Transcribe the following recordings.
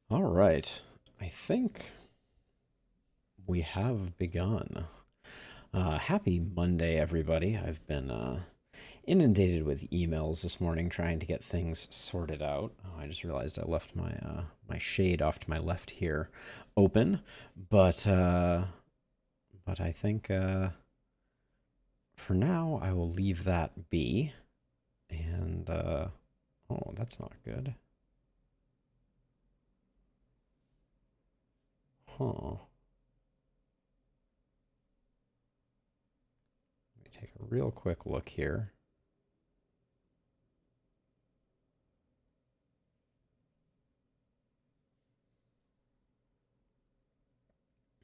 All right. I think we have begun. Happy Monday, everybody. I've been inundated with emails this morning trying to get things sorted out. Oh, I just realized I left my shade off to my left here open, but I think for now I will leave that be. And oh, that's not good. Huh. Let me take a real quick look here.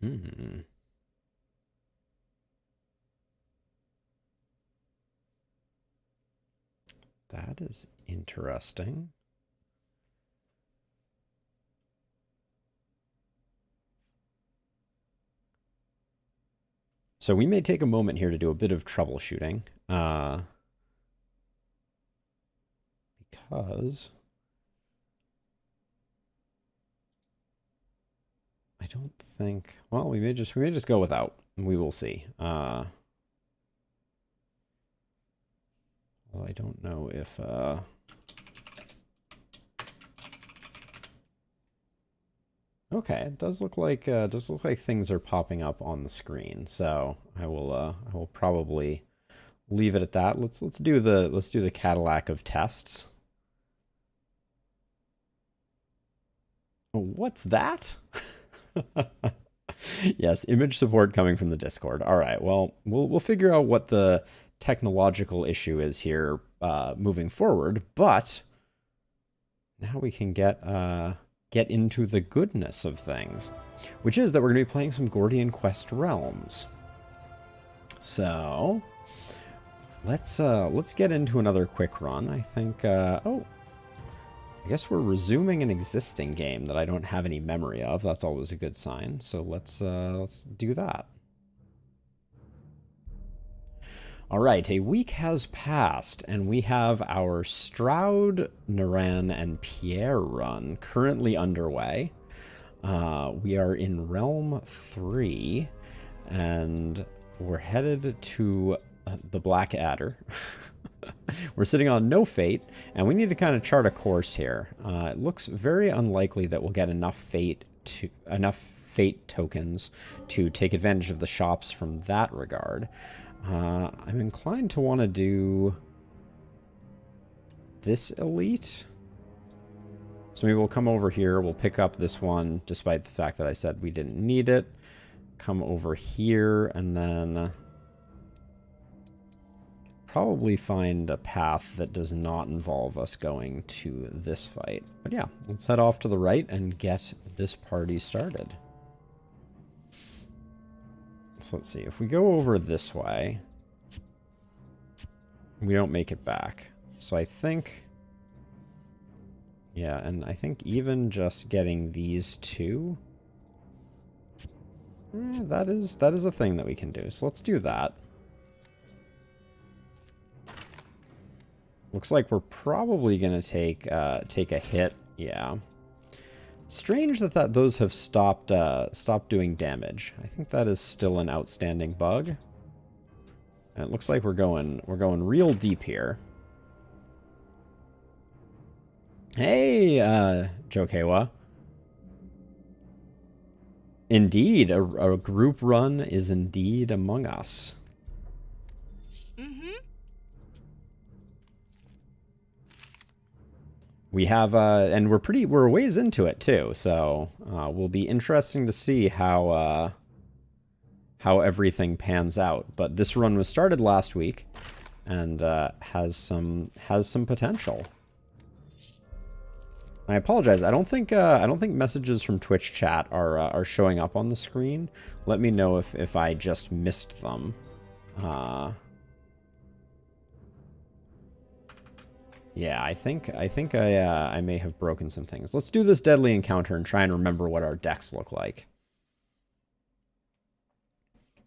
Hmm. That is interesting. So we may take a moment here to do a bit of troubleshooting, because I don't think. Well, we may just go without. We will see. Well, I don't know if. Okay, it does look like things are popping up on the screen. So I will probably leave it at that. Let's do the Cadillac of tests. What's that? Yes, image support coming from the Discord. All right. Well, we'll figure out what the technological issue is here moving forward. But now we can get into the goodness of things, which is that we're going to be playing some Gordian Quest Realms. So let's get into another quick run. I think. Oh, I guess we're resuming an existing game that I don't have any memory of. That's always a good sign. So let's do that. All right, a week has passed, and we have our Stroud, Naran, and Pierre run currently underway. We are in Realm 3, and we're headed to the Black Adder. We're sitting on no fate, and we need to kind of chart a course here. It looks very unlikely that we'll get enough fate tokens to take advantage of the shops from that regard. I'm inclined to want to do this elite. So maybe we'll come over here. We'll pick up this one, despite the fact that I said we didn't need it. Come over here, and then probably find a path that does not involve us going to this fight. But yeah, let's head off to the right and get this party started. So let's see, if we go over this way, we don't make it back. So I think, yeah, and I think even just getting these two, that is a thing that we can do. So let's do that. Looks like we're probably gonna take a hit. Yeah. Strange that those have stopped doing damage. I think that is still an outstanding bug. And it looks like we're going real deep here. Hey, Jokewa. Indeed, a group run is indeed among us. We have, and we're a ways into it too, so will be interesting to see how everything pans out. But this run was started last week, and has some potential. And I apologize. I don't think messages from Twitch chat are showing up on the screen. Let me know if I just missed them. Yeah, I think I may have broken some things. Let's do this deadly encounter and try and remember what our decks look like.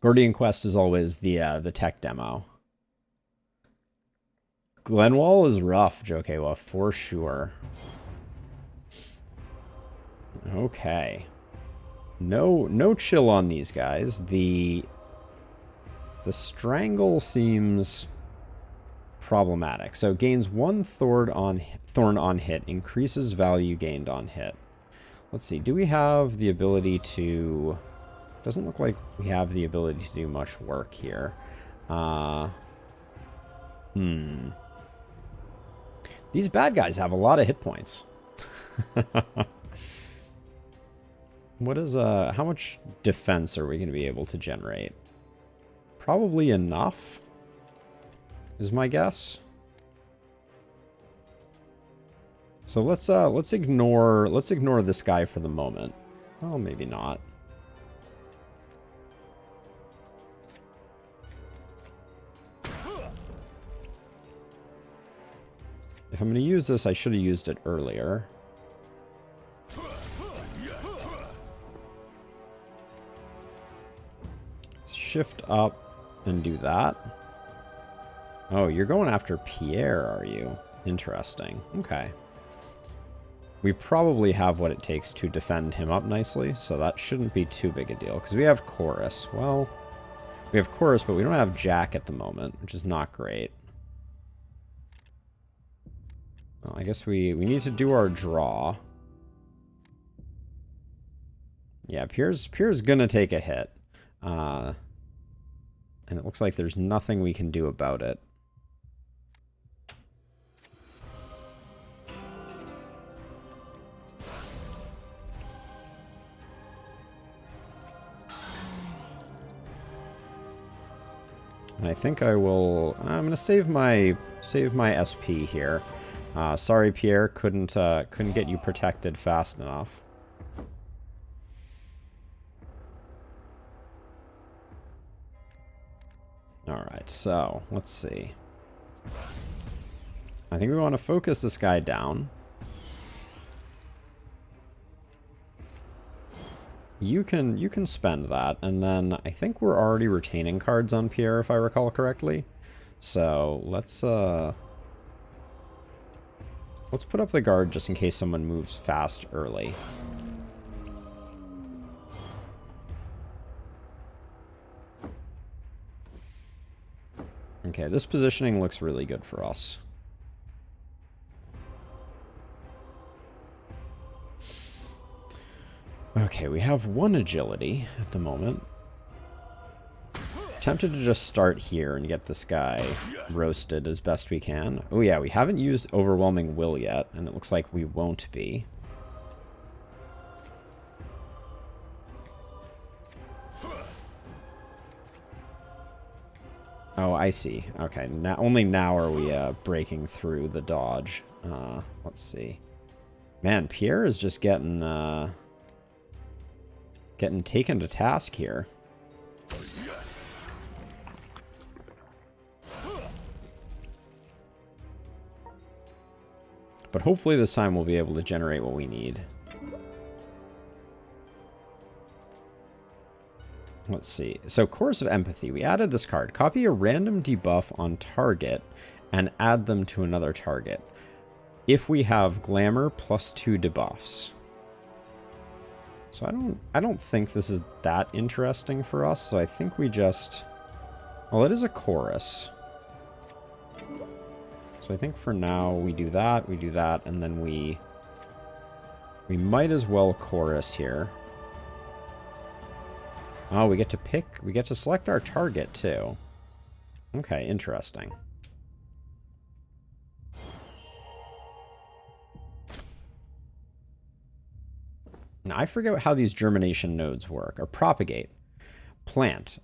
Gordian Quest is always the tech demo. Glenwall is rough, Jokewa, for sure. Okay. No chill on these guys. The strangle seems problematic. So gains 1 thorn on hit, increases value gained on hit. Let's see. Do we have the ability to... Doesn't look like we have the ability to do much work here. These bad guys have a lot of hit points. What is, how much defense are we going to be able to generate? Probably enough, is my guess. So let's ignore this guy for the moment. Well, maybe not. If I'm going to use this, I should have used it earlier. Shift up and do that. Oh, you're going after Pierre, are you? Interesting. Okay. We probably have what it takes to defend him up nicely, so that shouldn't be too big a deal. Because we have Chorus. Well, we have Chorus, but we don't have Jack at the moment, which is not great. Well, I guess we need to do our draw. Yeah, Pierre's gonna take a hit. And it looks like there's nothing we can do about it. And I think I'm gonna save my SP here. Sorry, Pierre, couldn't get you protected fast enough. Alright, so, let's see. I think we want to focus this guy down. You can spend that, and then I think we're already retaining cards on Pierre, if I recall correctly. So, let's put up the guard just in case someone moves fast early. Okay, this positioning looks really good for us. Okay, we have 1 agility at the moment. Tempted to just start here and get this guy roasted as best we can. Oh yeah, we haven't used Overwhelming Will yet, and it looks like we won't be. Oh, I see. Okay, now only now are we breaking through the dodge. Let's see. Man, Pierre is just getting taken to task here. But hopefully this time we'll be able to generate what we need. Let's see. So, Chorus of Empathy. We added this card. Copy a random debuff on target and add them to another target. If we have Glamour +2 debuffs. So I don't think this is that interesting for us. So I think we just... Well, it is a Chorus. So I think for now we do that, and then we might as well Chorus here. Oh, we get to select our target too. Okay, interesting. Now, I forget how these germination nodes work. Or propagate. Plant.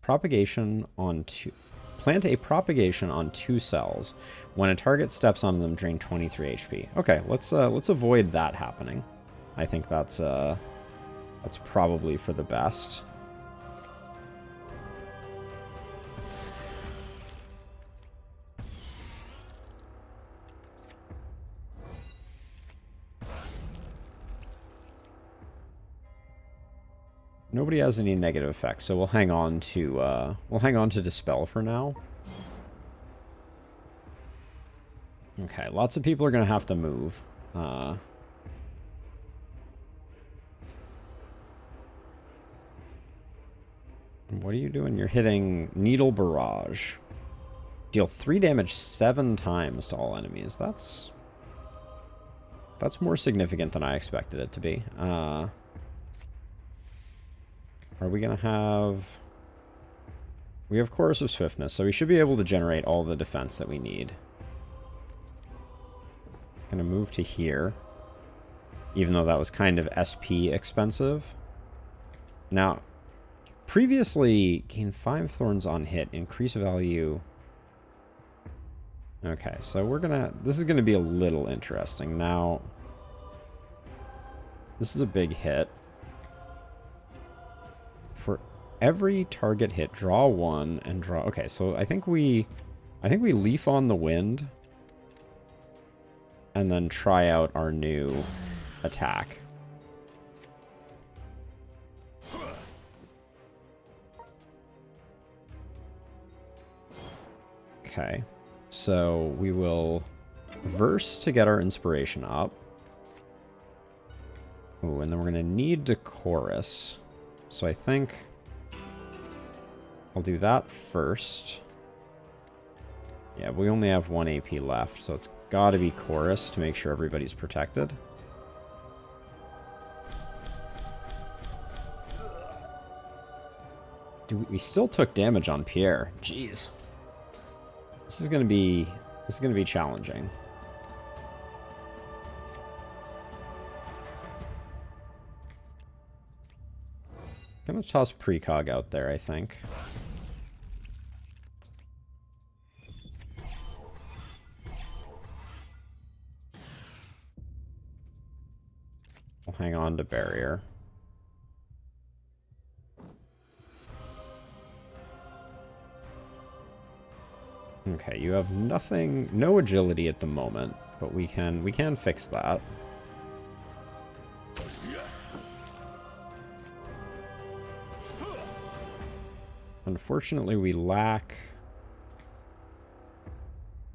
Propagation on 2... Plant a propagation on 2 cells. When a target steps on them, drain 23 HP. Okay, let's avoid that happening. I think that's probably for the best. Nobody has any negative effects, so we'll hang on to Dispel for now. Okay, lots of people are gonna have to move. What are you doing? You're hitting Needle Barrage. Deal 3 damage 7 times to all enemies. That's more significant than I expected it to be. Are we going to have... We have Chorus of Swiftness, so we should be able to generate all the defense that we need. Gonna move to here. Even though that was kind of SP expensive. Now, previously, gain 5 thorns on hit, increase value. Okay, so we're gonna... This is gonna be a little interesting. Now, this is a big hit. For every target hit, draw 1 and draw... Okay, so I think we Leaf on the Wind. And then try out our new attack. Okay. So we will verse to get our inspiration up. Oh, and then we're going to need to chorus. So I think I'll do that first. Yeah, we only have 1 AP left, so it's got to be chorus to make sure everybody's protected. We still took damage on Pierre. Jeez. This is gonna be challenging. Gonna toss precog out there, I think. We'll hang on to barrier. Okay, you have nothing, no agility at the moment, but we can fix that. Unfortunately, we lack.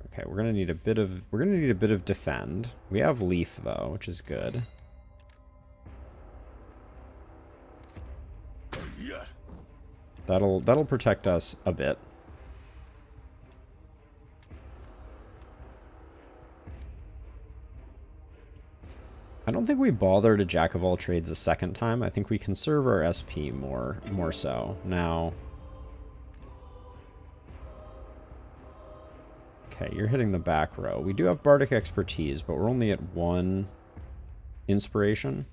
Okay, we're gonna need a bit of defend. We have leaf though, which is good. That'll protect us a bit. I don't think we bother to Jack of all trades a second time. I think we conserve our SP more so. Now... Okay, you're hitting the back row. We do have Bardic Expertise, but we're only at 1 inspiration.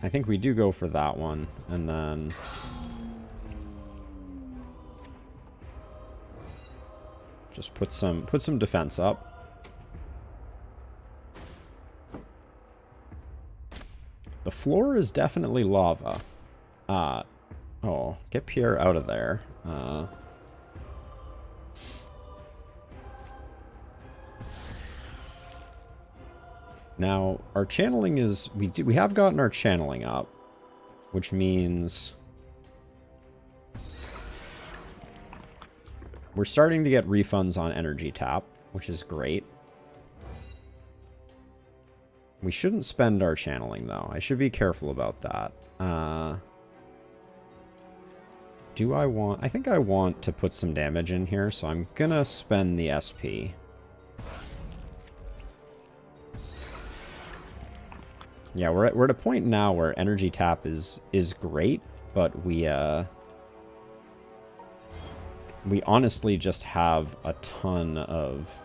I think we do go for that one, and then... Just put some defense up. The floor is definitely lava. Oh, get Pierre out of there. Now, our channeling is... We have gotten our channeling up, which means... We're starting to get refunds on energy tap, which is great. We shouldn't spend our channeling, though. I should be careful about that. Do I want... I think I want to put some damage in here, so I'm gonna spend the SP. Yeah, we're at a point now where energy tap is great, but we honestly just have a ton of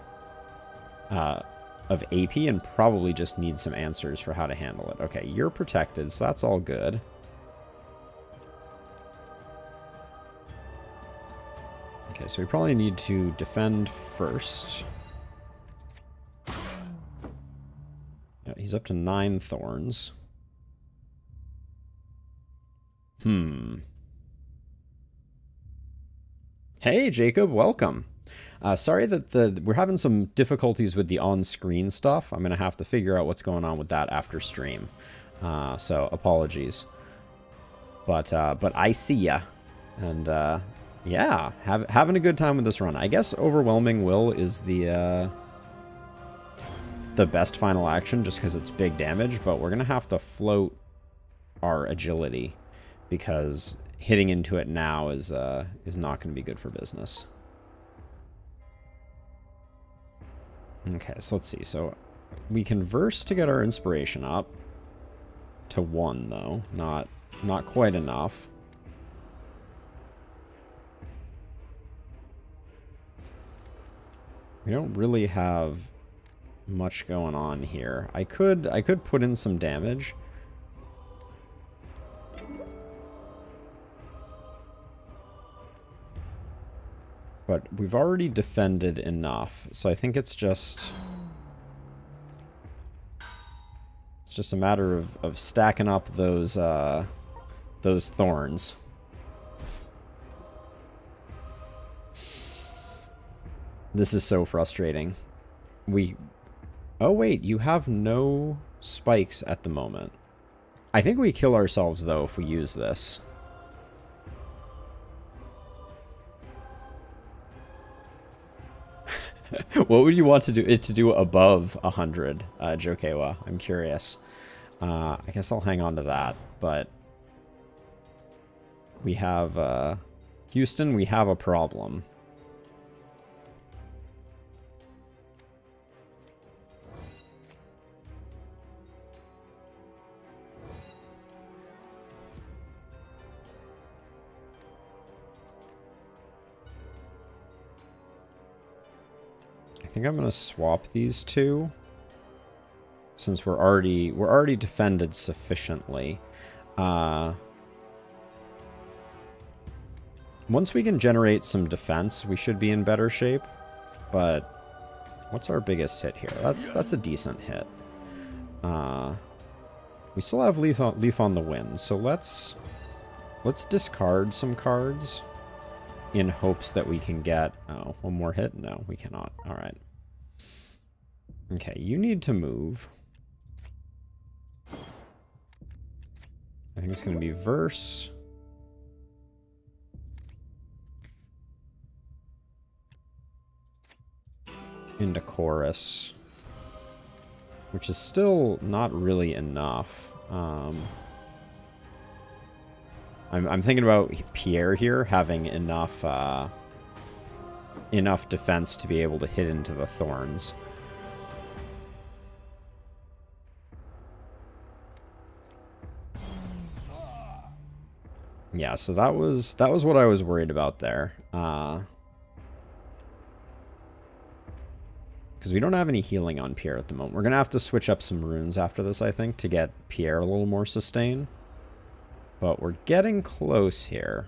AP and probably just need some answers for how to handle it. Okay, you're protected, so that's all good. Okay, so we probably need to defend first. Yeah, he's up to 9 thorns. Hey, Jacob, welcome. Sorry that we're having some difficulties with the on-screen stuff. I'm going to have to figure out what's going on with that after stream. So, apologies. But I see ya. And, yeah, having a good time with this run. I guess Overwhelming Will is the best final action just because it's big damage, but we're going to have to float our agility, because hitting into it now is not going to be good for business. Okay, so let's see. So we can verse to get our inspiration up to 1, though. Not quite enough. We don't really have much going on here. I could put in some damage. But we've already defended enough, so I think it's just a matter of stacking up those thorns. This is so frustrating. Oh wait, you have no spikes at the moment. I think we kill ourselves though if we use this. What would you want it to do above 100, Jokewa? I'm curious. I guess I'll hang on to that, but we have, Houston, we have a problem. I think I'm gonna swap these two, since we're already defended sufficiently. Once we can generate some defense, we should be in better shape. But what's our biggest hit here? That's a decent hit. We still have Leaf on the Wind, so let's discard some cards in hopes that we can get... Oh, one more hit? No, we cannot. All right. Okay, you need to move. I think it's going to be Verse. Into Chorus. Which is still not really enough. I'm thinking about Pierre here having enough enough defense to be able to hit into the thorns. Yeah, so that was what I was worried about there. Because we don't have any healing on Pierre at the moment. We're gonna have to switch up some runes after this, I think, to get Pierre a little more sustain. But we're getting close here.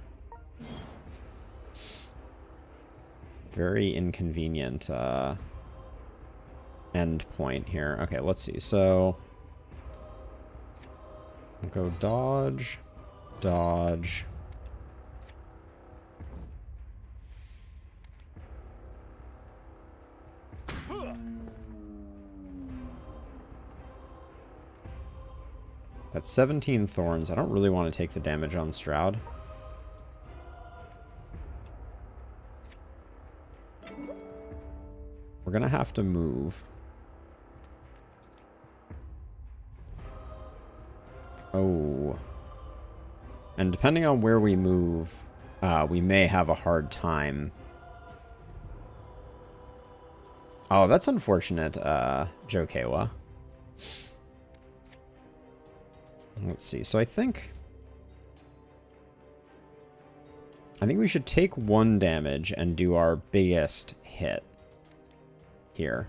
Very inconvenient end point here. Okay, let's see. So we'll go dodge, dodge. That's 17 thorns. I don't really want to take the damage on Stroud. We're going to have to move. Oh. And depending on where we move, we may have a hard time. Oh, that's unfortunate, Jokewa. Let's see. So I think we should take 1 damage and do our biggest hit here.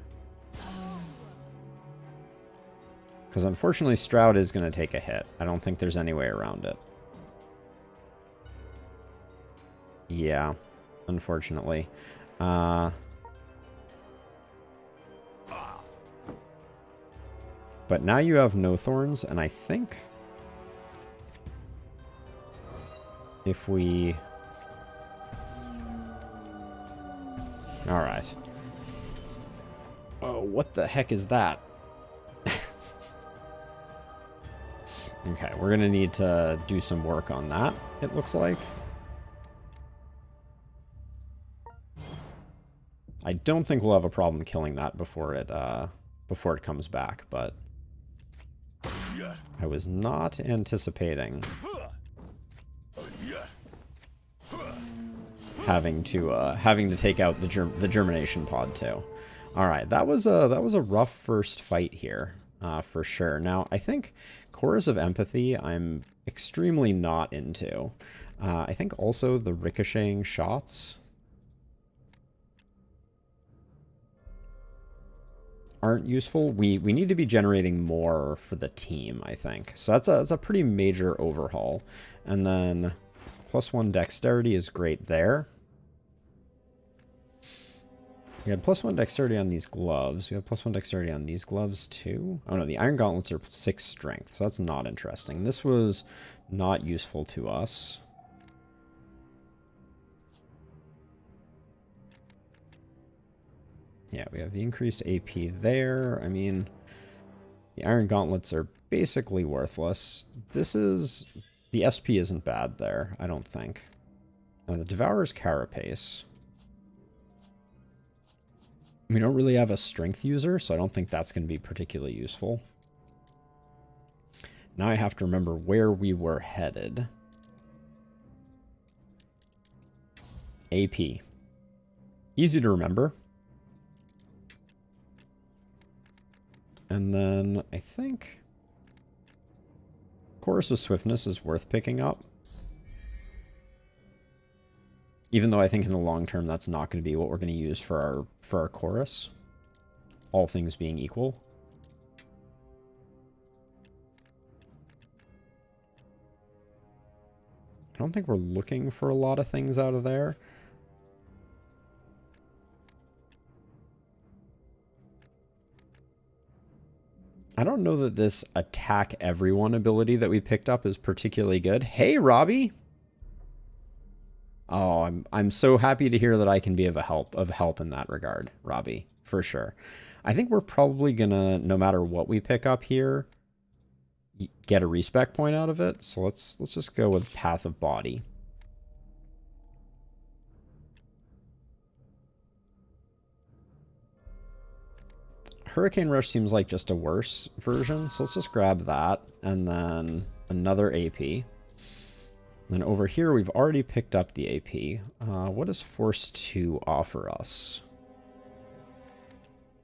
Because unfortunately Stroud is going to take a hit. I don't think there's any way around it. Yeah, unfortunately. But now you have no thorns, and I think if we... Alright. Oh, what the heck is that? Okay, we're gonna need to do some work on that, it looks like. I don't think we'll have a problem killing that before it comes back, but... I was not anticipating having to take out the germination pod too. All right, that was a rough first fight here, for sure. Now I think Chorus of Empathy I'm extremely not into. I think also the ricocheting shots aren't useful. We need to be generating more for the team, I think. So that's a pretty major overhaul. And then +1 dexterity is great there. We had +1 dexterity on these gloves. We have +1 dexterity on these gloves too. Oh no, the iron gauntlets are 6 strength, so that's not interesting. This was not useful to us. Yeah, we have the increased AP there. I mean, the iron gauntlets are basically worthless. The SP isn't bad there, I don't think. Now the Devourer's Carapace. We don't really have a strength user, so I don't think that's going to be particularly useful. Now I have to remember where we were headed. AP. Easy to remember. And then I think Chorus of Swiftness is worth picking up. Even though I think in the long term that's not going to be what we're going to use for our chorus. All things being equal. I don't think we're looking for a lot of things out of there. I don't know that this attack everyone ability that we picked up is particularly good. Hey, Robbie! Oh, I'm so happy to hear that I can be of help in that regard, Robbie, for sure. I think we're probably gonna, no matter what we pick up here, get a respec point out of it. So let's just go with Path of Body. Hurricane Rush seems like just a worse version, so let's just grab that, and then another AP. Then over here, we've already picked up the AP. What does Force 2 offer us?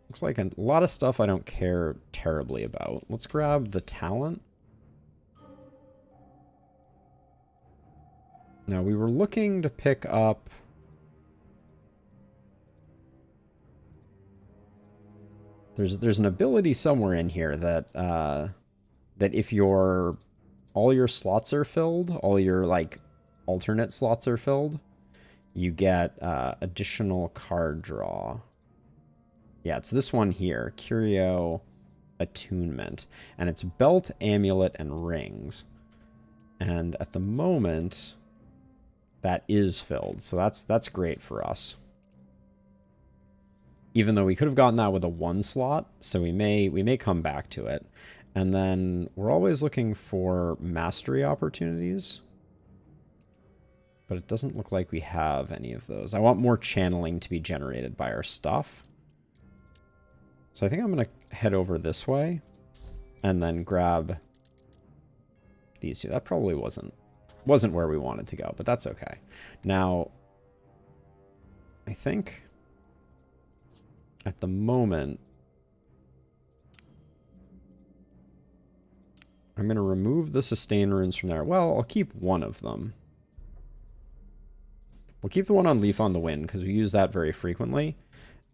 Looks like a lot of stuff I don't care terribly about. Let's grab the Talent. Now, we were looking to pick up... There's an ability somewhere in here that that if all your slots are filled, all your like alternate slots are filled, you get additional card draw. Yeah, it's this one here, Curio Attunement, and it's Belt, Amulet, and Rings. And at the moment, that is filled, so that's great for us. Even though we could have gotten that with a 1 slot, so we may come back to it. And then we're always looking for mastery opportunities. But it doesn't look like we have any of those. I want more channeling to be generated by our stuff. So I think I'm going to head over this way and then grab these two. That probably wasn't where we wanted to go, but that's okay. Now, I think at the moment, I'm going to remove the sustain runes from there. Well, I'll keep one of them. We'll keep the one on Leaf on the Wind because we use that very frequently.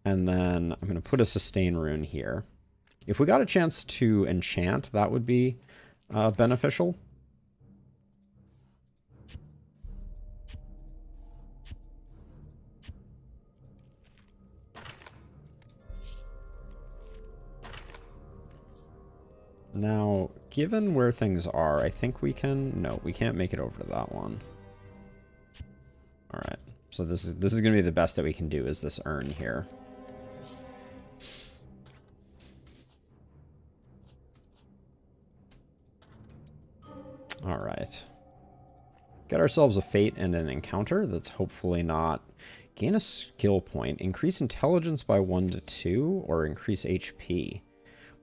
And then I'm going to put a sustain rune here. If we got a chance to enchant, that would be beneficial. Now, given where things are, I think we can... No, we can't make it over to that one. Alright, so this is going to be the best that we can do, is this urn here. Alright. Get ourselves a fate and an encounter that's hopefully not... Gain a skill point. Increase intelligence by 1 to 2, or increase HP.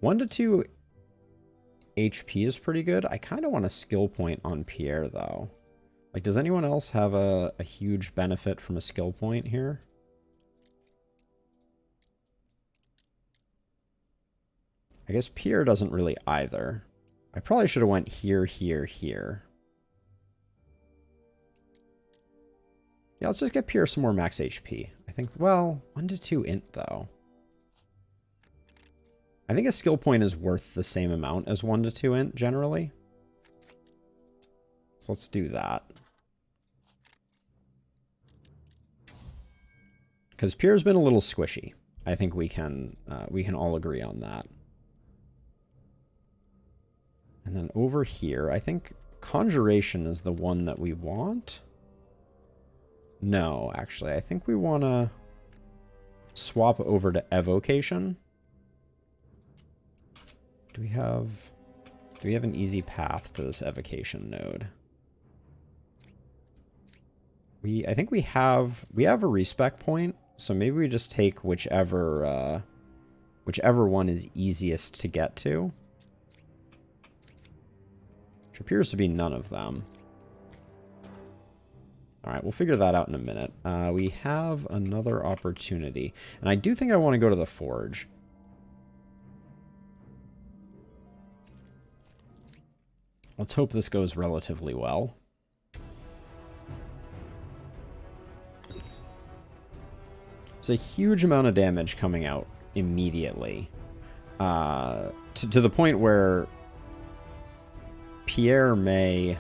1 to 2... HP is pretty good. I kind of want a skill point on Pierre, though. Like, does anyone else have a huge benefit from a skill point here? I guess Pierre doesn't really either. I probably should have went here, here, here. Yeah, let's just get Pierre some more max HP. I think, well, 1 to 2 int, though. I think a skill point is worth the same amount as 1 to 2 int, generally. So let's do that. Because Pierre's been a little squishy. I think we can all agree on that. And then over here, I think Conjuration is the one that we want. No, actually, I think we want to swap over to Evocation. Do we have an easy path to this Evocation node? I think we have a respec point, so maybe we just take whichever one is easiest to get to. Which appears to be none of them. Alright, we'll figure that out in a minute. We have another opportunity. And I do think I want to go to the Forge. Let's hope this goes relatively well. It's a huge amount of damage coming out immediately. To the point where Pierre may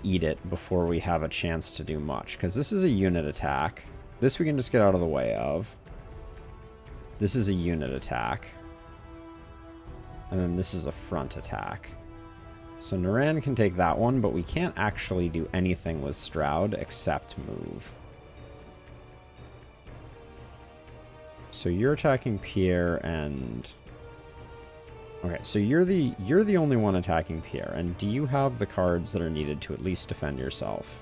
eat it before we have a chance to do much. Because this is a unit attack. This we can just get out of the way of. This is a unit attack. And then this is a front attack. So Naran can take that one, but we can't actually do anything with Stroud except move. So you're attacking Pierre and... Okay, so you're the only one attacking Pierre, and do you have the cards that are needed to at least defend yourself?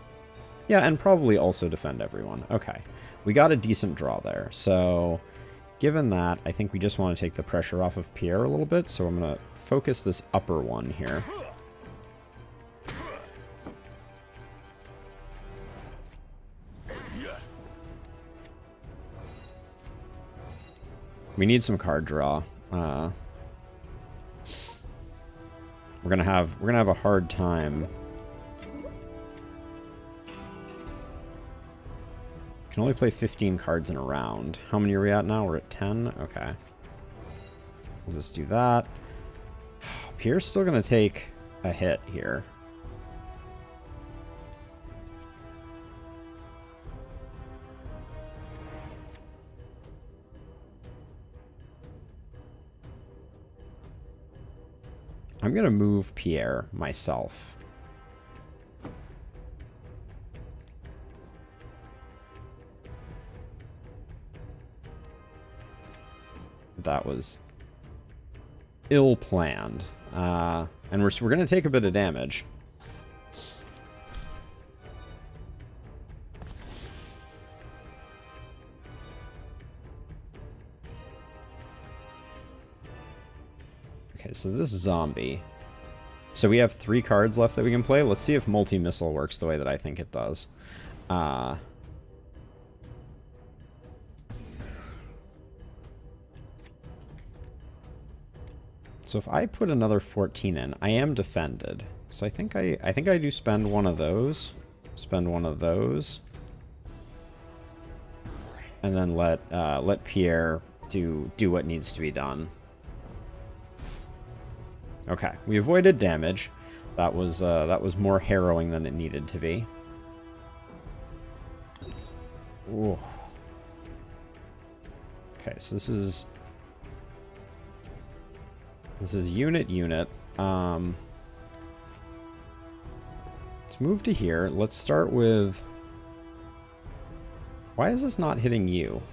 Yeah, and probably also defend everyone. Okay, we got a decent draw there. So given that, I think we just want to take the pressure off of Pierre a little bit, so I'm going to focus this upper one here. We need some card draw. We're gonna have a hard time. Can only play 15 cards in a round. How many are we at now? We're at 10. Okay. We'll just do that. Pierre's still gonna take a hit here. I'm going to move Pierre myself. That was ill-planned. And we're going to take a bit of damage. Okay, so this zombie. So we have 3 cards left that we can play. Let's see if multi-missile works the way that I think it does. So if I put another 14 in, I am defended. So I think I do spend one of those. Spend one of those. And then let Pierre do what needs to be done. Okay, we avoided damage. That was more harrowing than it needed to be. Ooh. Okay, so this is unit. Let's move to here. Let's start with... Why is this not hitting you?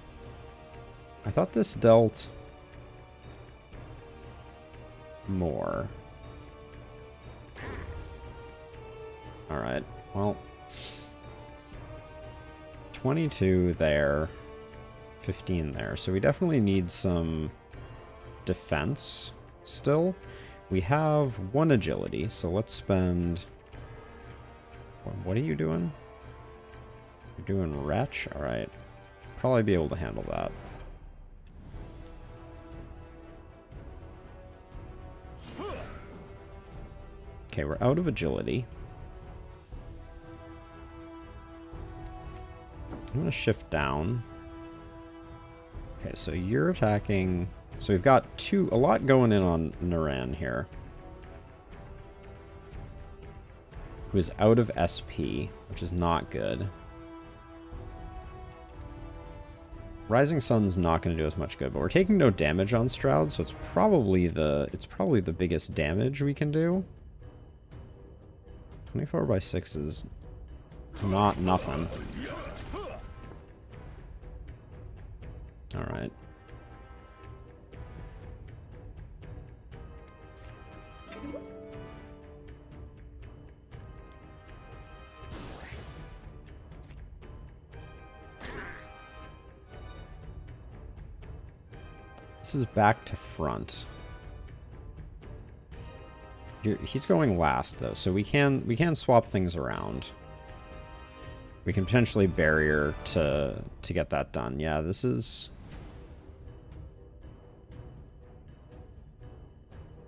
I thought this dealt more. Alright, well, 22 there, 15 there, so we definitely need some defense. still. We have 1 agility, so let's spend... What are you doing? You're doing Wretch? Alright. Probably be able to handle that. Okay, we're out of agility. I'm going to shift down. Okay, so you're attacking... So we've got a lot going in on Naran here. Who is out of SP, which is not good. Rising Sun's not going to do us much good, but we're taking no damage on Stroud, so it's probably the biggest damage we can do. 24 by 6 is not nothing. Alright. This is back to front. He's going last though, so we can swap things around. We can potentially barrier to get that done. Yeah, this is...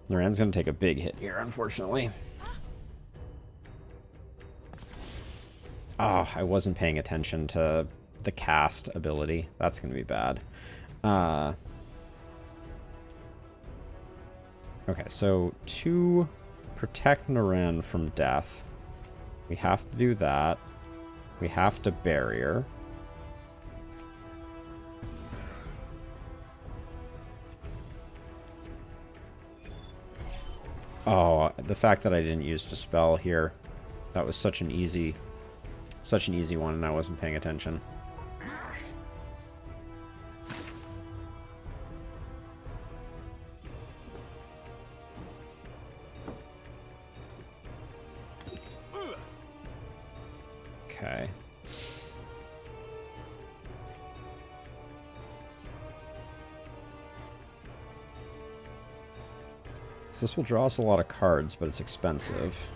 Naran's going to take a big hit here, unfortunately. Oh, I wasn't paying attention to the cast ability. That's going to be bad. Okay, so to protect Naran from death, we have to do that. We have to barrier. Oh, the fact that I didn't use Dispel here, that was such an easy one, and I wasn't paying attention. Okay. So this will draw us a lot of cards, but it's expensive.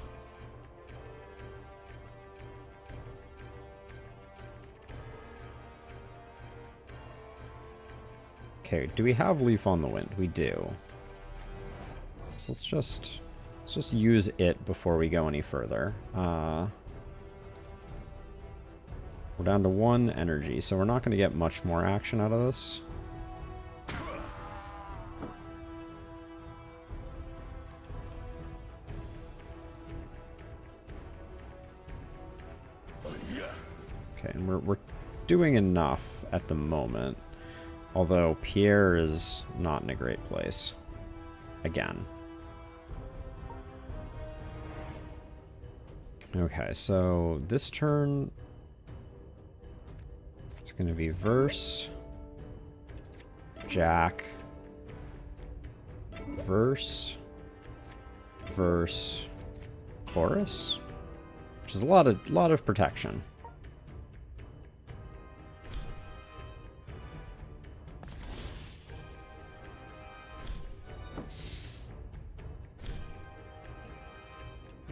Okay, do we have Leaf on the Wind? We do. So let's just use it before we go any further. We're down to 1 energy, so we're not going to get much more action out of this. Okay, and we're doing enough at the moment. Although Pierre is not in a great place. Again. Okay, so this turn... It's going to be Verse, Jack, Verse, Chorus, which is a lot of protection.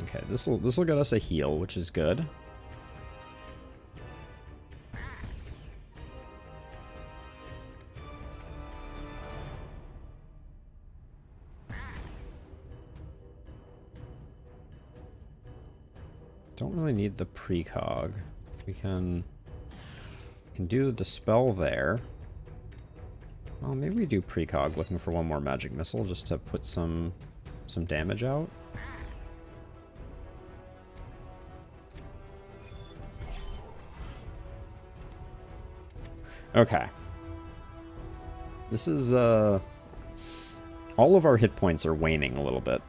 Okay, this will get us a heal, which is good. Don't really need the precog. We can do the Dispel there. Well, maybe we do precog, looking for 1 more magic missile just to put some damage out. Okay. This is all of our hit points are waning a little bit.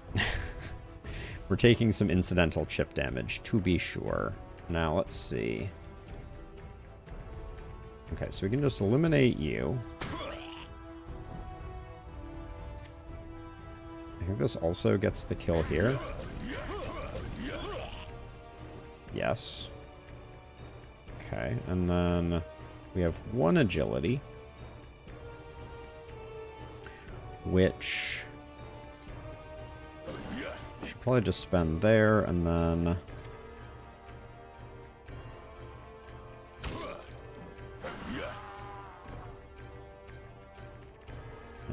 We're taking some incidental chip damage, to be sure. Now, let's see. Okay, so we can just eliminate you. I think this also gets the kill here. Yes. Okay, and then we have 1 agility, which Should probably just spend there, and then...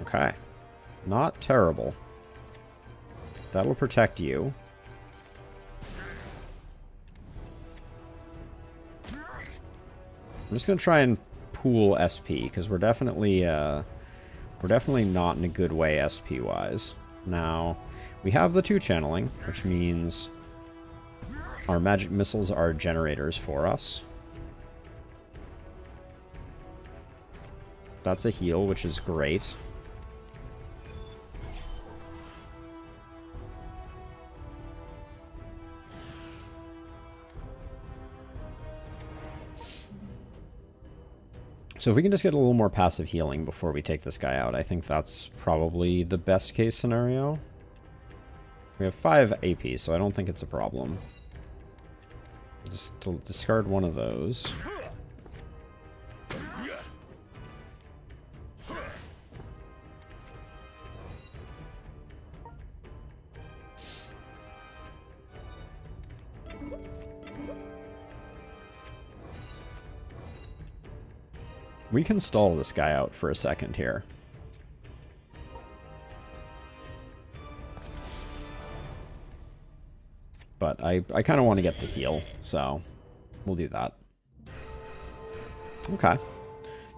Okay. Not terrible. That'll protect you. I'm just gonna try and pool SP, because we're definitely not in a good way SP-wise. Now, we have the 2 channeling, which means our magic missiles are generators for us. That's a heal, which is great. So if we can just get a little more passive healing before we take this guy out, I think that's probably the best case scenario. We have 5 AP, so I don't think it's a problem. Just to discard one of those. We can stall this guy out for a second here. But I kind of want to get the heal, so we'll do that. Okay.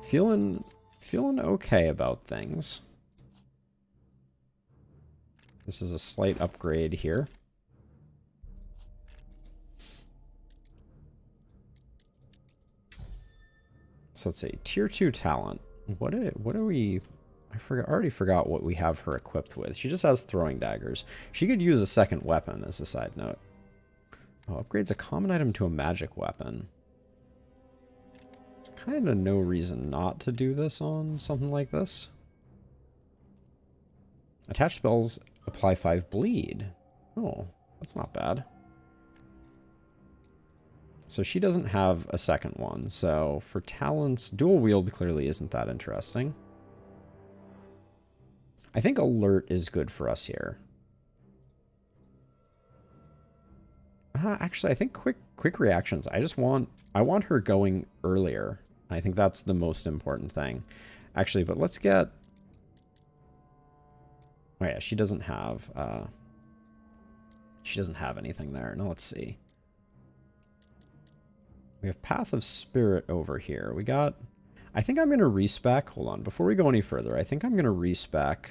Feeling okay about things. This is a slight upgrade here. So let's see, tier 2 talent. What are we... I already forgot what we have her equipped with. She just has throwing daggers. She could use a second weapon as a side note. Oh, upgrades a common item to a magic weapon. Kind of no reason not to do this on something like this. Attached spells apply 5 bleed. Oh, that's not bad. So she doesn't have a second one. So for talents, dual wield clearly isn't that interesting. I think alert is good for us here. Actually, I think quick reactions. I want her going earlier. I think that's the most important thing. Actually, but let's get... Oh yeah, she doesn't have anything there. Now let's see. We have Path of Spirit over here. We got... I think I'm going to respec... Hold on. Before we go any further, I think I'm going to respec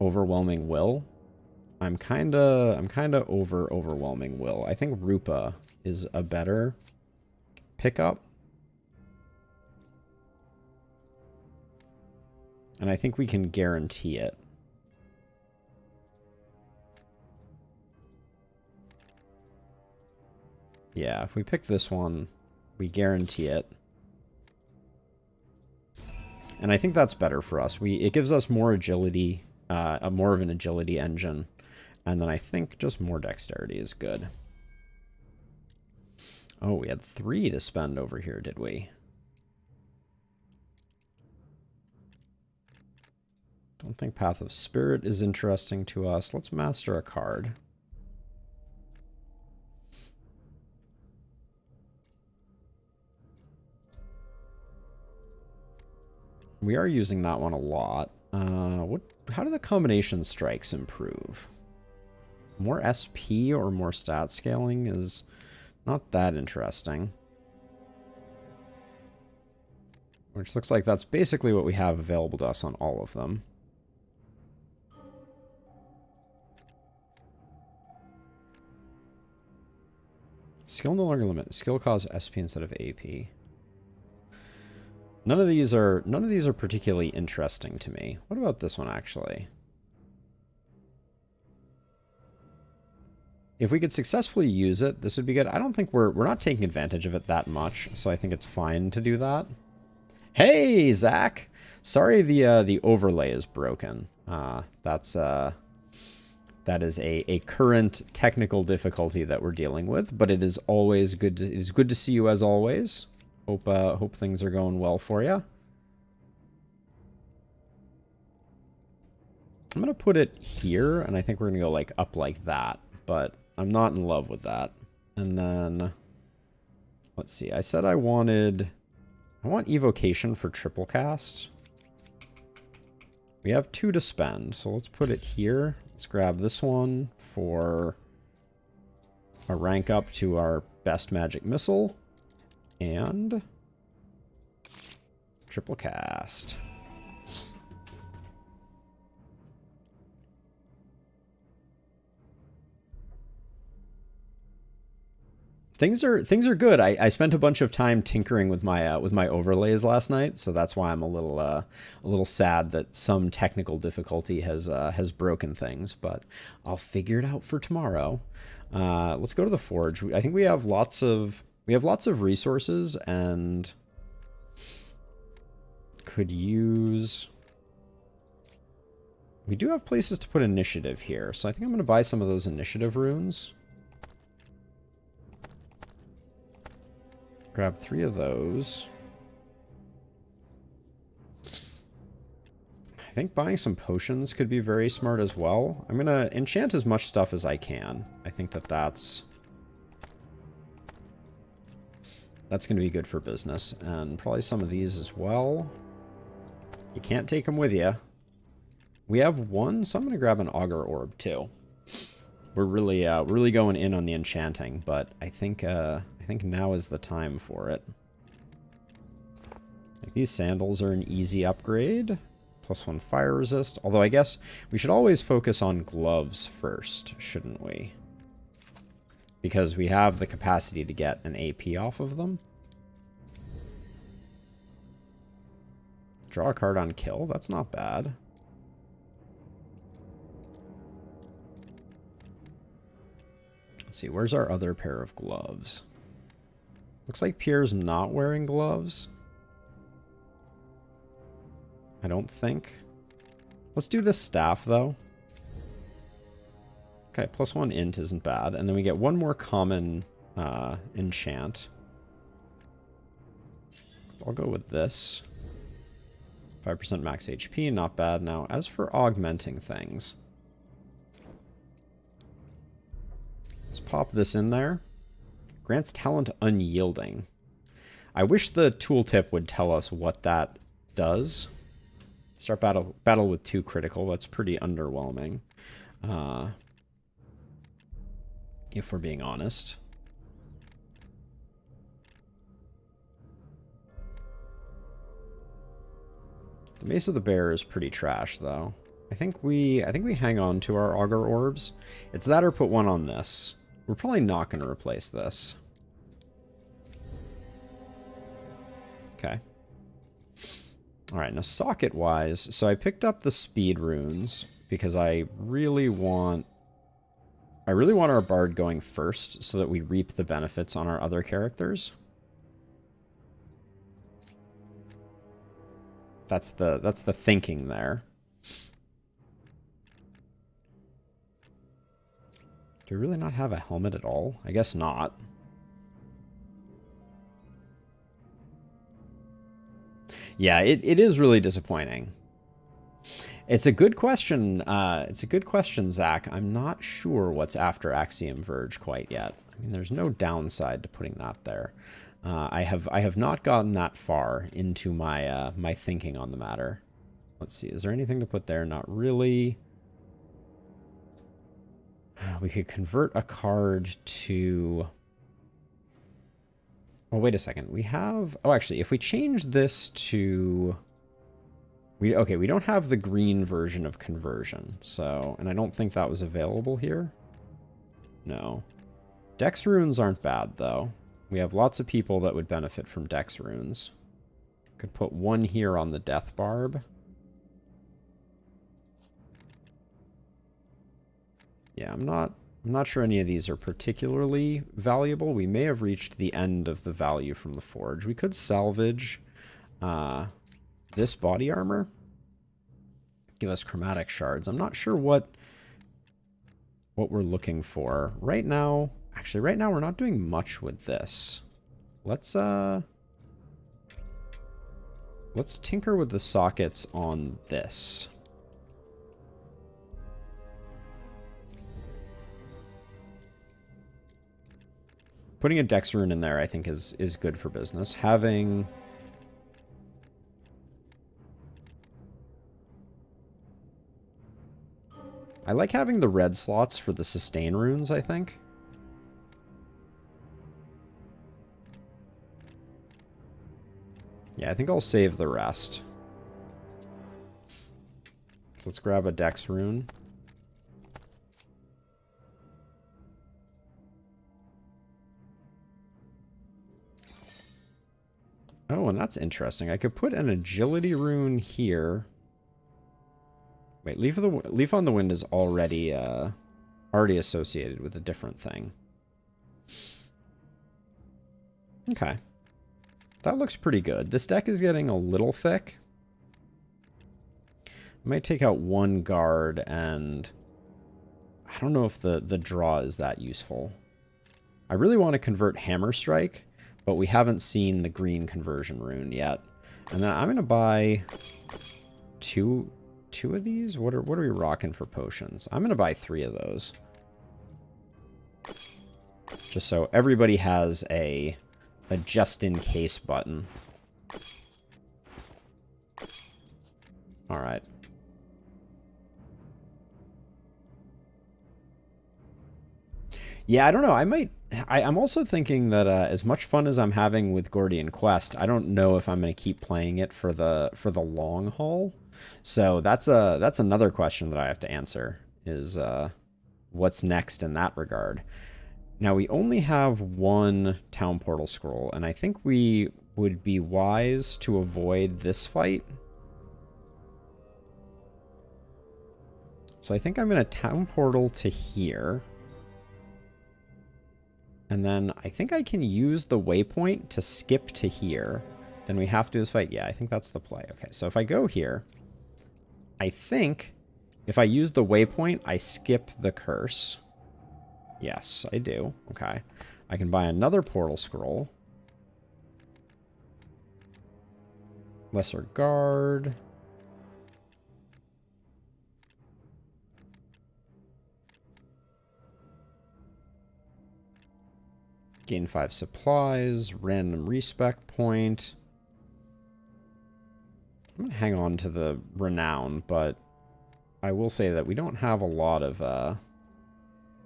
Overwhelming Will. I'm kind of over Overwhelming Will. I think Rupa is a better pickup. And I think we can guarantee it. Yeah, if we pick this one, we guarantee it. And I think that's better for us. It gives us more agility, more of an agility engine. And then I think just more dexterity is good. Oh, we had 3 to spend over here, did we? Don't think Path of Spirit is interesting to us. Let's master a card. We are using that one a lot. How do the combination strikes improve? More SP or more stat scaling is not that interesting. Which looks like that's basically what we have available to us on all of them. Skill no longer limit. Skill cause SP instead of AP. None of these are particularly interesting to me. What about this one actually? If we could successfully use it, this would be good. I don't think we're not taking advantage of it that much, so I think it's fine to do that. Hey, Zach! Sorry the overlay is broken. That is a current technical difficulty that we're dealing with, but it is always good. It is good to see you as always. Hope things are going well for you. I'm going to put it here, and I think we're going to go, like, up like that. But I'm not in love with that. And then, let's see. I said I want evocation for triple cast. We have 2 to spend, so let's put it here. Let's grab this one for a rank up to our best magic missile. And triple cast. Things are good. I spent a bunch of time tinkering with my overlays last night, so that's why I'm a little sad that some technical difficulty has broken things. But I'll figure it out for tomorrow. Let's go to the Forge. I think we have lots of resources and could use. We do have places to put initiative here, so I think I'm going to buy some of those initiative runes. Grab 3 of those. I think buying some potions could be very smart as well. I'm going to enchant as much stuff as I can. I think that's going to be good for business. And probably some of these as well. You can't take them with you. We have 1, so I'm going to grab an auger orb too. We're really going in on the enchanting, but I think now is the time for it. Like these sandals are an easy upgrade. +1 fire resist. Although I guess we should always focus on gloves first, shouldn't we? Because we have the capacity to get an AP off of them. Draw a card on kill. That's not bad. Let's see, where's our other pair of gloves? Looks like Pierre's not wearing gloves. I don't think. Let's do this staff, though. Okay, +1 int isn't bad. And then we get 1 more common enchant. I'll go with this. 5% max HP, not bad. Now, as for augmenting things. Let's pop this in there. Grants talent unyielding. I wish the tooltip would tell us what that does. Start battle with 2 critical. That's pretty underwhelming. If we're being honest. The Mace of the Bear is pretty trash, though. I think we hang on to our auger orbs. It's that or put 1 on this. We're probably not going to replace this. Okay. Alright, now socket-wise, so I picked up the speed runes because I really want our bard going first so that we reap the benefits on our other characters. That's the thinking there. Do we really not have a helmet at all? I guess not. Yeah, it is really disappointing. It's a good question. It's a good question, Zach. I'm not sure what's after Axiom Verge quite yet. I mean, there's no downside to putting that there. I have not gotten that far into my my thinking on the matter. Let's see. Is there anything to put there? Not really. We could convert a card to... Oh, wait a second. We have... Oh, actually, if we change this to... Okay, we don't have the green version of conversion, so... And I don't think that was available here. No. Dex runes aren't bad, though. We have lots of people that would benefit from Dex runes. Could put 1 here on the Death Barb. Yeah, I'm not sure any of these are particularly valuable. We may have reached the end of the value from the Forge. We could salvage this body armor. Give us chromatic shards. I'm not sure what we're looking for. Right now, actually right now we're not doing much with this. Let's tinker with the sockets on this. Putting a Dex rune in there, I think, is good for business. Having... I like having the red slots for the sustain runes, I think. Yeah, I think I'll save the rest. So let's grab a Dex rune. Oh, and that's interesting. I could put an agility rune here. Wait, Leaf on the Wind is already associated with a different thing. Okay. That looks pretty good. This deck is getting a little thick. I might take out one guard, and I don't know if the draw is that useful. I really want to convert Hammer Strike, but we haven't seen the green conversion rune yet. And then I'm going to buy two of these. What are we rocking for potions? I'm going to buy 3 of those. Just so everybody has a just-in-case button. All right. Yeah, I don't know. I'm also thinking that as much fun as I'm having with Gordian Quest, I don't know if I'm going to keep playing it for the long haul. So that's another question that I have to answer, is what's next in that regard. Now, we only have one Town Portal Scroll, and I think we would be wise to avoid this fight. So I think I'm going to Town Portal to here. And then I think I can use the waypoint to skip to here. Then we have to do this fight. Yeah, I think that's the play. Okay, so if I go here, I think if I use the waypoint, I skip the curse. Yes, I do. Okay. I can buy another portal scroll. Lesser guard. Gain 5 supplies, random respec point. I'm going to hang on to the renown, but I will say that we don't have a lot of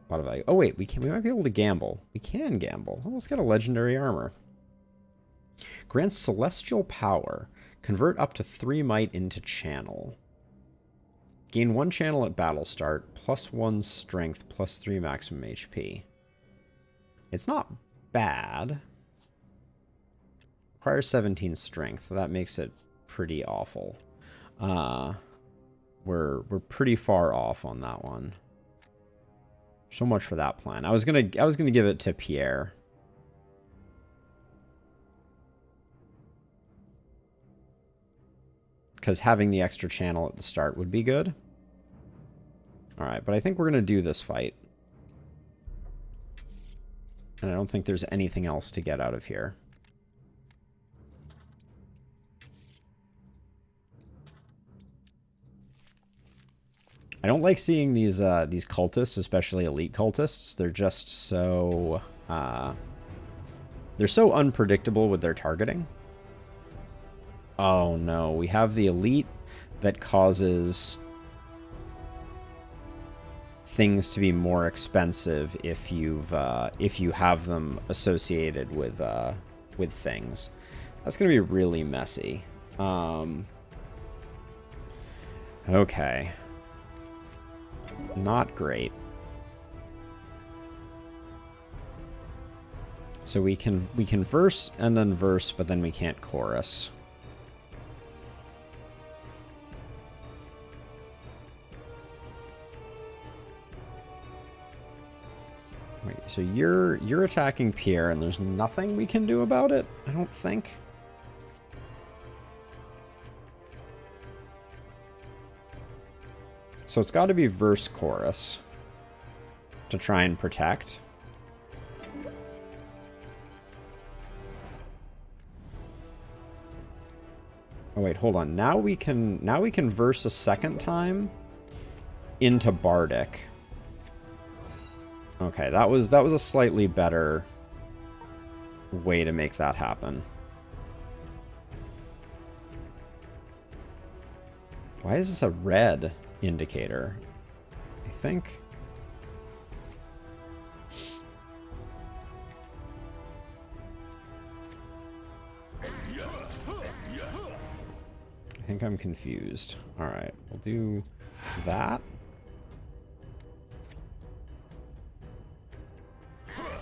value. Oh wait, we might be able to gamble. We can gamble. Well, let's get a legendary armor. Grants celestial power. Convert up to 3 might into channel. Gain 1 channel at battle start, +1 strength, +3 maximum HP. It's not bad. Requires 17 strength. That makes it pretty awful. We're pretty far off on that one. So much for that plan. I was gonna give it to Pierre. Because having the extra channel at the start would be good. Alright, but I think we're gonna do this fight. And I don't think there's anything else to get out of here. I don't like seeing these cultists, especially elite cultists. They're just so they're so unpredictable with their targeting. Oh no, we have the elite that causes things to be more expensive if you have them associated with things. That's gonna be really messy. Okay. Not great. So we can verse and then verse, but then we can't chorus. Wait, so you're attacking Pierre and there's nothing we can do about it? I don't think. So it's got to be verse chorus to try and protect. Oh wait, hold on. Now we can verse a second time into Bardic. Okay, that was a slightly better way to make that happen. Why is this a red indicator? I think... I think I'm confused. Alright, we'll do that.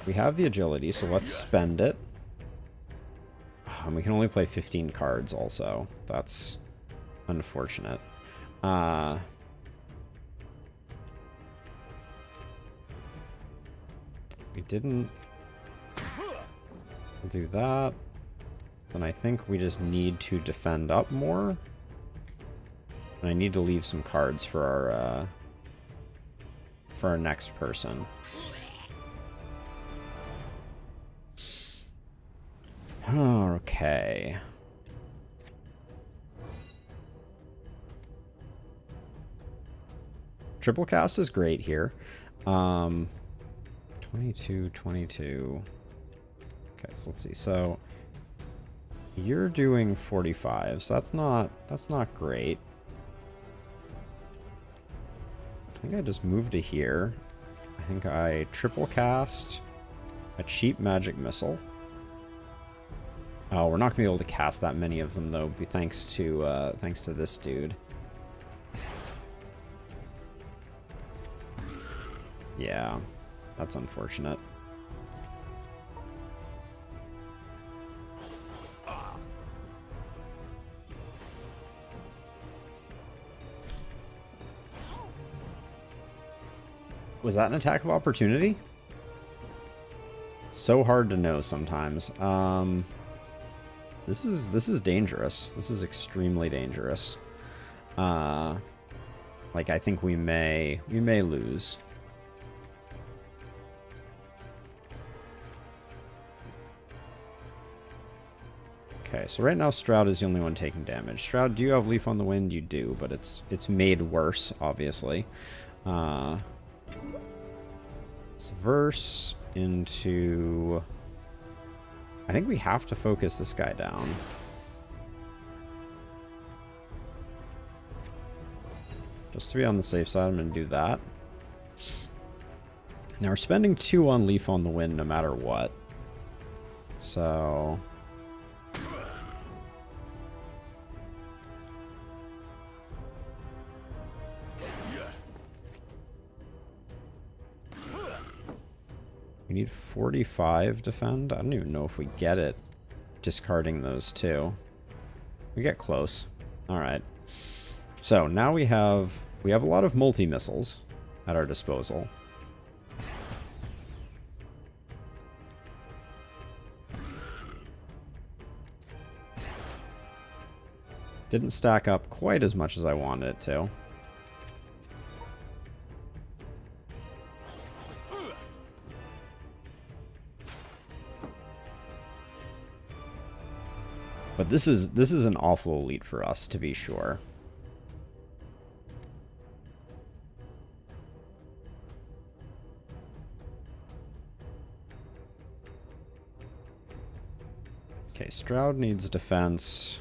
We have the agility, so let's spend it. And we can only play 15 cards also. That's unfortunate. We didn't do that. Then I think we just need to defend up more. And I need to leave some cards for our next person. Okay. Triple cast is great here. 22, 22. Okay, so let's see. So you're doing 45, so that's not great. I think I just moved to here. I think I triple cast a cheap magic missile. Oh, we're not gonna be able to cast that many of them though, thanks to this dude. Yeah, that's unfortunate. Was that an attack of opportunity? So hard to know sometimes. This is dangerous. This is extremely dangerous. Like I think we may lose. Okay, so right now Stroud is the only one taking damage. Stroud, do you have Leaf on the Wind? You do, but it's made worse, obviously. Let's verse into... I think we have to focus this guy down. Just to be on the safe side, I'm going to do that. Now we're spending 2 on Leaf on the Wind no matter what. So... we need 45 defend. I don't even know if we get it discarding those two. We get close. All right. So now we have a lot of multi-missiles at our disposal. Didn't stack up quite as much as I wanted it to. But this is an awful elite for us, to be sure. Okay, Stroud needs defense.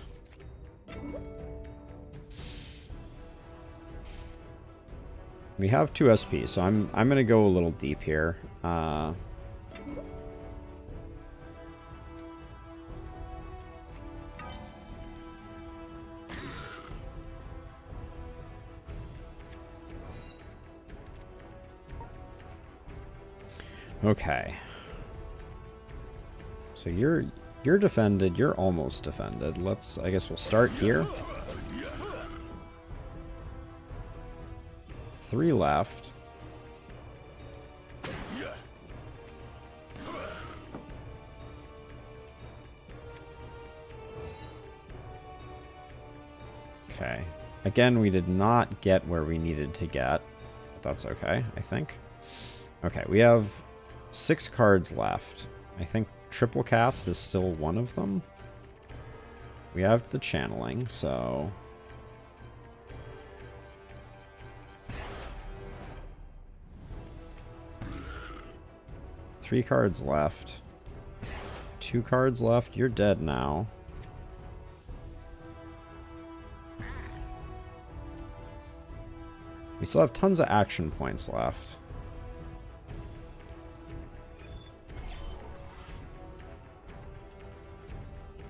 We have 2 SP, so I'm gonna go a little deep here. Okay. So you're defended, you're almost defended. I guess we'll start here. 3 left. Okay. Again, we did not get where we needed to get. That's okay, I think. Okay, we have 6 cards left. I think triple cast is still one of them. We have the channeling, so... Three cards left. 2 cards left. You're dead now. We still have tons of action points left.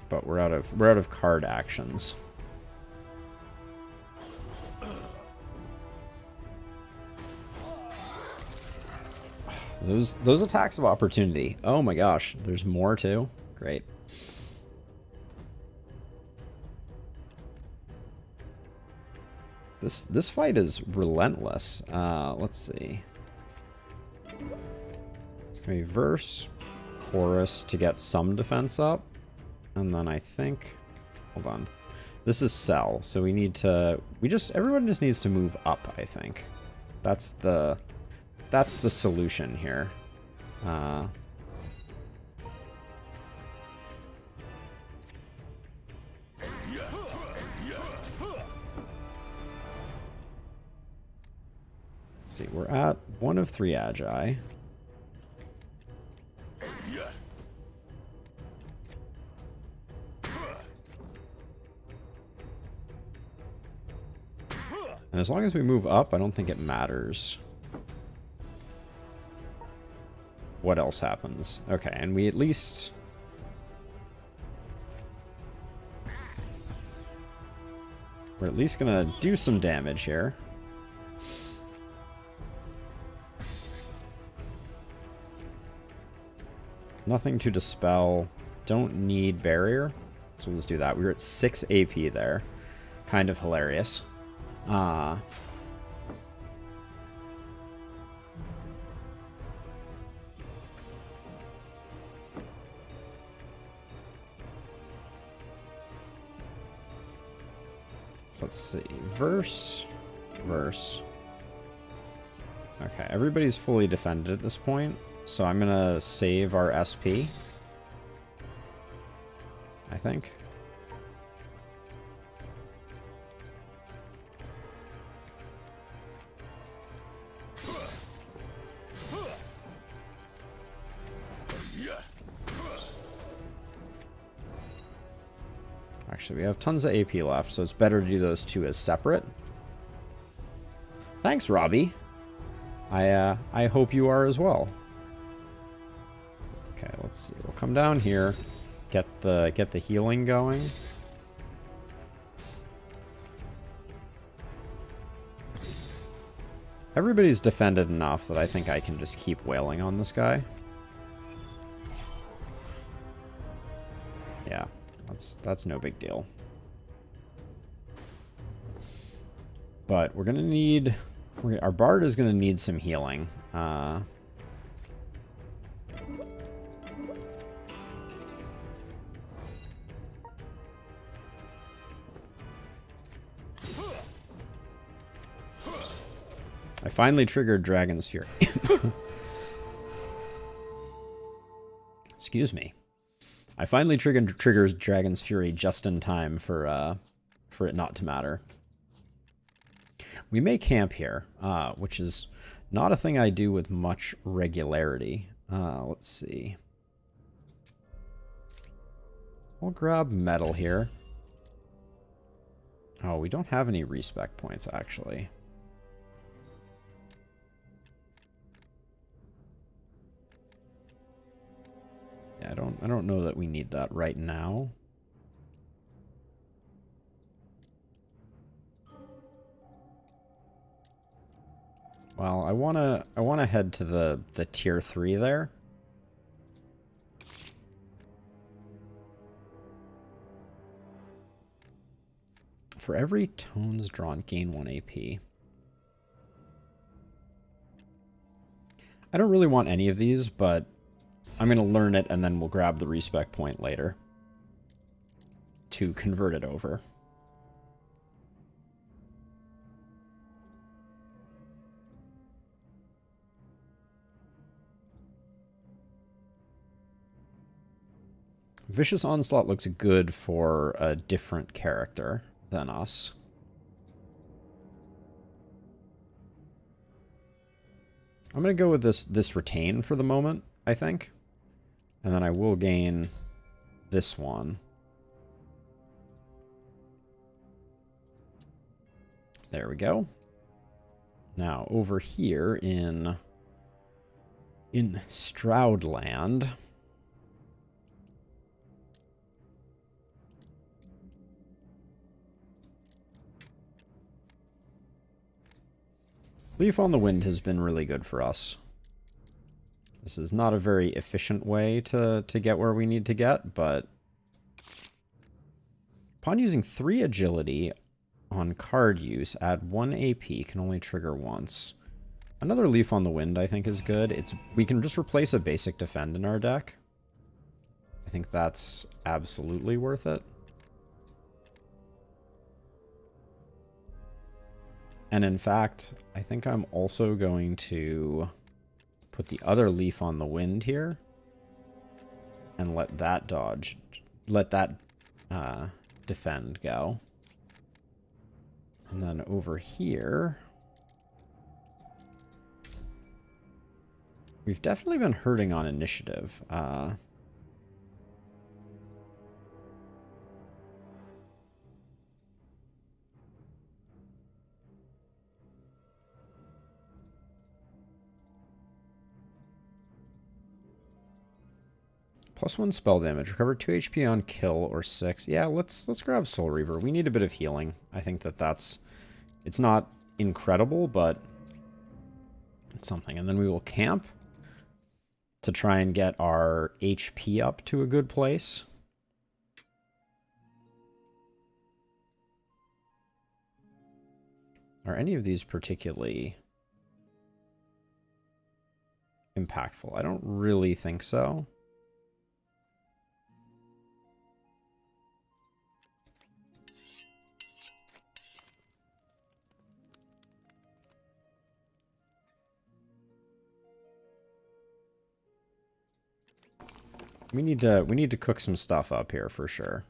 But we're out of card actions. Those attacks of opportunity. Oh my gosh, there's more too. Great. This fight is relentless. Let's see. It's gonna be verse, chorus to get some defense up, and then I think, hold on, this is sell. So we need to. Everyone just needs to move up. I think that's the solution here. See, we're at 1 of 3 agi. And as long as we move up, I don't think it matters what else happens. Okay, and we at least... We're at least gonna do some damage here. Nothing to dispel. Don't need barrier. So let's do that. We were at 6 AP there. Kind of hilarious. So let's see. Verse. Okay, everybody's fully defended at this point. So I'm going to save our SP, I think. Actually, we have tons of AP left, so it's better to do those 2 as separate. Thanks, Robbie. I hope you are as well. Okay, let's see. We'll come down here, get the healing going. Everybody's defended enough that I think I can just keep wailing on this guy. Yeah, that's no big deal. But we're gonna need... Our bard is gonna need some healing. I finally triggered Dragon's Fury. Excuse me. I finally triggers Dragon's Fury just in time for it not to matter. We may camp here, which is not a thing I do with much regularity. Let's see. We'll grab metal here. Oh, we don't have any respec points, actually. Yeah, I don't know that we need that right now. Well, I wanna head to the tier 3 there. For every tones drawn, gain 1 AP. I don't really want any of these, but I'm going to learn it and then we'll grab the respec point later to convert it over. Vicious Onslaught looks good for a different character than us. I'm going to go with this retain for the moment, I think. And then I will gain this one. There we go. Now, over here in Stroudland, Leaf on the Wind has been really good for us. This is not a very efficient way to get where we need to get, but upon using 3 agility on card use, add 1 AP, can only trigger once. Another Leaf on the Wind, I think, is good. We can just replace a basic defend in our deck. I think that's absolutely worth it. And in fact, I think I'm also going to put the other Leaf on the Wind here and let that defend go. And then over here, we've definitely been hurting on initiative. +1 spell damage. Recover 2 HP on kill or 6. Yeah, let's grab Soul Reaver. We need a bit of healing. I think that's... It's not incredible, but it's something. And then we will camp to try and get our HP up to a good place. Are any of these particularly impactful? I don't really think so. We need to cook some stuff up here for sure.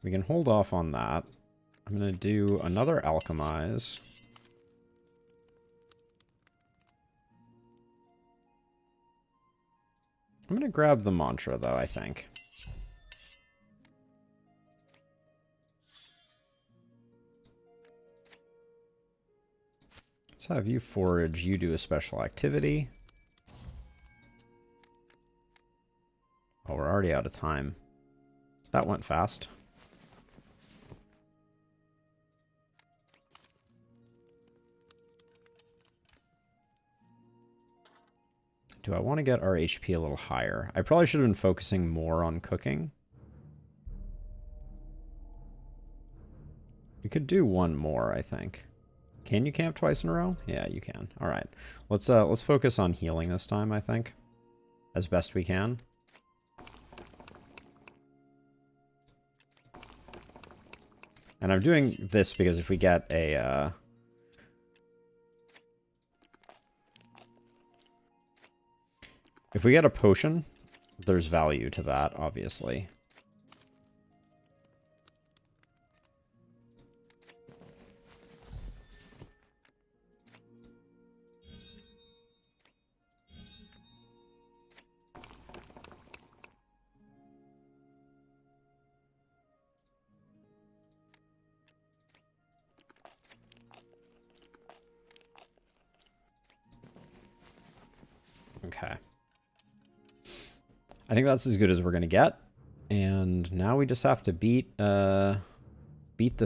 We can hold off on that. I'm going to do another Alchemize. I'm going to grab the Mantra, though, I think. Let's have you forage, you do a special activity. Oh, we're already out of time. That went fast. Do I want to get our HP a little higher? I probably should have been focusing more on cooking. We could do one more, I think. Can you camp twice in a row? Yeah, you can. All right. Let's focus on healing this time, I think, as best we can. And I'm doing this because if we get a potion, there's value to that, obviously. Okay. I think that's as good as we're going to get. And now we just have to beat the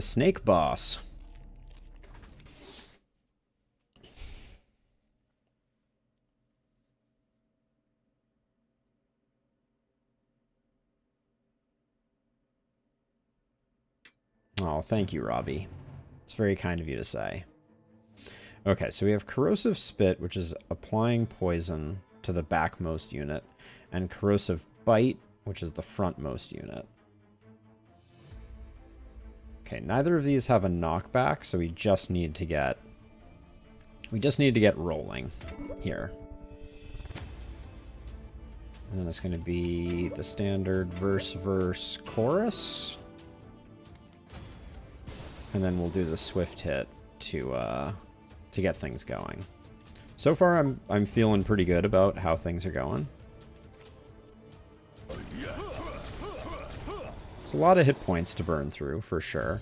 snake boss. Oh, thank you, Robbie. It's very kind of you to say. Okay, so we have Corrosive Spit, which is applying poison to the backmost unit, and Corrosive Bite, which is the frontmost unit. Okay, neither of these have a knockback, so we just need to get rolling here. And then it's going to be the standard verse chorus. And then we'll do the swift hit to get things going. So far, I'm feeling pretty good about how things are going. There's a lot of hit points to burn through, for sure.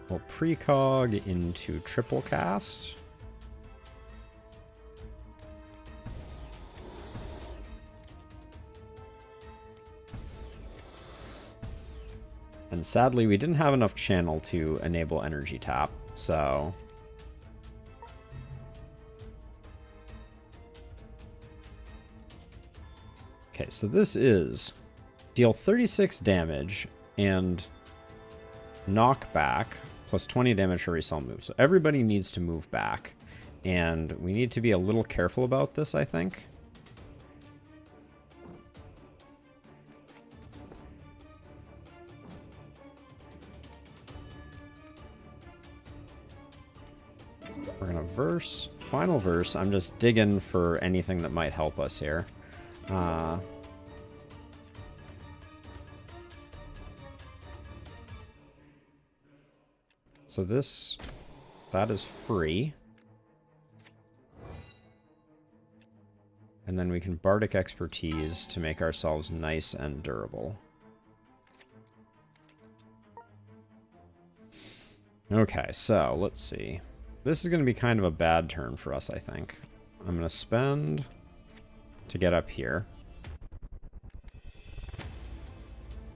We'll precog into triple cast. And sadly, we didn't have enough channel to enable energy tap, so... Okay, so this is deal 36 damage and knockback plus 20 damage for every cell move. So everybody needs to move back, and we need to be a little careful about this, I think. We're gonna verse, final verse. I'm just digging for anything that might help us here. So that is free. And then we can Bardic Expertise to make ourselves nice and durable. Okay, so let's see. This is going to be kind of a bad turn for us, I think. I'm going to spend to get up here.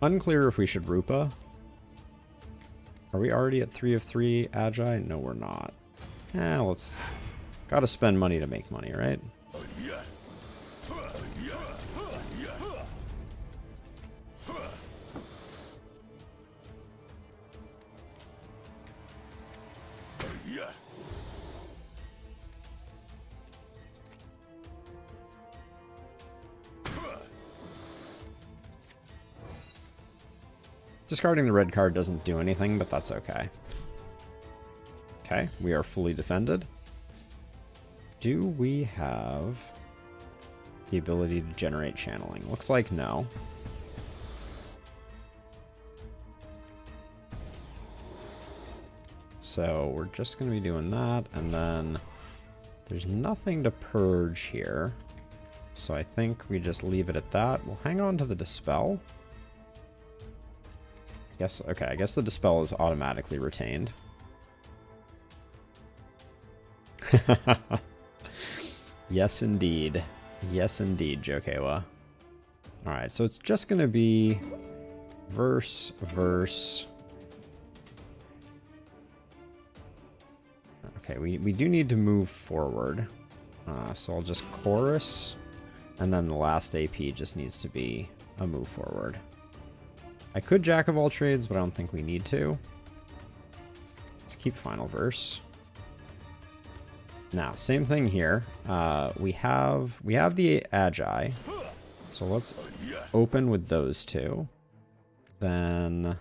Unclear if we should Rupa. Are we already at 3 of 3 Agi? No, we're not. Let's... Gotta spend money to make money, right? Discarding the red card doesn't do anything, but that's okay. Okay, we are fully defended. Do we have the ability to generate channeling? Looks like no. So we're just going to be doing that, and then there's nothing to purge here. So I think we just leave it at that. We'll hang on to the Dispel. Okay, I guess the Dispel is automatically retained. Yes, indeed. Yes, indeed, Jokewa. Alright, so it's just going to be verse, verse. Okay, we do need to move forward. So I'll just chorus, and then the last AP just needs to be a move forward. I could Jack of all trades, but I don't think we need to. Let's keep final verse. Now, same thing here. We have the Agi, so let's open with those two. Then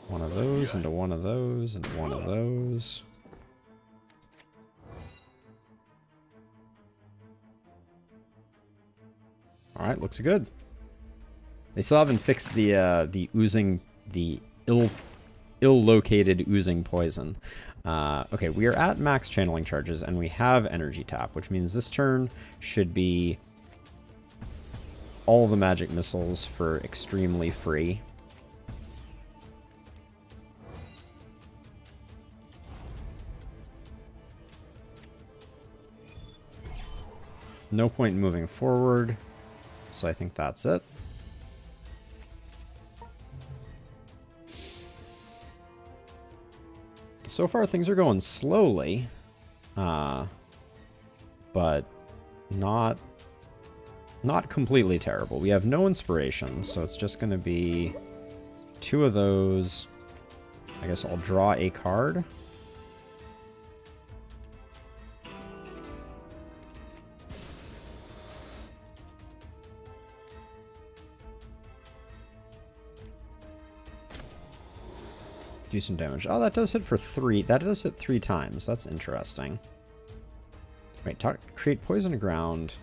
one of those into one of those into one of those. All right, looks good. They still haven't fixed the oozing, the ill-located oozing poison. Okay, we are at max channeling charges, and we have energy tap, which means this turn should be all the magic missiles for extremely free. No point in moving forward, so I think that's it. So far, things are going slowly, but not completely terrible. We have no inspiration, so it's just going to be 2 of those. I guess I'll draw a card. do some damage. Oh, that does hit for 3. That does hit 3 times. That's interesting. Wait, create poison ground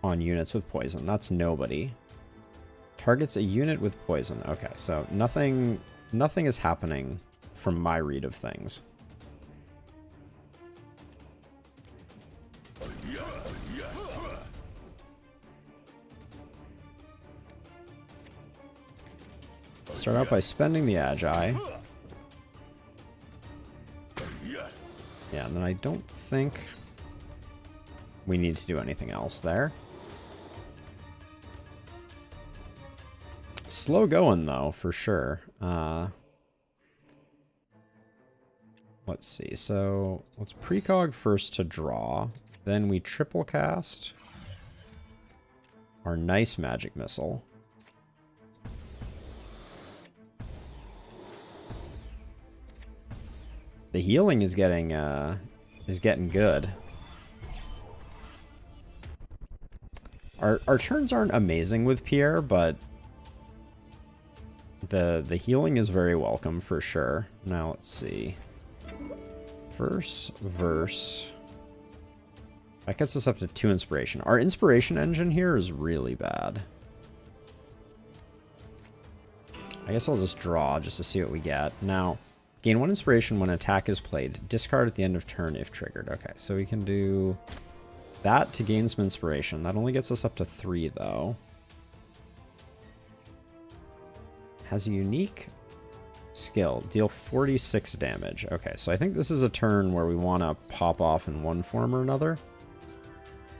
on units with poison. That's nobody. Targets a unit with poison. Okay, so nothing is happening from my read of things. Start out by spending the Agi. Yeah, and then I don't think we need to do anything else there. Slow going, though, for sure. Let's see. So let's precog first to draw. Then we triple cast our nice magic missile. The healing is getting good. Our turns aren't amazing with Pierre, but the healing is very welcome for sure. Now let's see. Verse. That gets us up to 2 inspiration. Our inspiration engine here is really bad. I guess I'll just draw just to see what we get. Now, gain 1 inspiration when attack is played. Discard at the end of turn if triggered. Okay, so we can do that to gain some inspiration. That only gets us up to 3, though. Has a unique skill. Deal 46 damage. Okay, so I think this is a turn where we want to pop off in one form or another.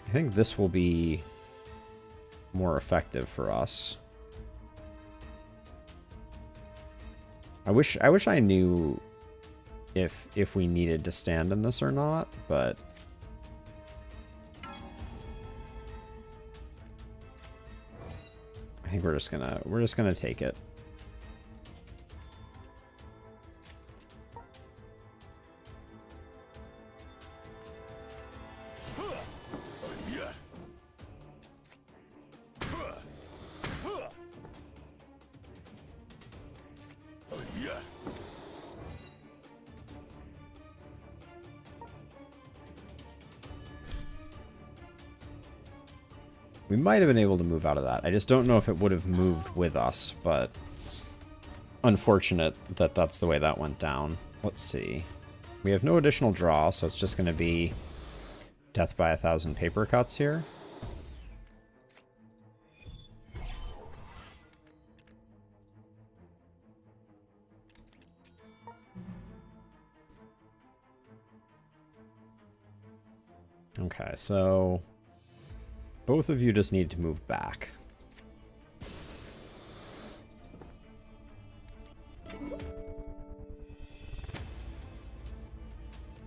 I think this will be more effective for us. I wish I knew if we needed to stand in this or not, but I think we're just gonna take it. We might have been able to move out of that. I just don't know if it would have moved with us, but unfortunate that that's the way that went down. Let's see. We have no additional draw, so it's just going to be death by 1,000 paper cuts here. Okay, so both of you just need to move back.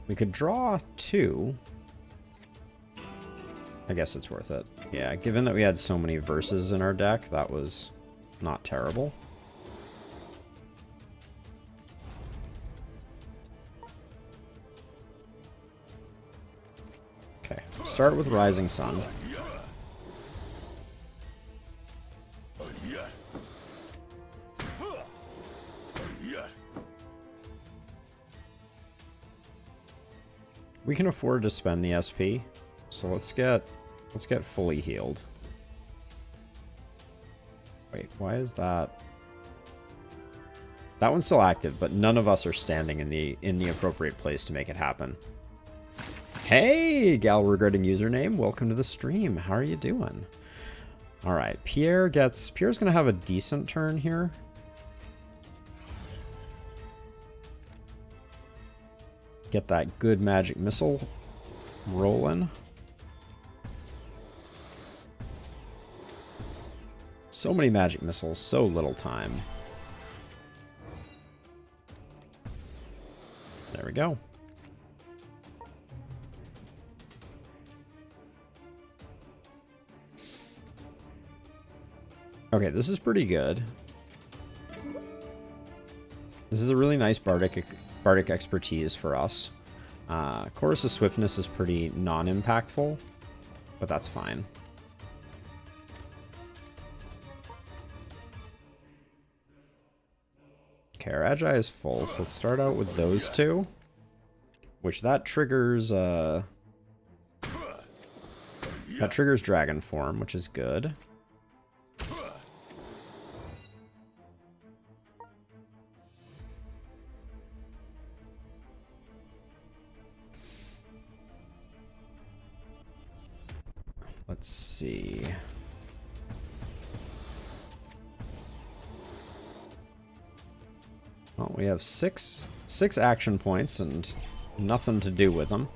We could draw 2. I guess it's worth it. Yeah, given that we had so many verses in our deck, that was not terrible. Okay, start with Rising Sun. We can afford to spend the SP, so let's get fully healed. Wait, why is that? That one's still active, but none of us are standing in the appropriate place to make it happen. Hey, Gal regretting username, welcome to the stream. How are you doing? All right, Pierre's gonna have a decent turn here. Get that good magic missile rolling. So many magic missiles, so little time. There we go. Okay, this is pretty good. This is a really nice Bardic expertise for us. Chorus of Swiftness is pretty non-impactful, but that's fine. Okay, our Agi is full, so let's start out with those two. Which that triggers dragon form, which is good. Let's see. Well, we have six action points and nothing to do with them.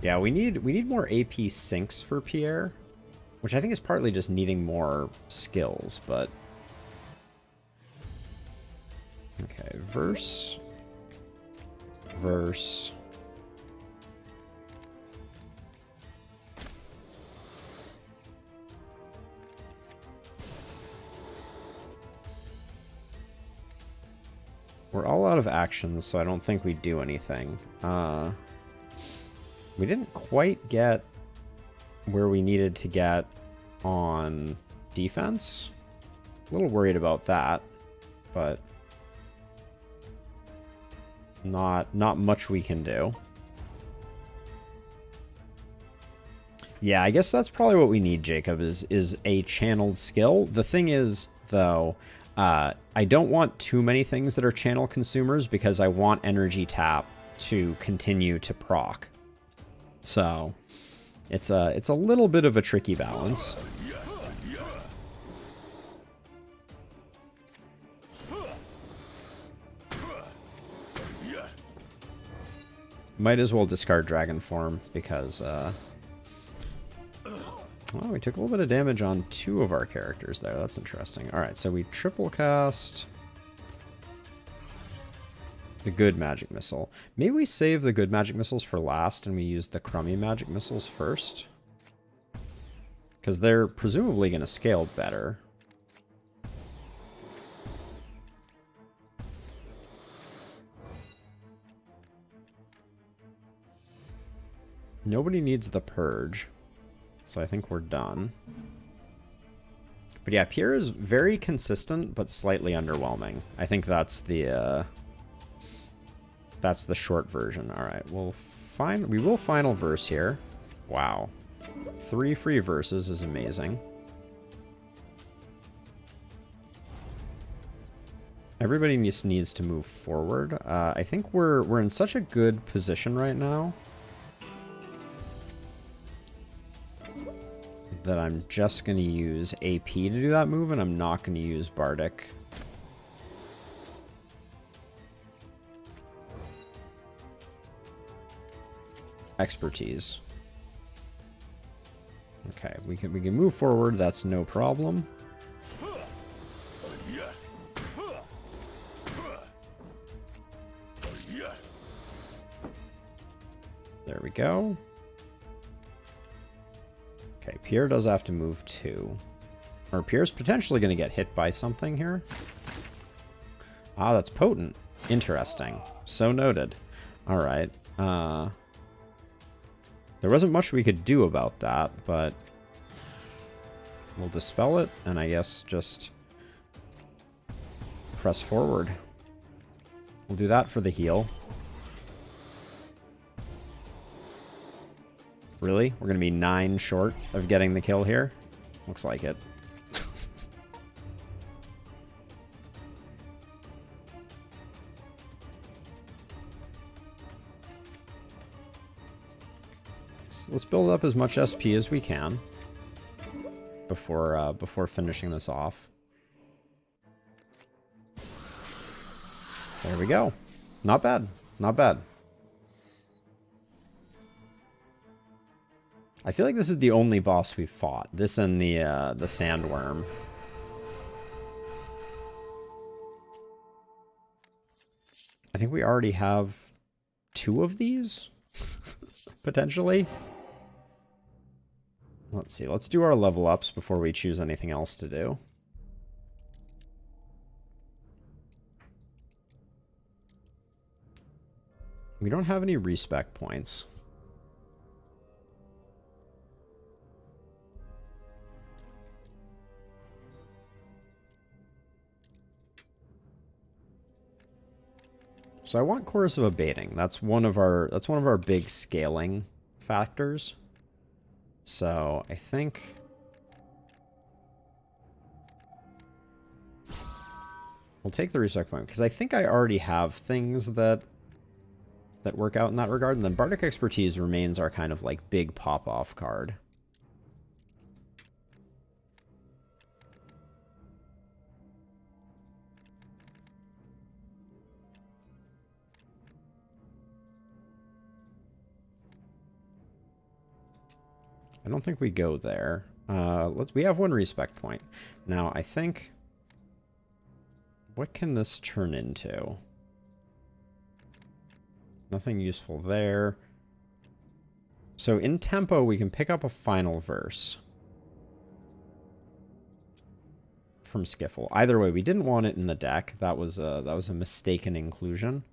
Yeah, we need more AP syncs for Pierre, which I think is partly just needing more skills, but okay, verse. We're all out of actions, so I don't think we do anything. We didn't quite get where we needed to get on defense. A little worried about that, but not much we can do. Yeah, I guess that's probably what we need, Jacob, is a channeled skill. The thing is, though, I don't want too many things that are channel consumers because I want energy tap to continue to proc. So it's a little bit of a tricky balance. Might as well discard dragon form because oh, we took a little bit of damage on two of our characters there. That's interesting. All right, so we triple cast the good magic missile. Maybe we save the good magic missiles for last and we use the crummy magic missiles first. Because they're presumably going to scale better. Nobody needs the purge. So I think we're done. But yeah, Pierre is very consistent, but slightly underwhelming. I think that's the short version. All right, we will final verse here. Wow. 3 free verses is amazing. Everybody just needs to move forward. I think we're in such a good position right now that I'm just going to use AP to do that move, and I'm not going to use Bardic. Expertise. Okay, we can move forward. That's no problem. There we go. Okay, Pierre does have to move too. Or Pierre's potentially going to get hit by something here. Ah, that's potent. Interesting. So noted. All right. There wasn't much we could do about that, but we'll dispel it and I guess just press forward. We'll do that for the heal. Really? We're going to be 9 short of getting the kill here? Looks like it. Let's build up as much SP as we can before finishing this off. There we go. Not bad. Not bad. I feel like this is the only boss we've fought. This and the sandworm. I think we already have 2 of these, potentially. Let's see. Let's do our level ups before we choose anything else to do. We don't have any respec points. So I want Chorus of Abating. That's one of our big scaling factors. So I think we'll take the respect point because I think I already have things that work out in that regard. And then Bardic Expertise remains our kind of like big pop-off card. I don't think we go there. We have one respect point. Now, I think... What can this turn into? Nothing useful there. So in tempo, we can pick up a final verse from Skiffle. Either way, we didn't want it in the deck. That was a mistaken inclusion.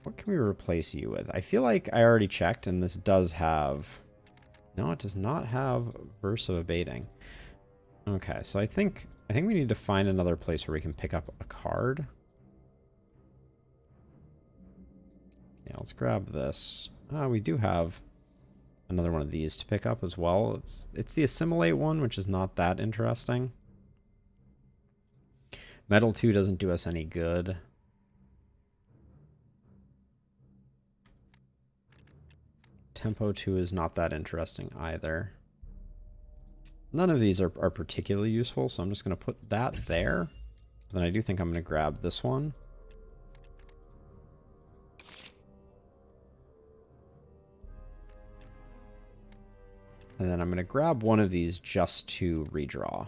What can we replace you with? I feel like I already checked, and this does have... No, it does not have Verse of Abating. Okay, so I think we need to find another place where we can pick up a card. Yeah, let's grab this. We do have another one of these to pick up as well. It's the Assimilate one, which is not that interesting. Metal 2 doesn't do us any good. Tempo 2 is not that interesting either. None of these are particularly useful, so I'm just going to put that there. Then I do think I'm going to grab this one. And then I'm going to grab one of these just to redraw.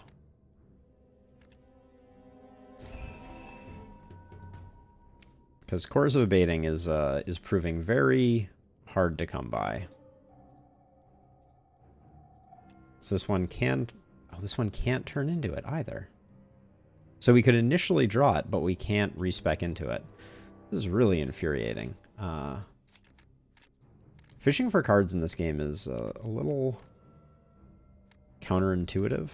Because Chorus of Abating is proving very hard to come by. So this one can't... Oh, this one can't turn into it either. So we could initially draw it, but we can't respec into it. This is really infuriating. Fishing for cards in this game is a little counterintuitive.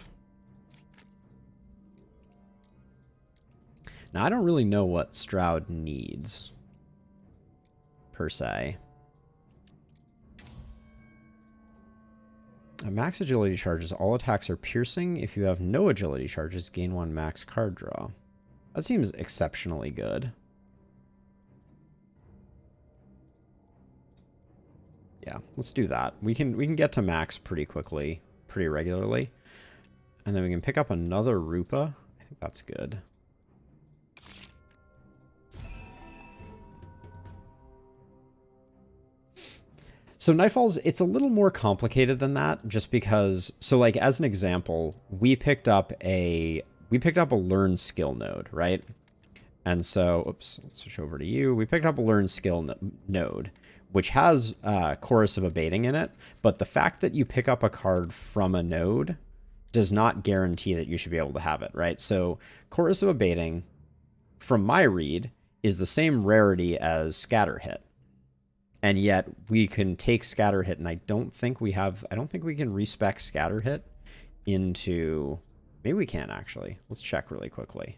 Now, I don't really know what Stroud needs, per se. Max agility charges. All attacks are piercing. If you have no agility charges, gain 1 max card draw. That seems exceptionally good. Yeah, let's do that. We can get to max pretty quickly, pretty regularly. And then we can pick up another Rupa. I think that's good. So Nightfalls, it's a little more complicated than that, just because, so like as an example, we picked up a learn skill node, right? And so, oops, let's switch over to you. We picked up a learn skill node, which has Chorus of Abating in it, but the fact that you pick up a card from a node does not guarantee that you should be able to have it, right? So Chorus of Abating, from my read, is the same rarity as Scatter Hit. And yet we can take Scatter Hit, and I don't think we can respec Scatter Hit into... Maybe we can, actually. Let's check really quickly.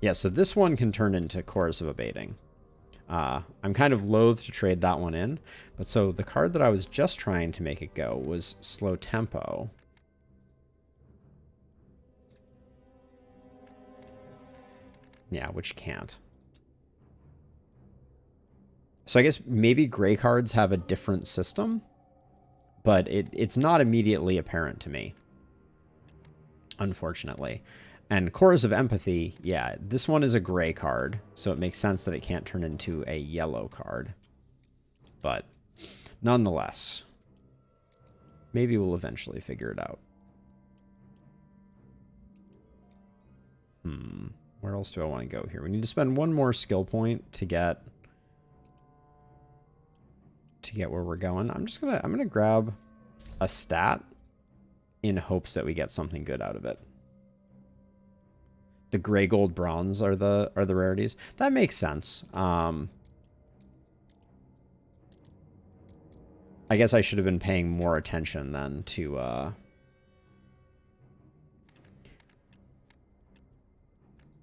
Yeah, so this one can turn into Chorus of Abating. I'm kind of loath to trade that one in. But so the card that I was just trying to make it go was Slow Tempo. Yeah, which can't. So I guess maybe gray cards have a different system, but it's not immediately apparent to me, unfortunately. And Chorus of Empathy, yeah, this one is a gray card, so it makes sense that it can't turn into a yellow card. But nonetheless, maybe we'll eventually figure it out. Where else do I want to go here? We need to spend one more skill point to get where we're going. I'm gonna grab a stat in hopes that we get something good out of it. The gray, gold, bronze are the rarities. That makes sense. I guess I should have been paying more attention then to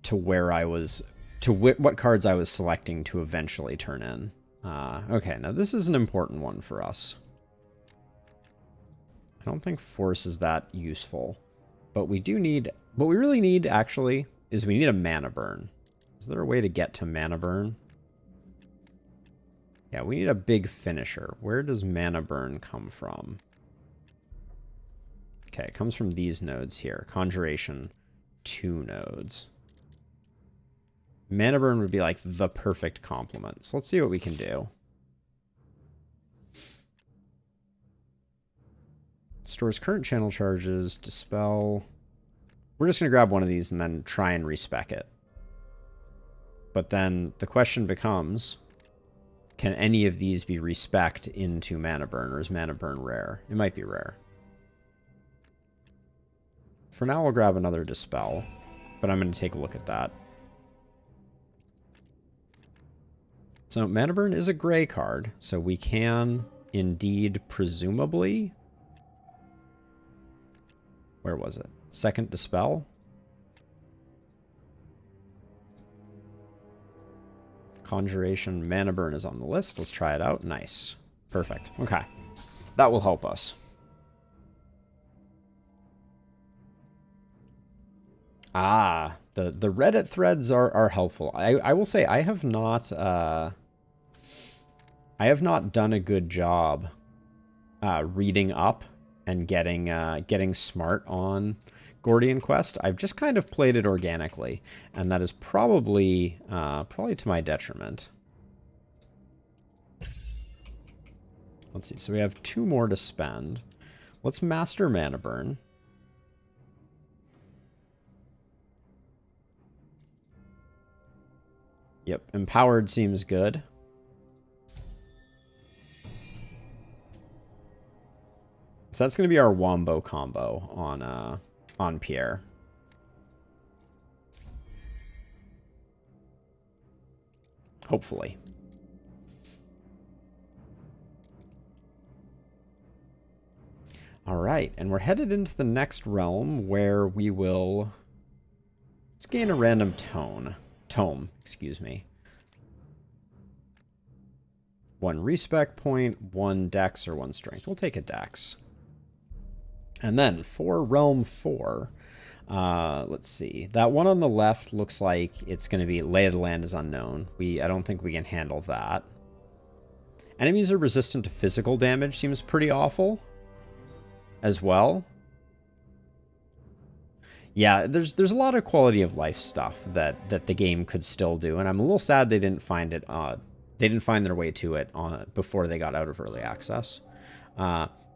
to where I was, to what cards I was selecting to eventually turn in. Okay, now this is an important one for us. I don't think force is that useful, but we do need, what we really need actually is we need a mana burn. Is there a way to get to mana burn? Yeah, we need a big finisher. Where does mana burn come from? Okay, it comes from these nodes here. Conjuration, 2 nodes. Mana burn would be like the perfect complement. So let's see what we can do. Stores current channel charges, dispel. We're just going to grab one of these and then try and respec it. But then the question becomes, can any of these be respec'd into mana burn, or is mana burn rare? It might be rare. For now, we'll grab another dispel, but I'm going to take a look at that. So mana burn is a gray card, so we can indeed presumably... Where was it? Second dispel? Conjuration, mana burn is on the list. Let's try it out. Nice. Perfect. Okay. That will help us. Ah, the Reddit threads are helpful. I will say I have not done a good job reading up and getting smart on Gordian Quest. I've just kind of played it organically, and that is probably to my detriment. Let's see. So we have 2 more to spend. Let's master mana burn. Yep, empowered seems good. So that's going to be our wombo combo on Pierre. Hopefully. All right, and we're headed into the next realm where we will... Let's gain a random tome, excuse me. 1 respec point, 1 dex, or 1 strength. We'll take a dex. And then for Realm 4, let's see. That one on the left looks like it's going to be Lay of the Land is unknown. I don't think we can handle that. Enemies are resistant to physical damage seems pretty awful as well. Yeah, there's a lot of quality of life stuff that the game could still do, and I'm a little sad they didn't find it. They didn't find their way to it before they got out of early access.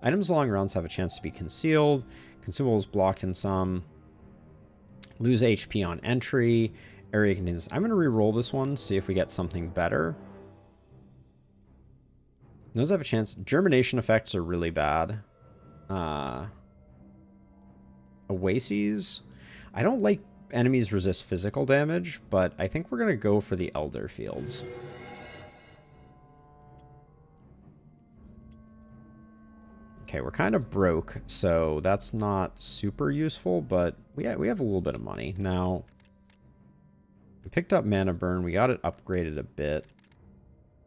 Items along rounds have a chance to be concealed. Consumables blocked in some. Lose HP on entry. Area contains... I'm going to re-roll this one, see if we get something better. Those have a chance. Germination effects are really bad. Oases. I don't like enemies resist physical damage, but I think we're going to go for the Elder Fields. Okay, we're kind of broke, so that's not super useful, but we have a little bit of money. Now, we picked up Mana Burn. We got it upgraded a bit.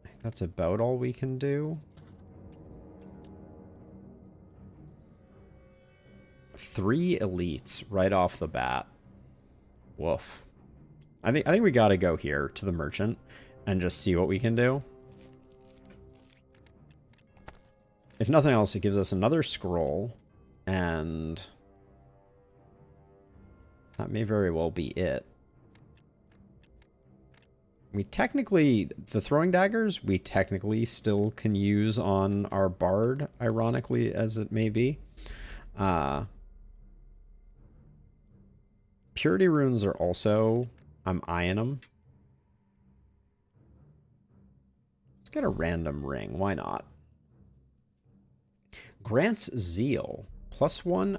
I think that's about all we can do. 3 elites right off the bat. Woof. I think we got to go here to the merchant and just see what we can do. If nothing else, it gives us another scroll, and that may very well be it. We technically, the throwing daggers, we technically still can use on our bard, ironically as it may be. Purity runes are also, I'm eyeing them. Let's get a random ring, why not? Grants Zeal. +1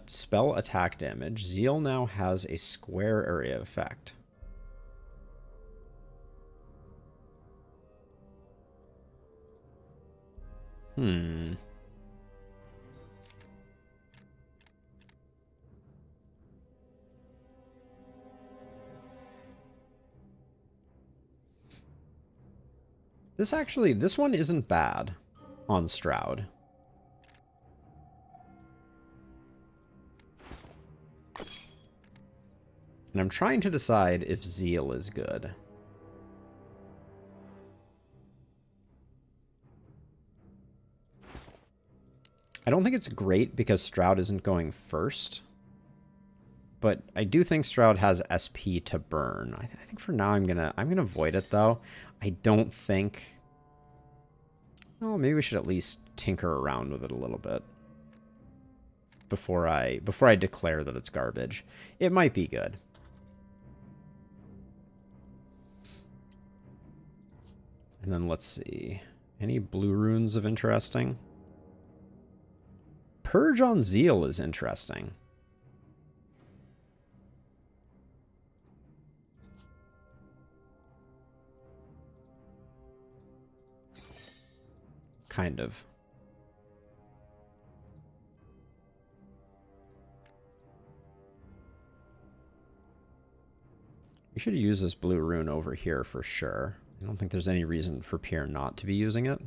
spell attack damage. Zeal now has a square area effect. This one isn't bad on Stroud. And I'm trying to decide if Zeal is good. I don't think it's great because Stroud isn't going first. But I do think Stroud has SP to burn. I think for now I'm gonna avoid it though. I don't think. Oh, maybe we should at least tinker around with it a little bit before I declare that it's garbage. It might be good. And then let's see. Any blue runes of interesting? Purge on Zeal is interesting. Kind of. We should use this blue rune over here for sure. I don't think there's any reason for Pierre not to be using it.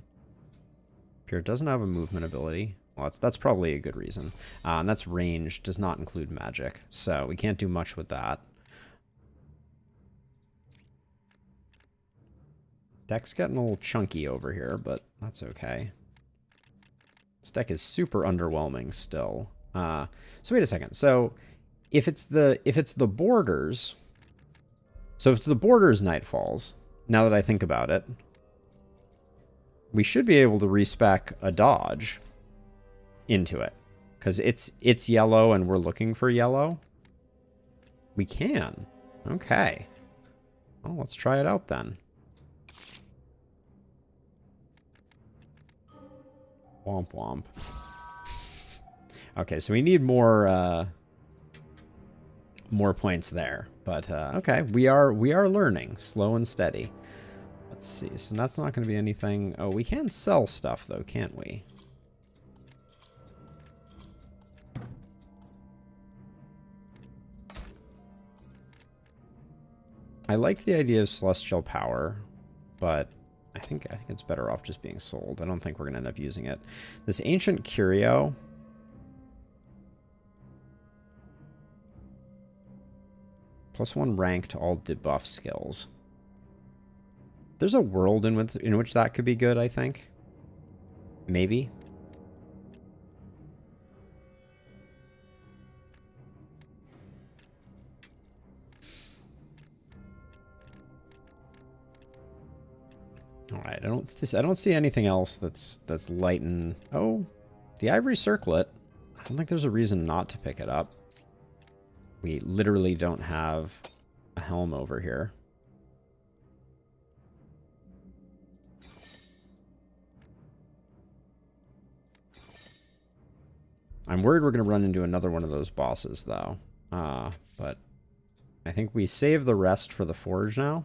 Pierre doesn't have a movement ability. Well, that's probably a good reason. And that's range, does not include magic. So we can't do much with that. Deck's getting a little chunky over here, but that's okay. This deck is super underwhelming still. So wait a second. So if it's the borders, so if it's the borders Nightfalls, now that I think about it, we should be able to respec a dodge into it. Because it's yellow and we're looking for yellow. We can. Okay. Well, let's try it out then. Womp womp. Okay, so we need more points there. But okay, we are learning, slow and steady. Let's see. So that's not going to be anything. Oh, we can sell stuff though, can't we? I like the idea of celestial power, but I think it's better off just being sold. I don't think we're going to end up using it. This ancient curio. +1 rank to all debuff skills. There's a world in which that could be good, I think. Maybe. All right, I don't see anything else that's light and... Oh, the Ivory Circlet. I don't think there's a reason not to pick it up. We literally don't have a helm over here. I'm worried we're going to run into another one of those bosses, though. But I think we save the rest for the Forge now.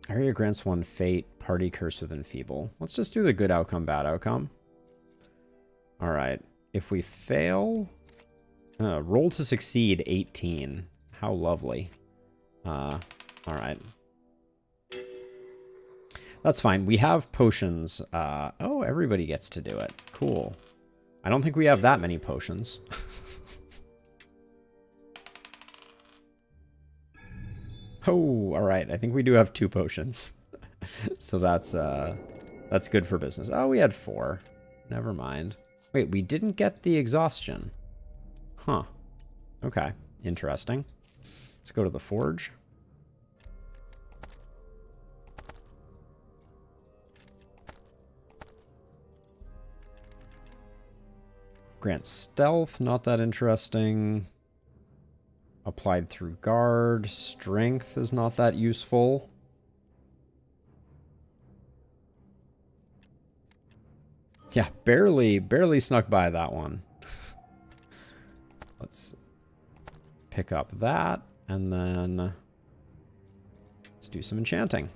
Area grants 1 fate, party curse with enfeeble. Let's just do the good outcome, bad outcome. All right. If we fail, roll to succeed 18. How lovely. All right. That's fine. We have potions. Oh, everybody gets to do it. Cool. I don't think we have that many potions. Oh, all right. I think we do have 2 potions. So that's good for business. Oh, we had 4. Never mind. Wait, we didn't get the exhaustion. Huh. Okay. Interesting. Let's go to the Forge. Grant stealth, not that interesting. Applied through guard. Strength is not that useful. Yeah, barely snuck by that one. Let's pick up that, and then let's do some enchanting.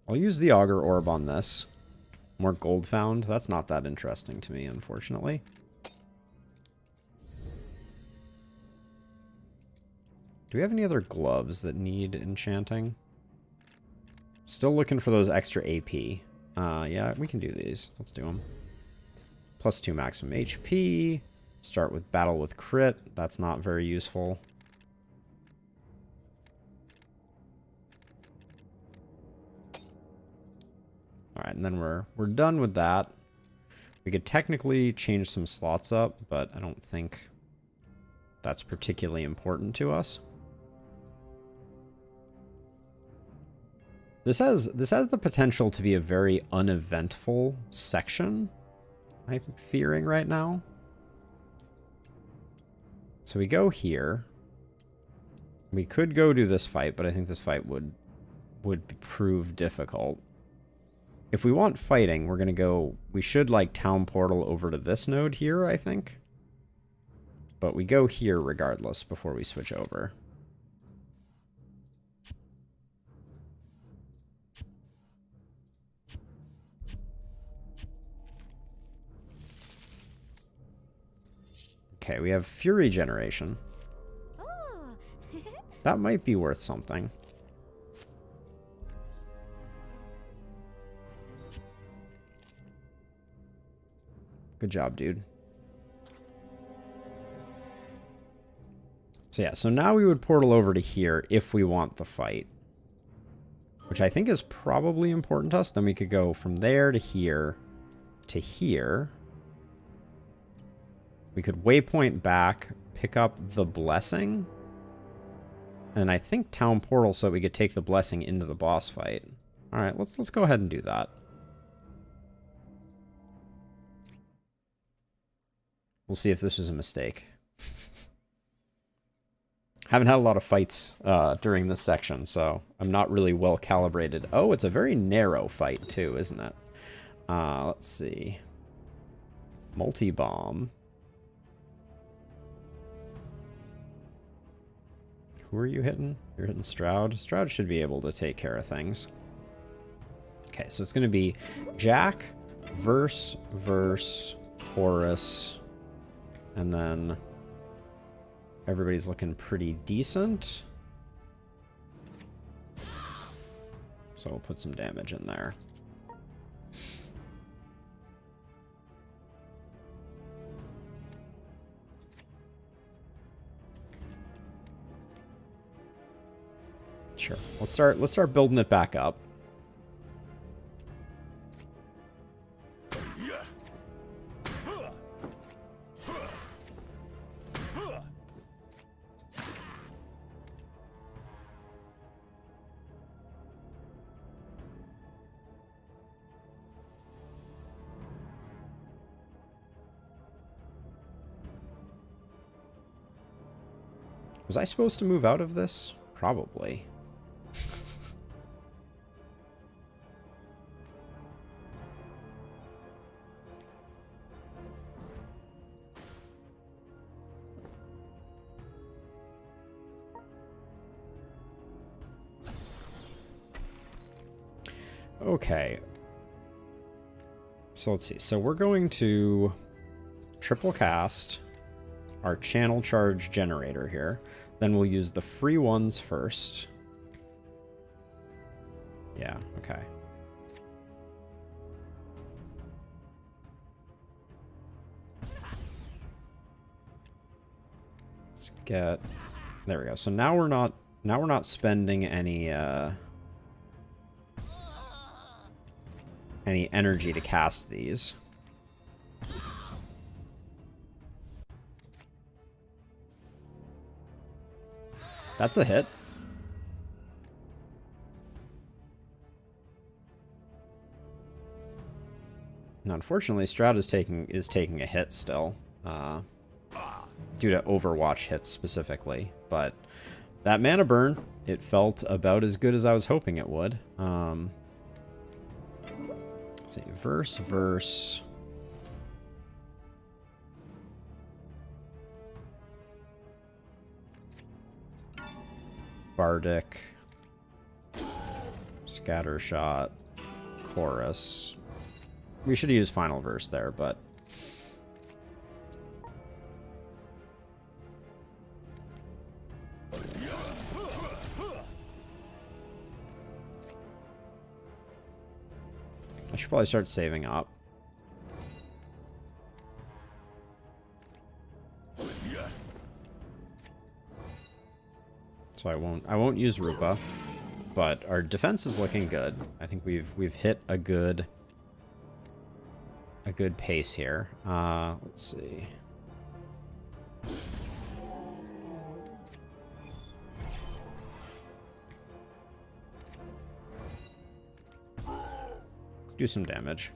I'll use the Augur Orb on this. More gold found. That's not that interesting to me, unfortunately. Do we have any other gloves that need enchanting? Still looking for those extra AP. Yeah, we can do these. Let's do them. +2 maximum HP. Start with battle with crit. That's not very useful. Alright, and then we're done with that. We could technically change some slots up, but I don't think that's particularly important to us. This has the potential to be a very uneventful section, I'm fearing right now. So we go here. We could go do this fight, but I think this fight would prove difficult. If we want fighting, we're going to go... We should, like, town portal over to this node here, I think. But we go here regardless before we switch over. Okay, we have Fury Generation. That might be worth something. Good job, dude. So yeah, so now we would portal over to here if we want the fight. Which I think is probably important to us. Then we could go from there to here to here. We could waypoint back, pick up the blessing. And I think town portal so we could take the blessing into the boss fight. Alright, let's go ahead and do that. We'll see if this is a mistake. Haven't had a lot of fights during this section, so I'm not really well calibrated. Oh, it's a very narrow fight too, isn't it? Let's see. Multi-bomb. Who are you hitting? You're hitting Stroud. Stroud should be able to take care of things. Okay, so it's going to be Jack, Verse, Horus, and then everybody's looking pretty decent. So we'll put some damage in there. Sure. Let's start building it back up. Was I supposed to move out of this? Probably. Okay. So let's see. So we're going to triple cast our channel charge generator here. Then we'll use the free ones first. Yeah, okay. Let's get... There we go. So now we're not spending any energy to cast these. That's a hit. Now, unfortunately, Stroud is taking a hit still, due to Overwatch hits specifically. But that mana burn, it felt about as good as I was hoping it would. Let's see, Verse. Bardic, Scattershot, Chorus. We should use Final Verse there, but... I should probably start saving up. So I won't use Rupa, but our defense is looking good. I think we've hit a good pace here. Let's see. Do some damage.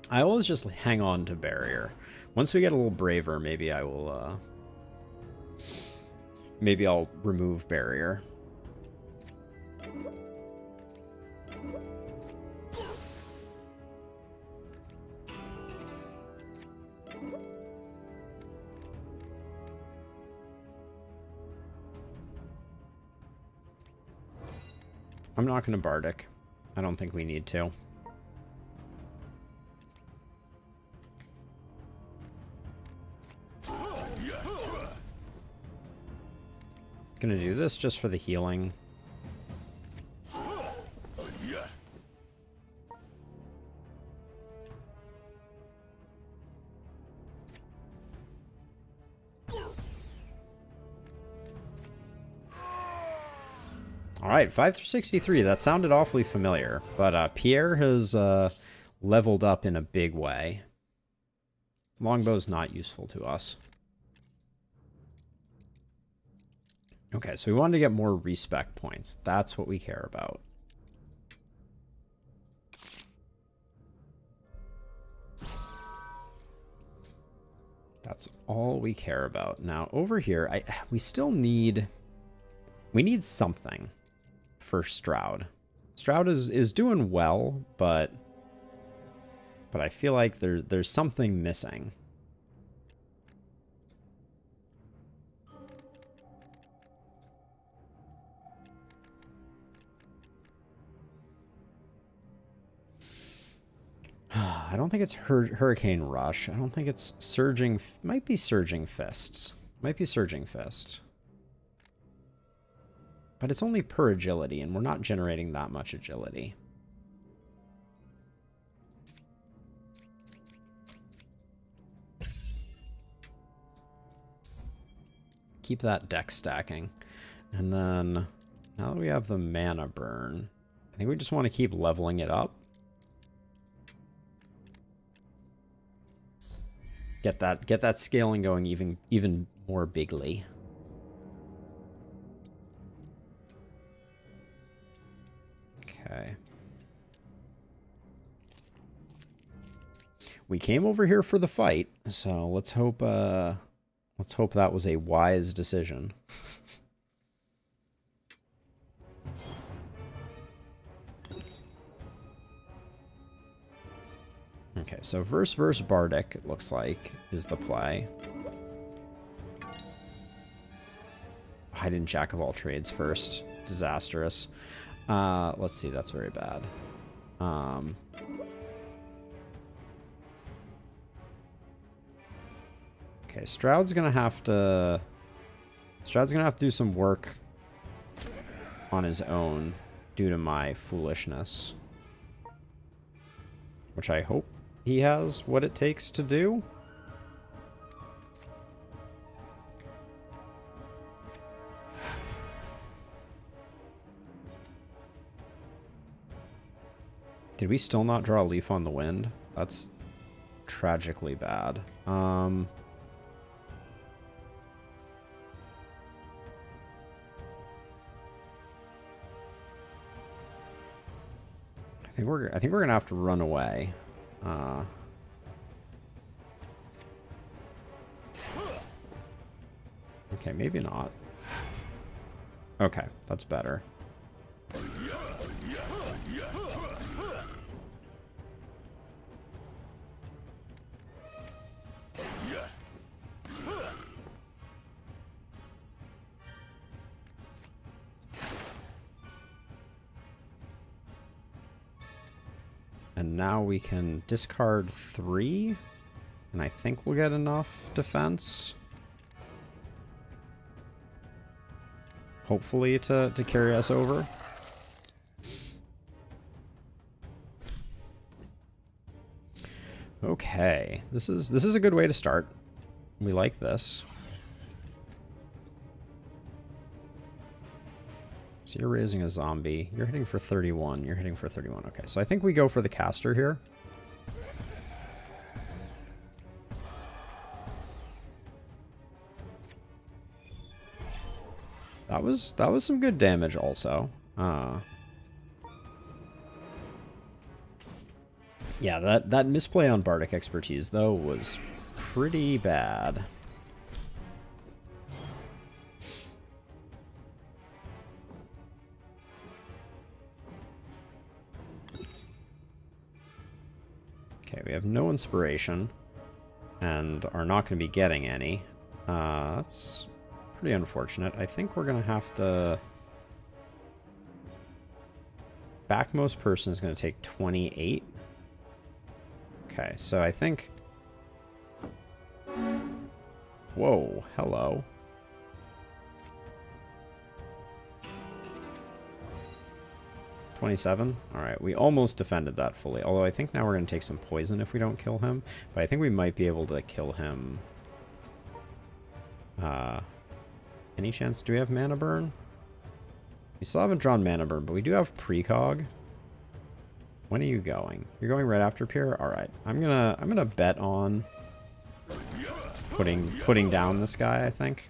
I always just hang on to barrier. Once we get a little braver, maybe I will maybe I'll remove barrier. I'm not going to Bardic. I don't think we need to. Gonna do this just for the healing. All right, 5 through 63. That sounded awfully familiar, but Pierre has leveled up in a big way. Longbow's not useful to us. Okay, so we wanted to get more respec points. That's what we care about. That's all we care about. Now, over here, we still need... We need something for Stroud. Stroud is doing well, but I feel like there's something missing. I don't think it's Hurricane Rush. I don't think it's Surging... Might be Surging Fists. Might be Surging Fist. But it's only per agility, and we're not generating that much agility. Keep that deck stacking. And then, now that we have the mana burn, I think we just want to keep leveling it up. Get that scaling going even more bigly. Okay. We came over here for the fight, so let's hope that was a wise decision. Okay, so verse Bardic, it looks like, is the play. Hide in Jack of all trades first. Disastrous. Let's see, that's very bad. Okay, Stroud's gonna have to do some work on his own due to my foolishness. Which I hope he has what it takes to do. Did we still not draw a Leaf on the Wind? That's tragically bad. I think we're gonna have to run away. Okay, maybe not. Okay, that's better. And now we can discard 3, and I think we'll get enough defense. Hopefully to carry us over. Okay, this is a good way to start. We like this. So you're raising a zombie. You're hitting for 31. You're hitting for 31. Okay, so I think we go for the caster here. That was some good damage also. Yeah, that misplay on Bardic Expertise, though, was pretty bad. Okay, we have no inspiration, and are not going to be getting any. That's pretty unfortunate. I think we're going to have to... Backmost person is going to take 28. Okay, so I think... Whoa, hello. $27? Alright, we almost defended that fully. Although I think now we're going to take some poison if we don't kill him. But I think we might be able to kill him. Any chance? Do we have mana burn? We still haven't drawn mana burn, but we do have precog. When are you going? You're going right after Pierre? Alright. I'm gonna bet on putting down this guy, I think.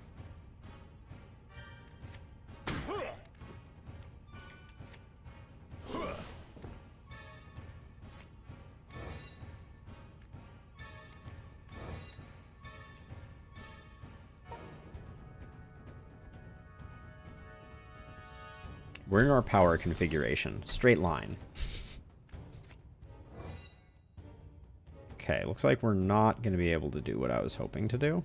We're in our power configuration. Straight line. Okay, looks like we're not going to be able to do what I was hoping to do.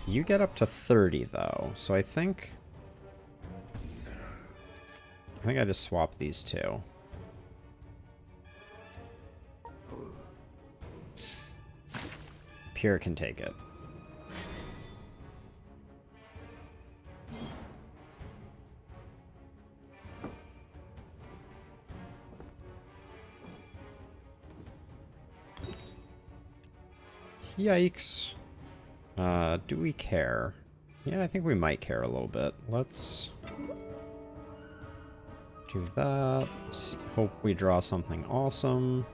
You get up to 30, though, so I think I just swapped these two. Pierre can take it. Yikes. Do we care? Yeah, I think we might care a little bit. Let's do that. Hope we draw something awesome.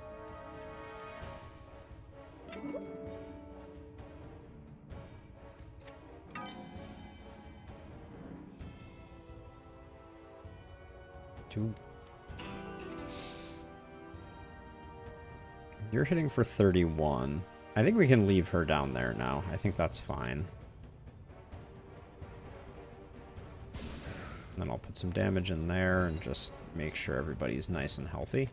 You're hitting for 31. I think we can leave her down there now. I think that's fine. And then I'll put some damage in there and just make sure everybody's nice and healthy.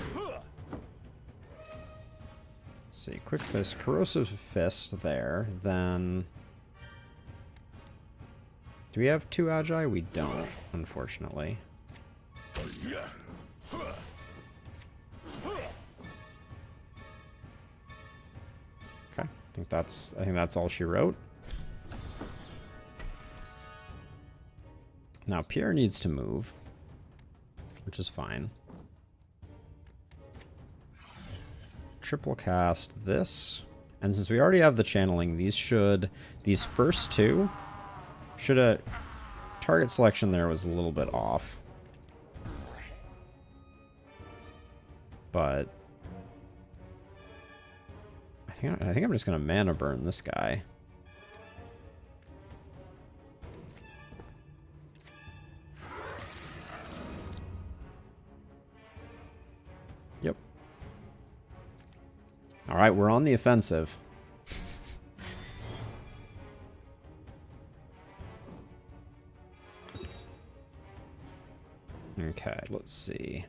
Let's see, Quick Fist, Corrosive Fist there, then... Do we have 2 Agi? We don't, unfortunately. Okay, I think that's all she wrote. Now Pierre needs to move, which is fine. Triple cast this, and since we already have the channeling, these first two should have... Target selection there was a little bit off. But I think I'm just gonna mana burn this guy. Yep. All right, we're on the offensive. Okay, let's see.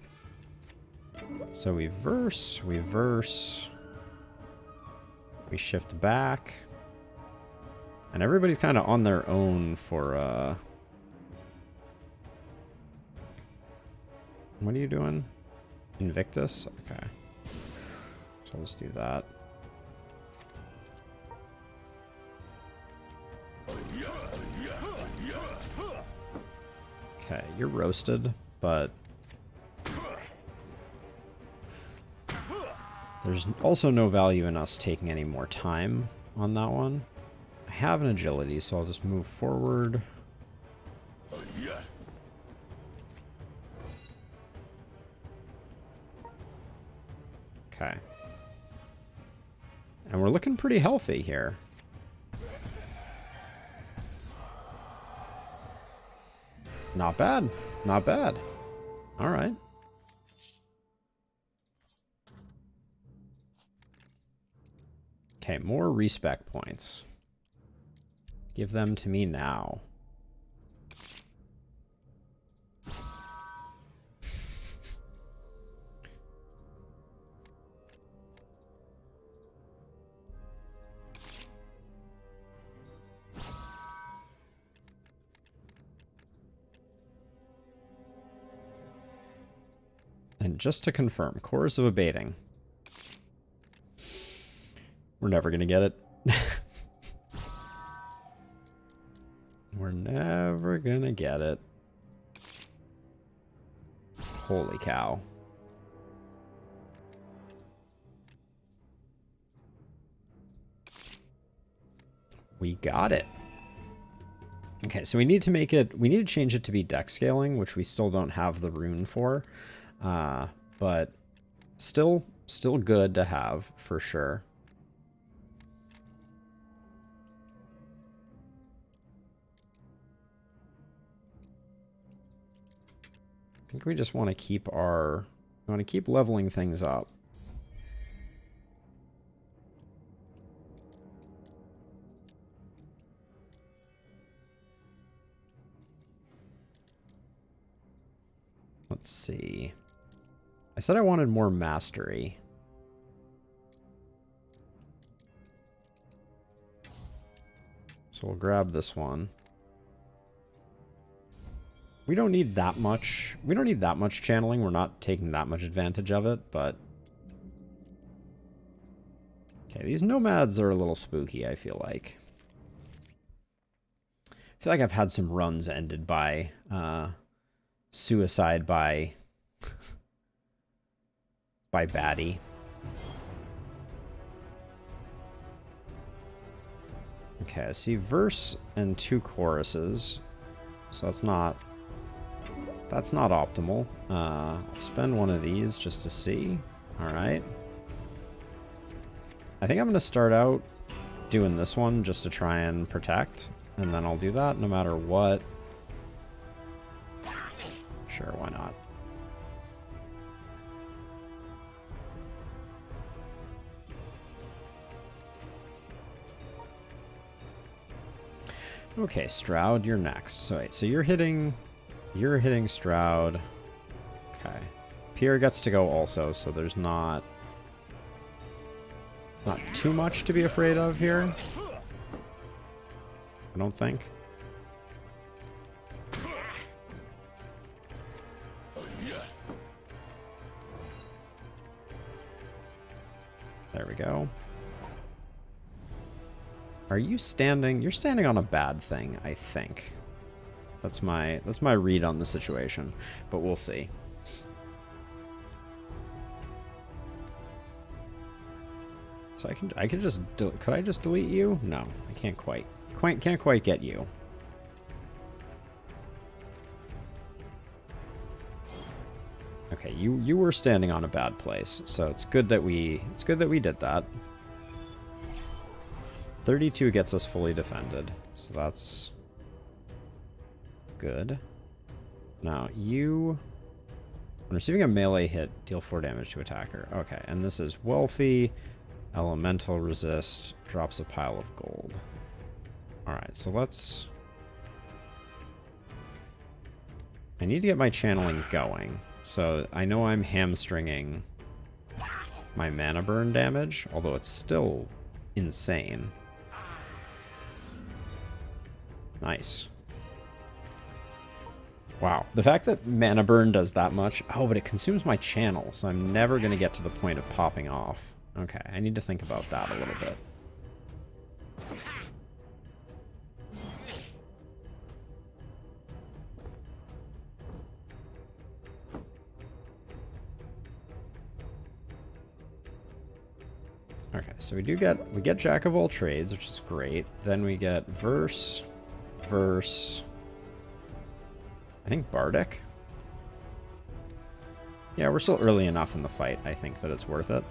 So we verse, we shift back. And everybody's kind of on their own for, What are you doing? Invictus? Okay. So I'll just do that. Okay, you're roasted, but there's also no value in us taking any more time on that one. I have an agility, so I'll just move forward. Okay. And we're looking pretty healthy here. Not bad. Not bad. All right. Okay, more respec points. Give them to me now. And just to confirm, Chorus of Abating. We're never going to get it. We're never going to get it. Holy cow. We got it. Okay, so we need to make it, we need to change it to be deck scaling, which we still don't have the rune for. But still good to have for sure. I think we just want to keep leveling things up. Let's see. I said I wanted more mastery. So we'll grab this one. We don't need that much. We don't need that much channeling. We're not taking that much advantage of it, but... Okay, these nomads are a little spooky, I feel like. I feel like I've had some runs ended by suicide by baddie. Okay, I see verse and 2 choruses. So that's not optimal. I'll spend one of these just to see. Alright. I think I'm going to start out doing this one just to try and protect. And then I'll do that no matter what. Sure, why not? Okay, Stroud, you're next. So wait, so you're hitting Stroud. Okay. Pierre gets to go also, so there's not too much to be afraid of here. I don't think. There we go. Are you standing? You're standing on a bad thing, I think. That's my read on the situation, but we'll see. So I can just could I just delete you? No, I can't quite get you. Okay, you were standing on a bad place, so it's good that we did that. 32 gets us fully defended, so that's good. Now you, when receiving a melee hit, deal 4 damage to attacker. Okay, and this is wealthy, elemental resist, drops a pile of gold. Alright, so let's... I need to get my channeling going. So I know I'm hamstringing my mana burn damage, although it's still insane. Wow. The fact that mana burn does that much... Oh, but it consumes my channel, so I'm never going to get to the point of popping off. Okay, I need to think about that a little bit. Okay, so we get Jack of all trades, which is great. Then we get Verse, I think Bardic. Yeah, we're still early enough in the fight, I think, that it's worth it.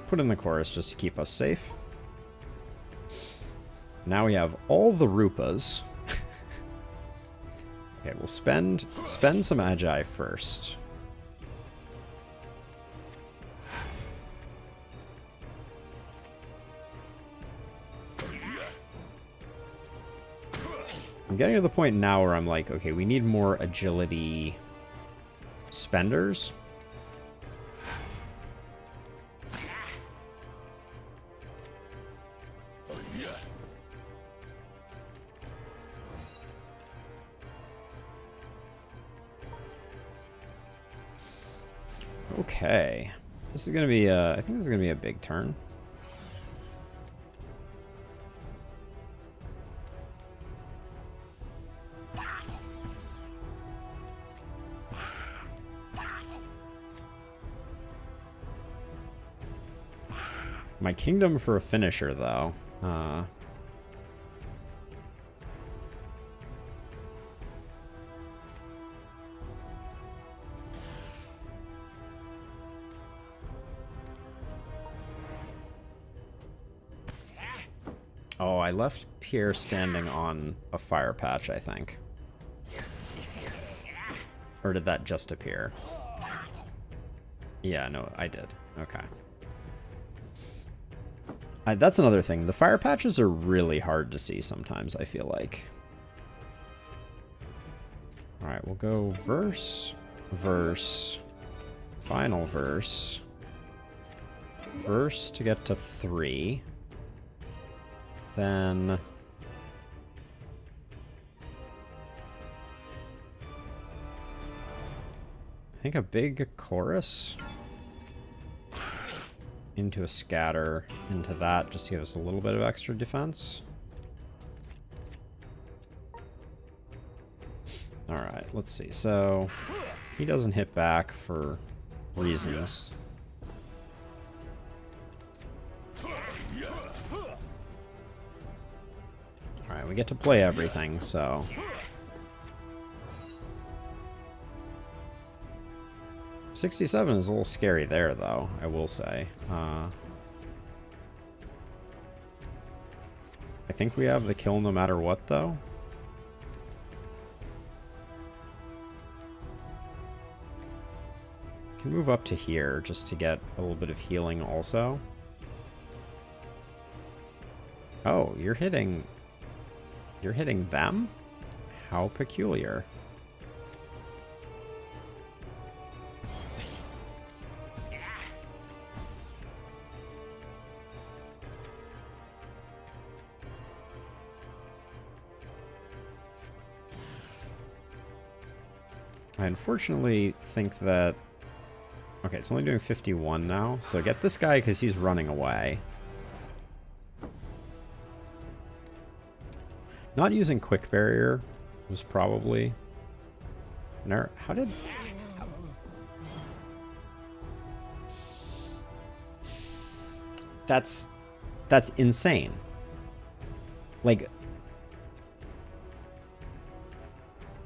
Put in the chorus just to keep us safe. Now we have all the Rupas. Okay, we'll spend some Agi first. I'm getting to the point now where I'm like, okay, we need more agility spenders. Okay. This is going to be, I think this is going to be a big turn. My kingdom for a finisher, though. Oh, I left Pierre standing on a fire patch, I think. Or did that just appear? Yeah, no, I did. Okay. That's another thing. The fire patches are really hard to see sometimes, I feel like. Alright, we'll go verse, final verse to get to 3. Then... I think a big chorus into a scatter into that just to give us a little bit of extra defense. Alright, let's see. So he doesn't hit back for reasons. Alright, we get to play everything, so... $67 is a little scary there, though, I will say. I think we have the kill no matter what, though. Can move up to here just to get a little bit of healing also. Oh, you're hitting them? How peculiar. I unfortunately think that... Okay, it's only doing 51 now, so get this guy because he's running away. Not using quick barrier was probably an error. How did... That's insane. Like,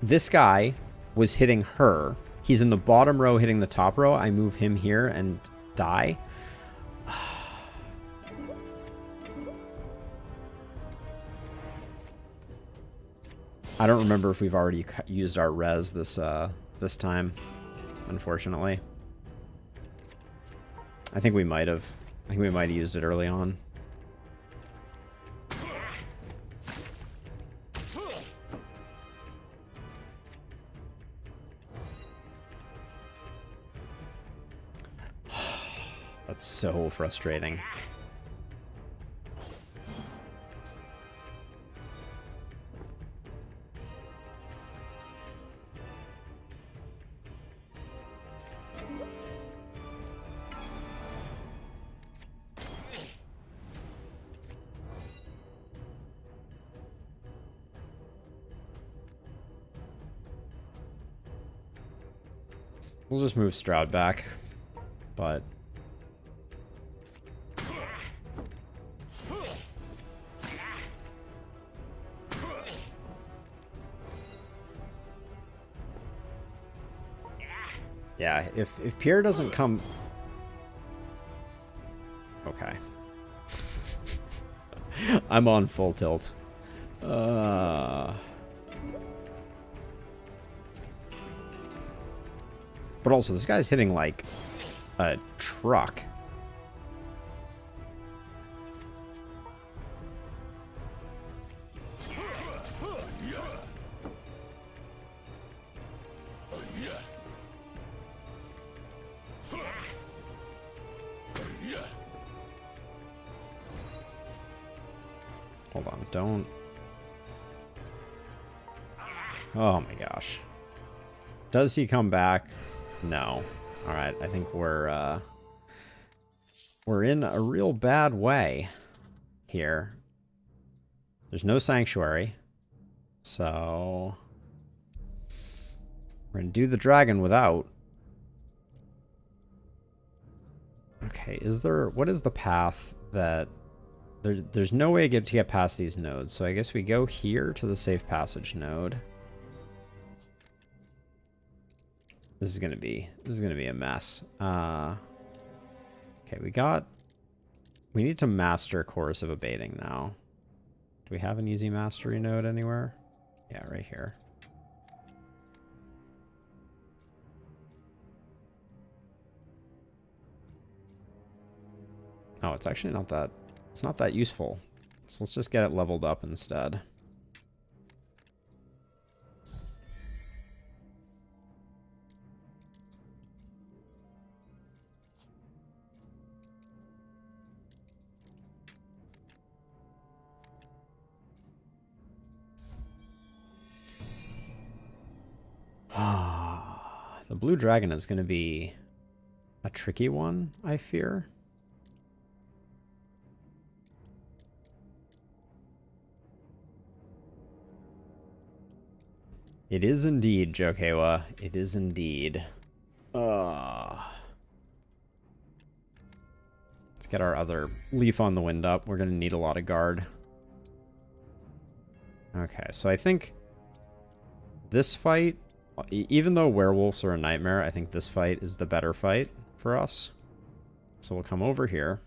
this guy was hitting her. He's in the bottom row hitting the top row. I move him here and die. I don't remember if we've already used our res this time, unfortunately. I think we might have. I think we might have used it early on. That's so frustrating. We'll just move Stroud back, but yeah, if Pierre doesn't come, okay, I'm on full tilt. But also, this guy's hitting like a truck. Hold on, don't. Oh my gosh. Does he come back? No. All right, I think we're in a real bad way here. There's no sanctuary, so we're gonna do the dragon without. Okay, what is the path that there's no way to get past these nodes, so I guess we go here to the safe passage node. This is gonna be a mess. Okay, we need to master Chorus of Abating now. Do we have an easy mastery node anywhere? Yeah, right here. Oh, it's actually not that. It's not that useful. So let's just get it leveled up instead. The blue dragon is going to be a tricky one, I fear. It is indeed, Jokewa. It is indeed. Let's get our other Leaf on the Wind up. We're going to need a lot of guard. Okay, so I think this fight, even though werewolves are a nightmare, I think this fight is the better fight for us. So we'll come over here.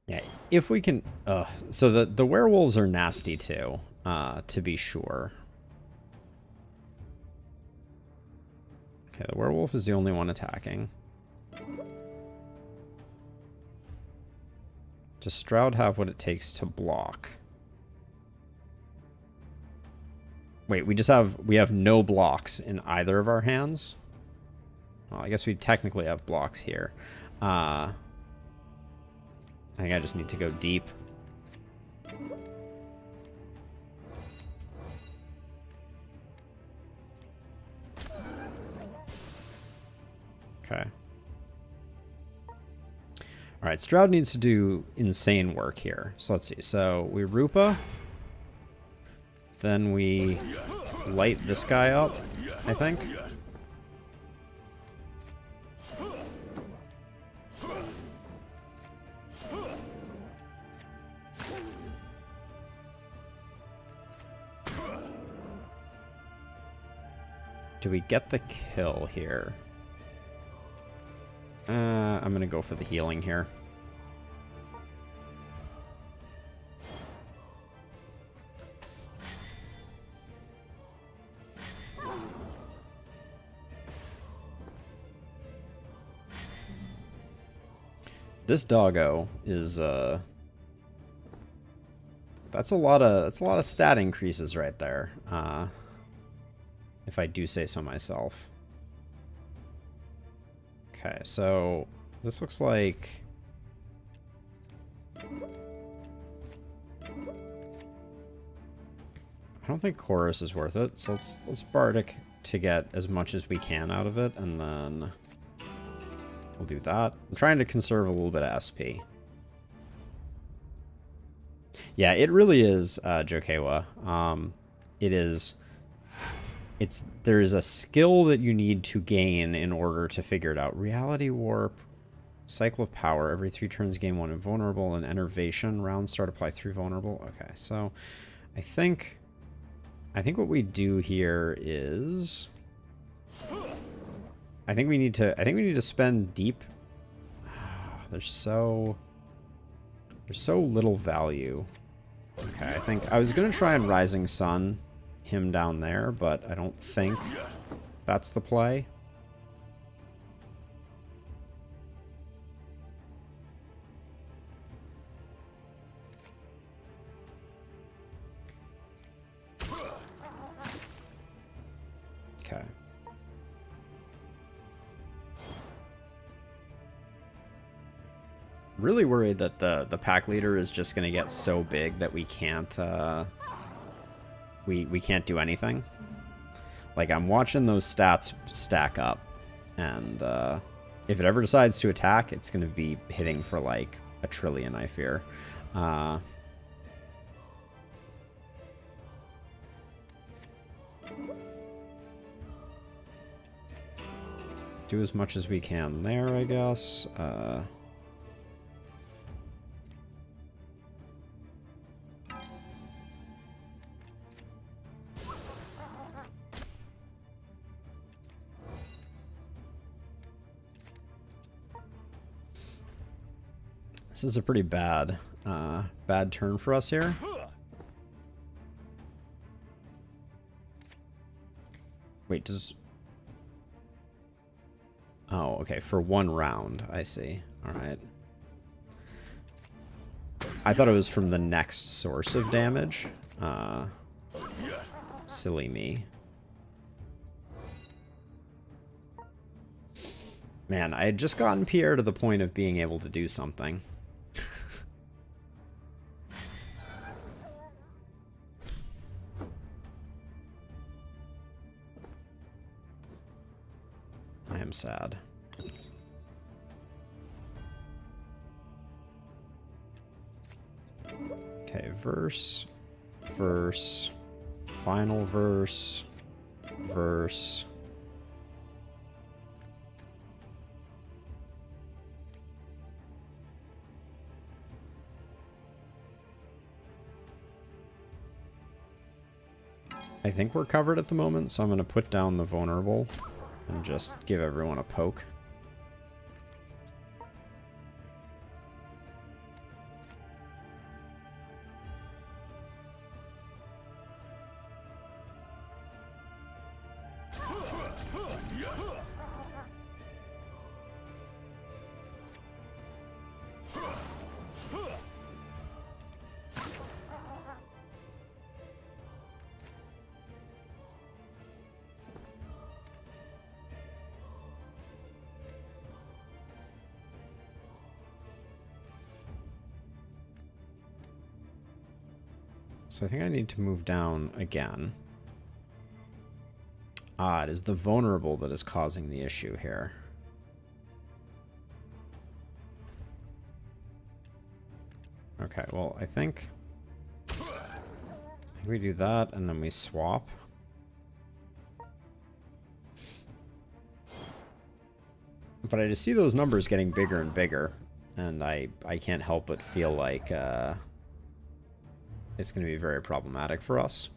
Yeah, if we can... so the werewolves are nasty too, to be sure. Okay, the werewolf is the only one attacking. Does Stroud have what it takes to block? Wait, we have no blocks in either of our hands? Well, I guess we technically have blocks here. I think I just need to go deep. Okay. All right, Stroud needs to do insane work here. So let's see. So we Rupa. Then we light this guy up, I think. Do we get the kill here? I'm gonna go for the healing here. This doggo is that's a lot of stat increases right there. if I do say so myself. Okay, so this looks like... I don't think Chorus is worth it, so let's Bardic to get as much as we can out of it, and then we'll do that. I'm trying to conserve a little bit of SP. Yeah, it really is, Jokewa. It is... There's a skill that you need to gain in order to figure it out. Reality Warp, Cycle of Power. Every 3 turns, gain 1 invulnerable, and Enervation. Rounds start, apply 3 vulnerable. Okay, so I think what we do here is... I think we need to spend deep... There's so little value. Okay, I was going to try and Rising Sun him down there, but I don't think that's the play. Okay. Really worried that the pack leader is just going to get so big that we can't we can't do anything. Like, I'm watching those stats stack up, and if it ever decides to attack, it's going to be hitting for like 1 trillion, I fear. Do as much as we can there, I guess. This is a pretty bad turn for us here. Wait, does... Oh, okay, for 1 round, I see. Alright. I thought it was from the next source of damage. Silly me. Man, I had just gotten Pierre to the point of being able to do something. I am sad. Okay, verse, verse, final verse, verse. I think we're covered at the moment, so I'm going to put down the vulnerable and just give everyone a poke. So I think I need to move down again. Ah, it is the vulnerable that is causing the issue here. Okay, well, I think we do that and then we swap. But I just see those numbers getting bigger and bigger, and I can't help but feel like it's going to be very problematic for us.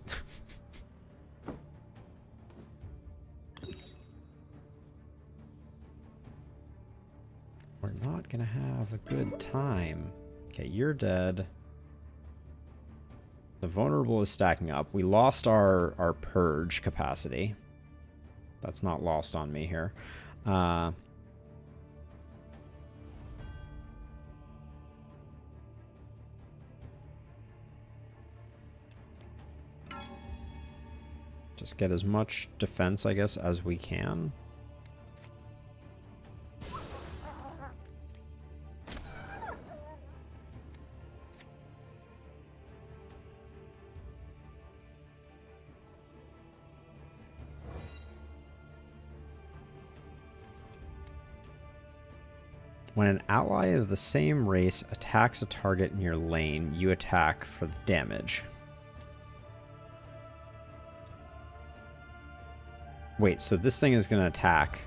We're not going to have a good time. Okay, you're dead. The vulnerable is stacking up. We lost our purge capacity. That's not lost on me here. Just get as much defense, I guess, as we can. When an ally of the same race attacks a target in your lane, you attack for the damage. Wait, so this thing is going to attack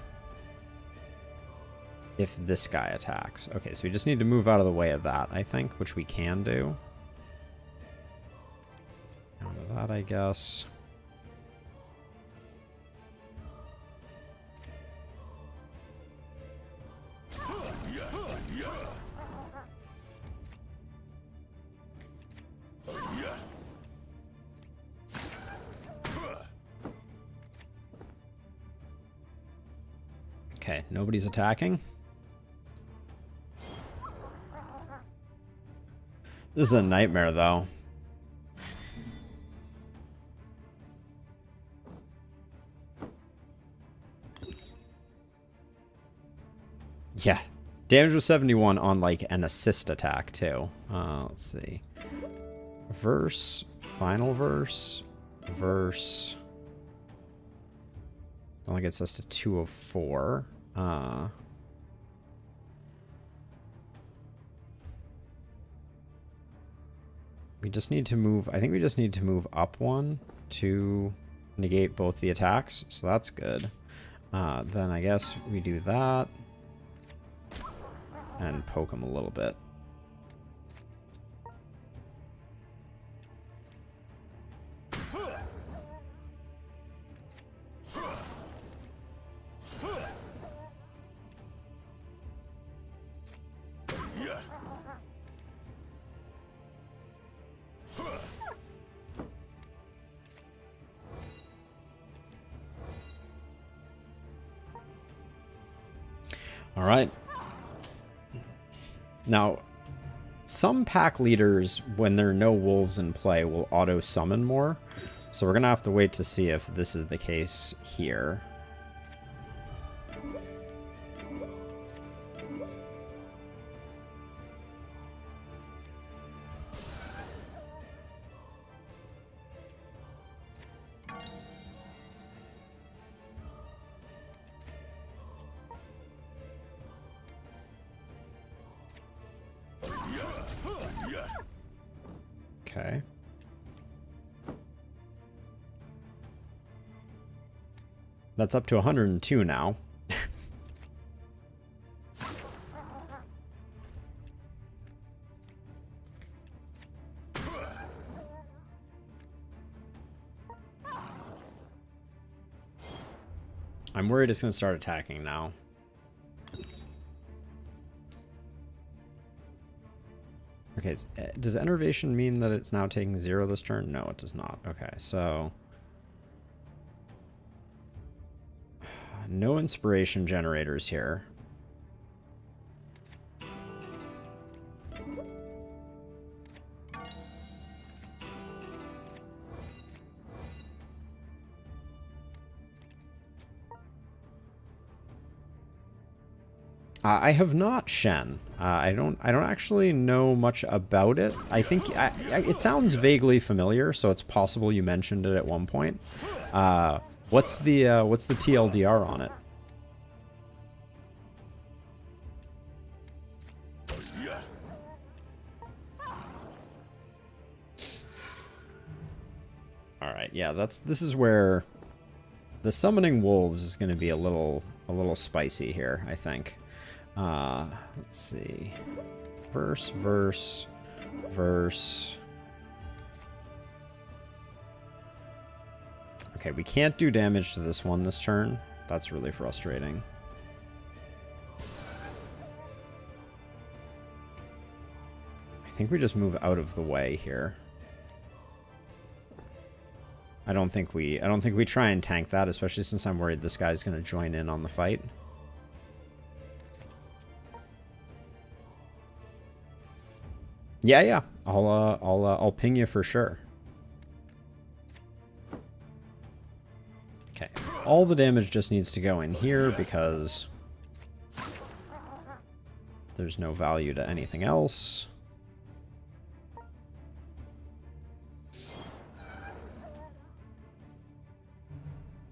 if this guy attacks. Okay, so we just need to move out of the way of that, I think, which we can do. Out of that, I guess. Okay, nobody's attacking. This is a nightmare, though. Yeah, damage was 71 on, like, an assist attack, too. Let's see. Verse, final verse, verse. Only gets us to 204. We just need to move, I think we just need to move up one to negate both the attacks, so that's good. Then I guess we do that and poke him a little bit. All right. Now, some pack leaders, when there are no wolves in play, will auto-summon more. So we're going to have to wait to see if this is the case here. Okay. That's up to 102 now. I'm worried it's going to start attacking now. Okay, does enervation mean that it's now taking 0 this turn? No, it does not. Okay, so no inspiration generators here. I have not Shen. I don't actually know much about it. I think it sounds vaguely familiar, so it's possible you mentioned it at one point. What's the TLDR on it? All right, yeah, this is where the summoning wolves is going to be a little spicy here, I think. Let's see. Verse, verse, verse. Okay, we can't do damage to this one this turn. That's really frustrating. I think we just move out of the way here. I don't think we try and tank that, especially since I'm worried this guy's going to join in on the fight. Yeah. I'll ping you for sure. Okay, all the damage just needs to go in here because there's no value to anything else.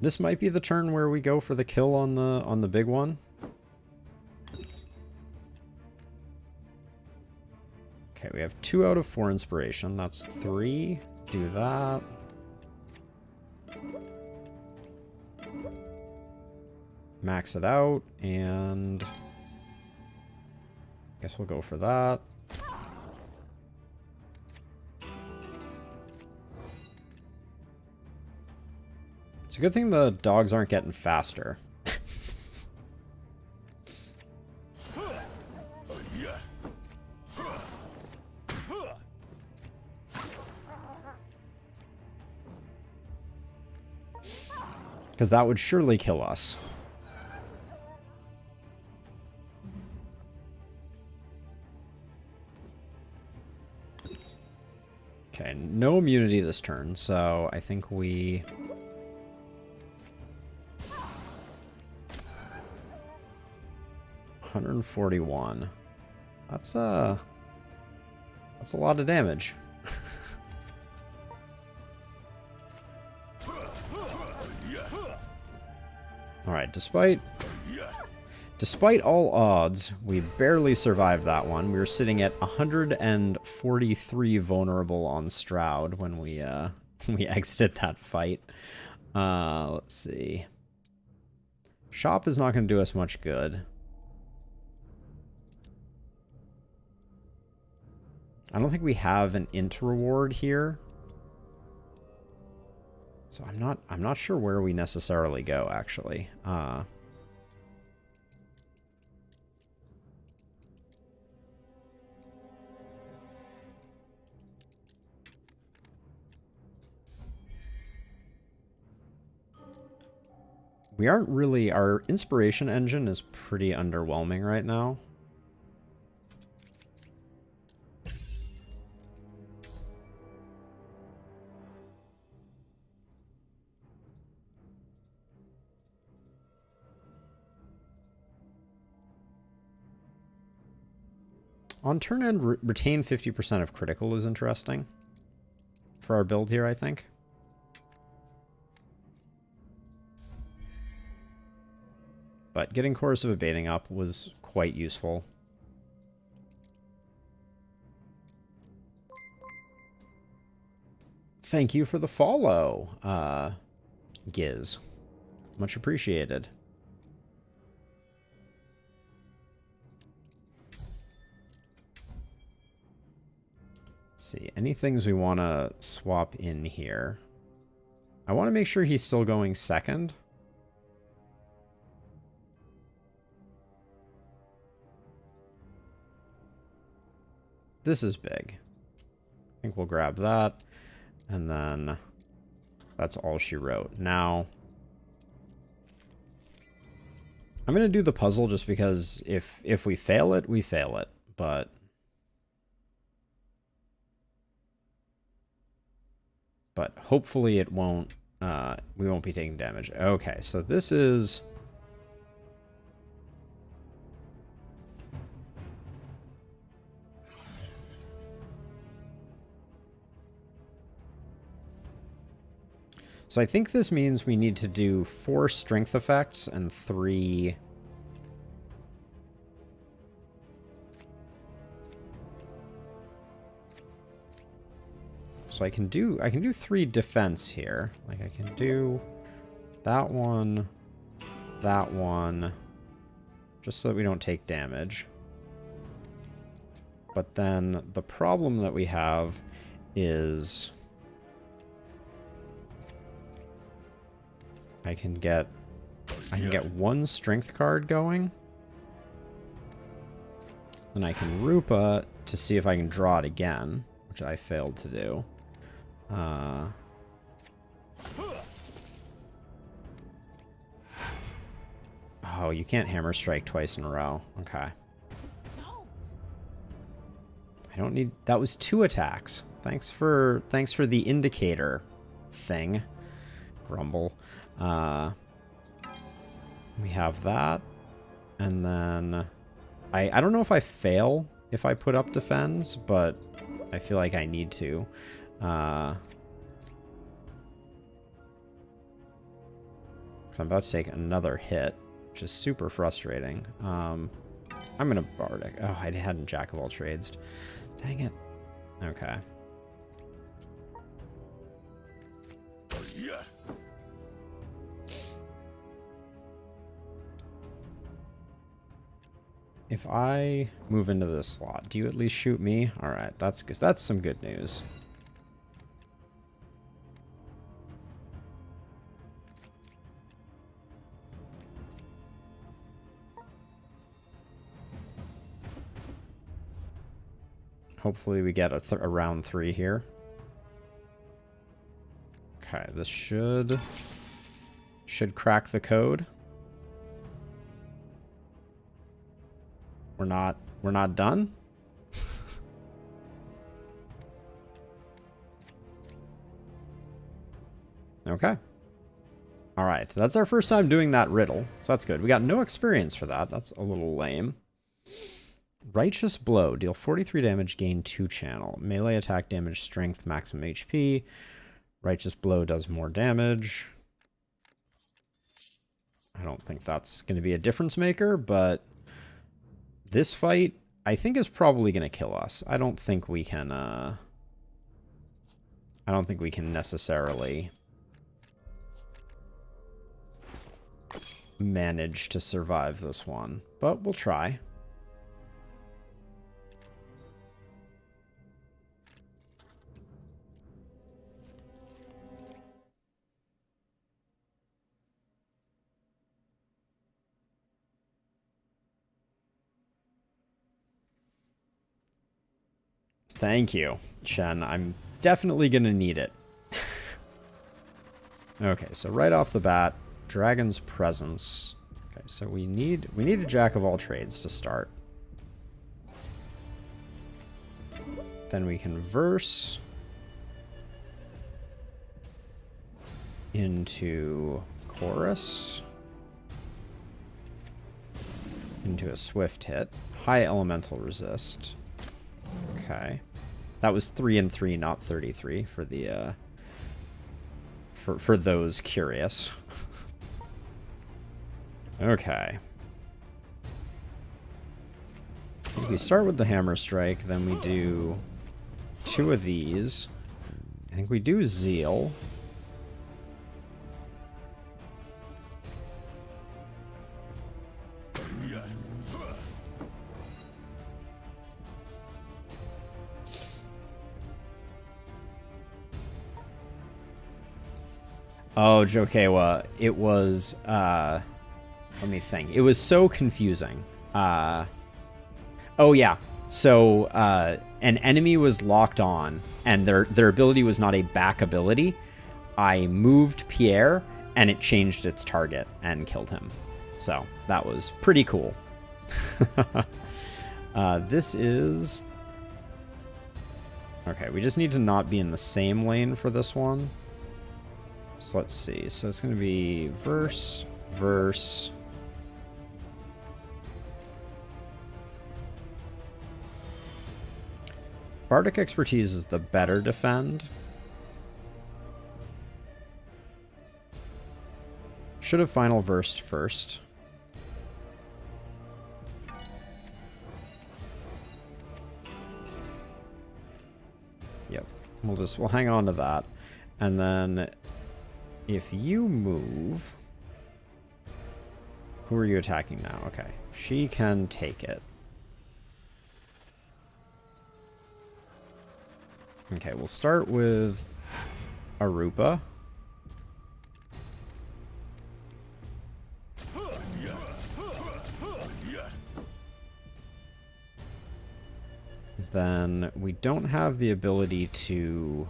This might be the turn where we go for the kill on the big one. Okay, we have 2 out of 4 inspiration. That's 3. Do that. Max it out, and I guess we'll go for that. It's a good thing the dogs aren't getting faster. Because that would surely kill us. Okay, no immunity this turn, so I think we... 141. That's a lot of damage. Alright, despite all odds, we barely survived that one. We were sitting at 143 vulnerable on Stroud when we exited that fight. Let's see. Shop is not going to do us much good. I don't think we have an int reward here. So I'm not sure where we necessarily go, actually. We aren't really... Our inspiration engine is pretty underwhelming right now. On turn end, retain 50% of critical is interesting for our build here, I think. But getting Chorus of Abating up was quite useful. Thank you for the follow, Giz. Much appreciated. See, any things we want to swap in here? I want to make sure he's still going second. This is big. I think we'll grab that. And then that's all she wrote. Now, I'm going to do the puzzle just because if we fail it, we fail it. But hopefully it won't, we won't be taking damage. Okay, so this is... So I think this means we need to do 4 strength effects and 3... So I can do 3 defense here. Like I can do that one, just so that we don't take damage. But then the problem that we have is I can get 1 strength card going. Then I can Rupa to see if I can draw it again, which I failed to do. Oh, you can't hammer strike twice in a row. Okay. I don't need... That was 2 attacks. Thanks for the indicator thing. Grumble. We have that. And then I don't know if I fail if I put up defends, but I feel like I need to. So I'm about to take another hit, which is super frustrating. I'm going to Bardic. Oh, I hadn't Jack of all trades. Dang it. Okay. If I move into this slot, do you at least shoot me? All right, that's good. That's some good news. Hopefully we get a round 3 here. Okay, this should crack the code. We're not done. Okay. All right, that's our first time doing that riddle, so that's good. We got no experience for that. That's a little lame. Righteous Blow. Deal 43 damage, gain 2 channel. Melee attack damage, strength, maximum HP. Righteous Blow does more damage. I don't think that's going to be a difference maker, but this fight, I think, is probably going to kill us. I don't think we can necessarily manage to survive this one, but we'll try. Thank you, Shen. I'm definitely going to need it. Okay, so right off the bat, Dragon's Presence. Okay, so we need a Jack of all trades to start. Then we can verse into Chorus. Into a swift hit. High elemental resist. Okay. That was 3 and 3, not 33 for the for those curious. Okay. If we start with the Hammer Strike, then we do 2 of these. I think we do Zeal. Oh, Jokewa, it was, let me think. It was so confusing. Oh, yeah. So, an enemy was locked on, and their ability was not a back ability. I moved Pierre, and it changed its target and killed him. So, that was pretty cool. This is... Okay, we just need to not be in the same lane for this one. So let's see. So it's going to be verse, verse. Bardic Expertise is the better defend. Should have final versed first. Yep. We'll hang on to that. And then if you move, who are you attacking now? Okay. She can take it. Okay, we'll start with Arupa. Then we don't have the ability to...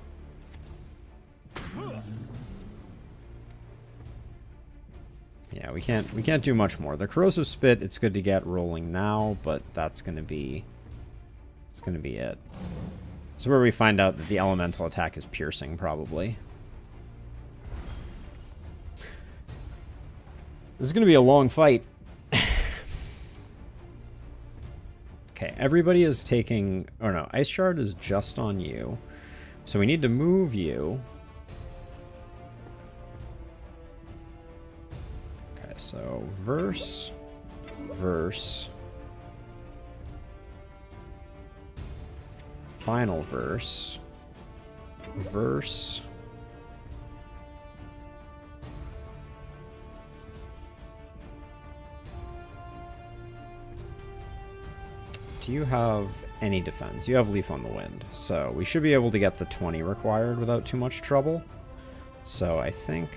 Yeah, we can't do much more. The Corrosive Spit, it's good to get rolling now, but that's gonna be it. This is where we find out that the elemental attack is piercing, probably. This is going to be a long fight. Okay, everybody is taking... Oh no, Ice Shard is just on you. So we need to move you. Okay, so verse, verse, final verse, verse, do you have any defense? You have Leaf on the Wind, so we should be able to get the 20 required without too much trouble. So I think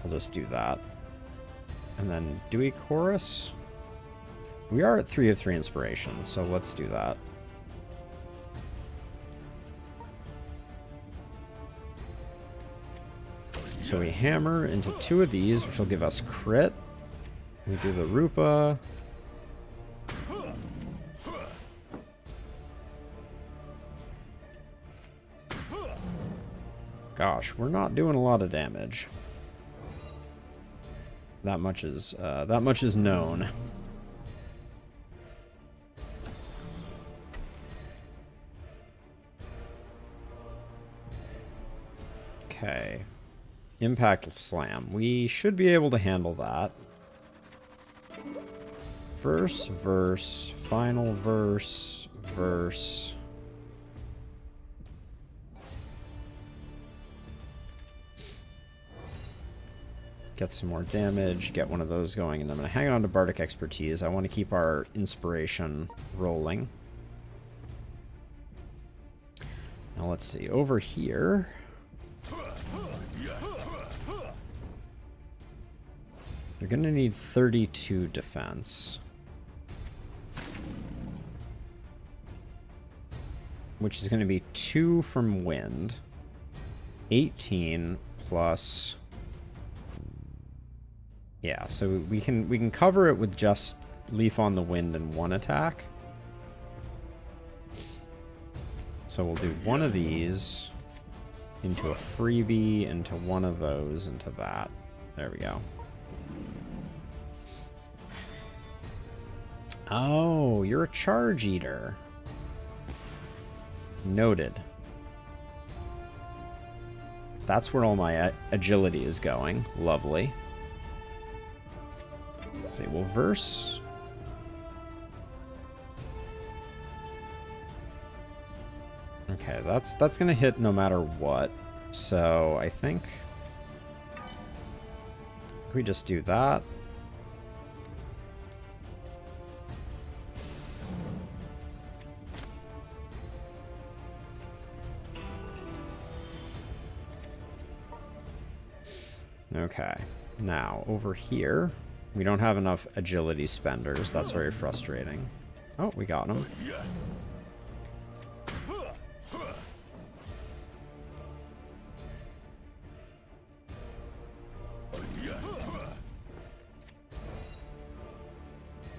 I'll just do that. And then do we chorus? We are at 3 of 3 inspiration, so let's do that. So we hammer into 2 of these, which will give us crit. We do the Rupa. Gosh, we're not doing a lot of damage. That much is known. Okay. Impact Slam. We should be able to handle that. Verse, verse, final verse, verse. Get some more damage, get one of those going, and then I'm going to hang on to Bardic Expertise. I want to keep our inspiration rolling. Now let's see, over here... You're going to need 32 defense. Which is going to be 2 from wind. 18 plus... Yeah, so we can cover it with just Leaf on the Wind and 1 attack. So we'll do one of these into a freebie, into one of those, into that. There we go. Oh, you're a charge eater. Noted. That's where all my agility is going. Lovely. Let's see, we'll verse. Okay, that's gonna hit no matter what. So I think we just do that. Okay, now over here, we don't have enough agility spenders. That's very frustrating. Oh, we got him.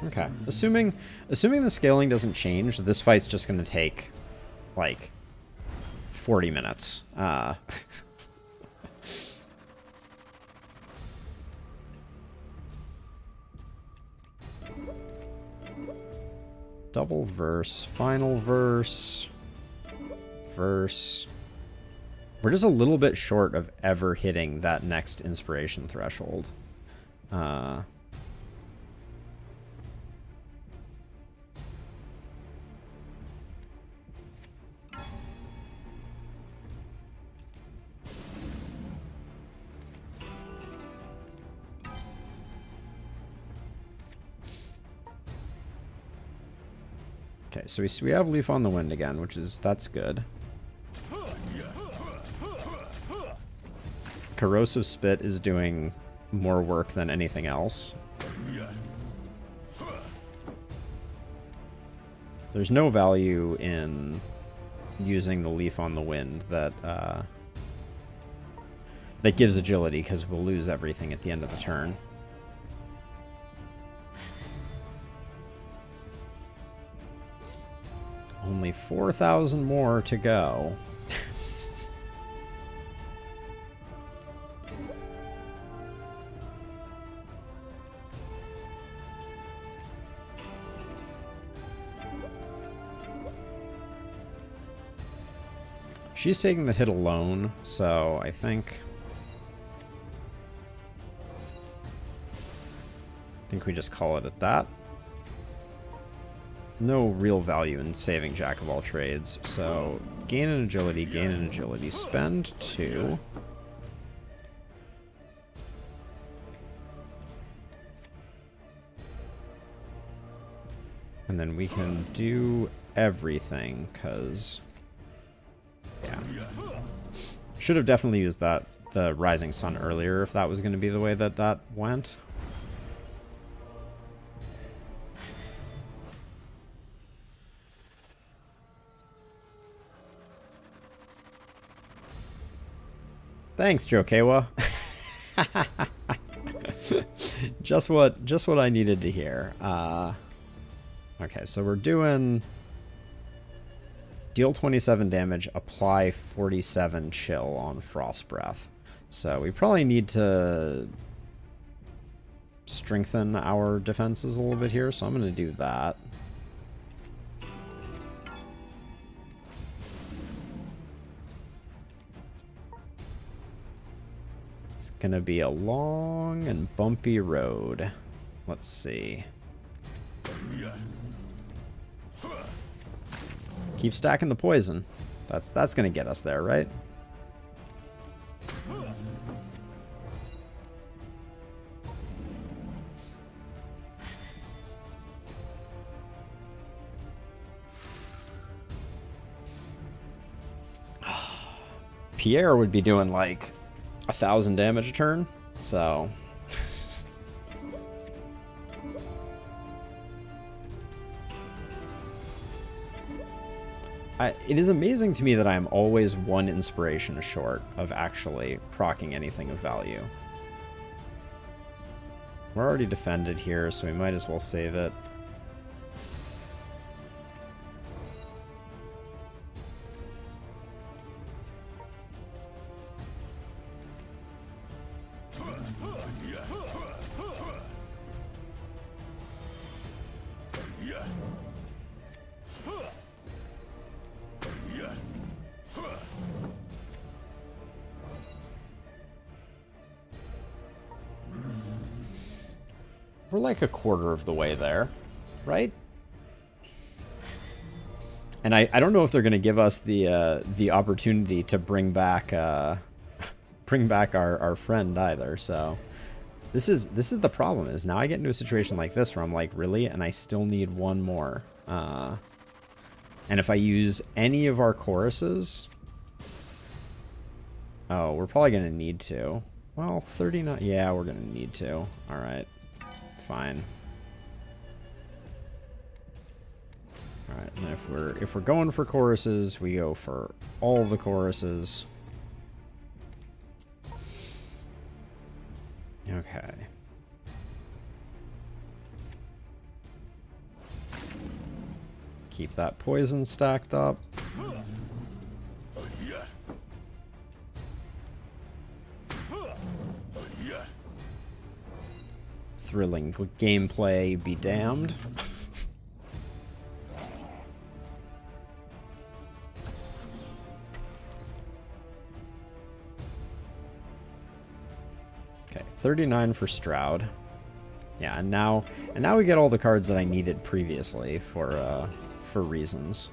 Okay, assuming the scaling doesn't change, this fight's just going to take, like, 40 minutes. Double verse, final verse, verse. We're just a little bit short of ever hitting that next inspiration threshold. Okay, so we have Leaf on the Wind again, that's good. Corrosive Spit is doing more work than anything else. There's no value in using the Leaf on the Wind that gives agility, because we'll lose everything at the end of the turn. Only 4,000 more to go. She's taking the hit alone, so I think we just call it at that. No real value in saving Jack of all trades, so gain an agility, spend 2. And then we can do everything, because, yeah. Should have definitely used the Rising Sun earlier if that was going to be the way that went. Thanks, Jokewa. just what I needed to hear. Okay, so we're doing deal 27 damage, apply 47 chill on Frost Breath. So we probably need to strengthen our defenses a little bit here, so I'm going to do that. It's going to be a long and bumpy road. Let's see. Keep stacking the poison. That's going to get us there, right? Pierre would be doing like 1,000 damage a turn, so it is amazing to me that I am always 1 inspiration short of actually proccing anything of value. We're already defended here, so we might as well save it. We're like a quarter of the way there, right? And I don't know if they're going to give us the opportunity to bring back our friend either. So this is the problem, is now I get into a situation like this where I'm like, really? And I still need 1 more. And if I use any of our choruses, oh, we're probably going to need to. Well, 39. Yeah, we're going to need to. All right. Fine. All right, and if we're going for choruses, we go for all the choruses. Okay. Keep that poison stacked up. Thrilling gameplay be damned. Okay, 39 for Stroud. Yeah, and now we get all the cards that I needed previously for reasons.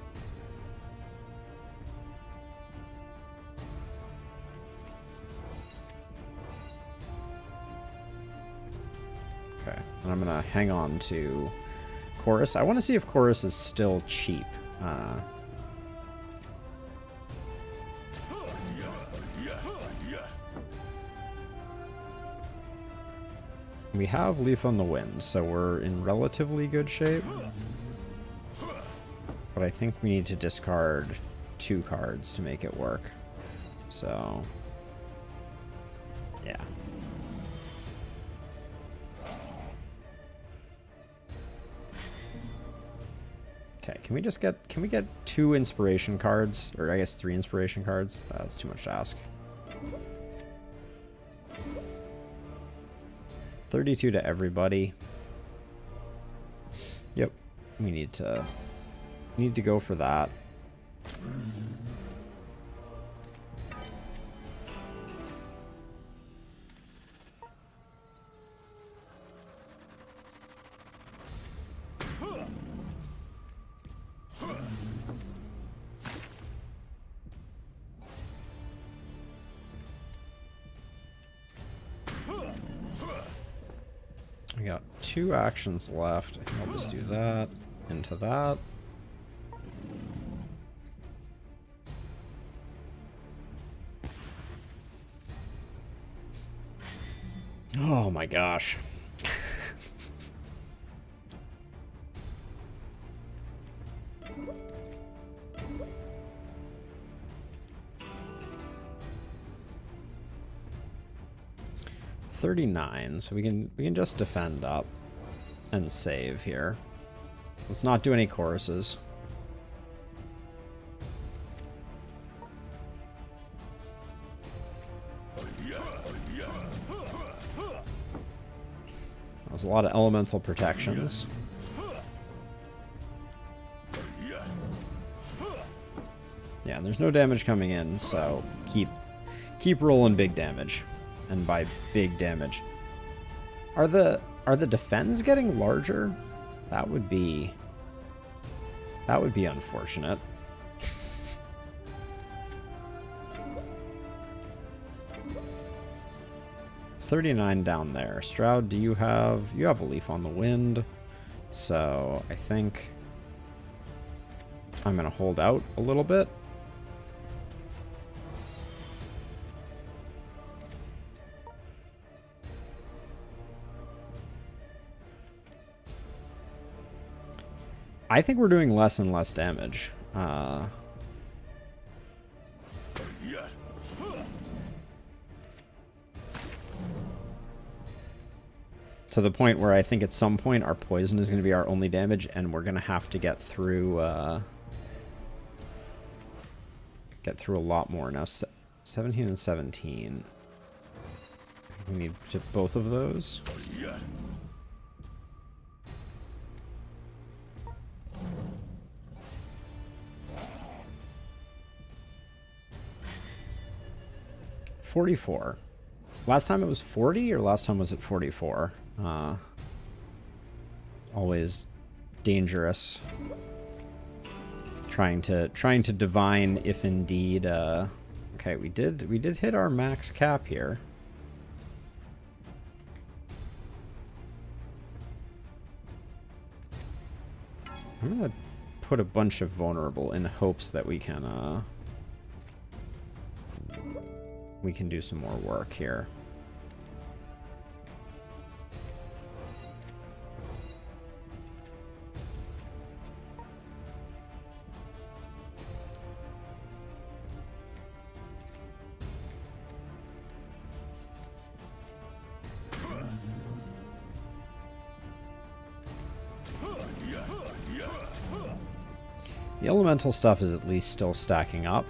Okay, and I'm gonna hang on to Chorus. I want to see if Chorus is still cheap. We have Leaf on the Wind, so we're in relatively good shape. But I think we need to discard 2 cards to make it work. So, yeah. Okay, can we get 2 inspiration cards? Or I guess 3 inspiration cards? That's too much to ask. 32 to everybody. Yep, we need to go for that. We got 2 actions left. I think I'll just do that into that. Oh my gosh. $39, so we can just defend up and save here. Let's not do any choruses. That was a lot of elemental protections. Yeah, and there's no damage coming in, so keep rolling big damage. And by big damage, are the defends getting larger? That would be unfortunate. $39 down there. Stroud, do you have a leaf on the wind? So I think I'm gonna hold out a little bit. I think we're doing less and less damage. To the point where I think at some point our poison is going to be our only damage, and we're going to have to get through a lot more. Now, 17 and 17. We need to both of those. $44. Last time it was 40, or last time was it 44? Always dangerous. Trying to divine if indeed. Okay, we did hit our max cap here. I'm gonna put a bunch of vulnerable in hopes that we can do some more work here. The elemental stuff is at least still stacking up.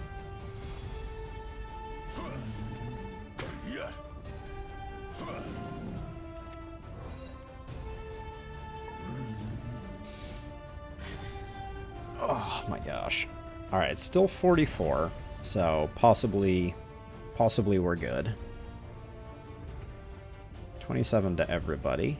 Oh my gosh. All right, still 44, so possibly we're good. 27 to everybody.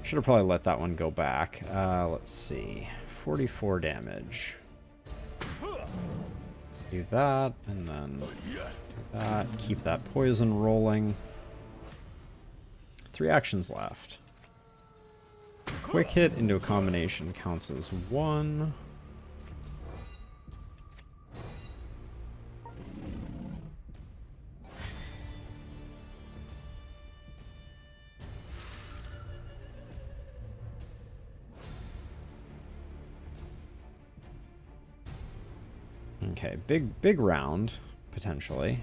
Should have probably let that one go back. Let's see. 44 damage. Do that, and then do that. Keep that poison rolling. 3 actions left. Quick hit into a combination counts as 1. Okay, big round, potentially.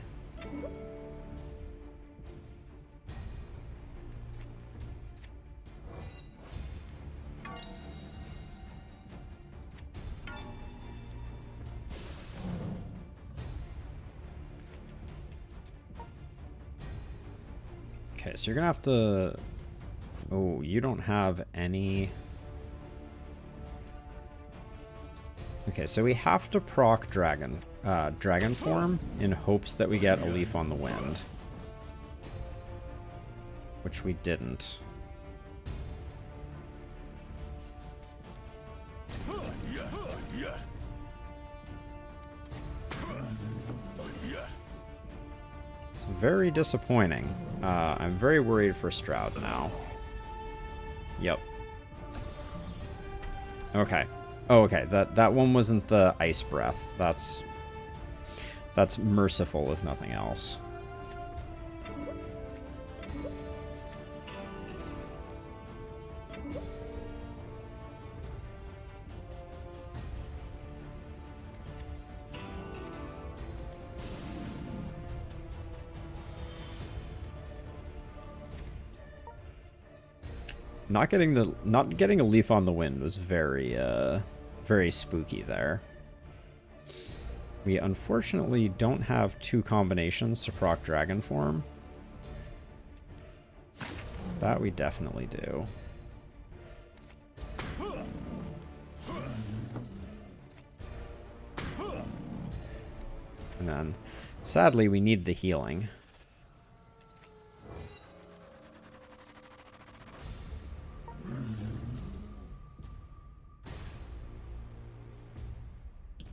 Okay, so you're gonna have to... Oh, you don't have any... Okay, so we have to proc dragon form in hopes that we get a leaf on the wind, which we didn't. It's very disappointing. I'm very worried for Stroud now. Yep. Okay. Oh, okay. That one wasn't the ice breath. That's merciful, if nothing else. Not getting a leaf on the wind was very very spooky there. We unfortunately don't have two combinations to proc dragon form. That we definitely do. And then sadly we need the healing.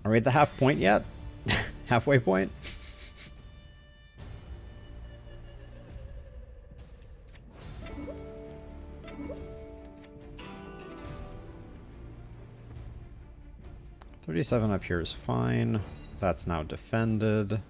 Are we at the half point yet? Halfway point? $37 up here is fine. That's now defended.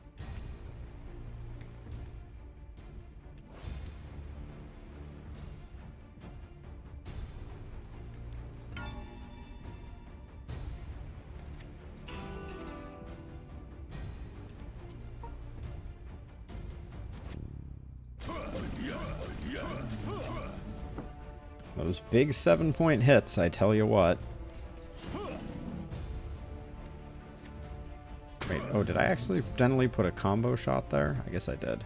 Those big 7-point hits, I tell you what. Wait, oh, did I accidentally put a combo shot there? I guess I did.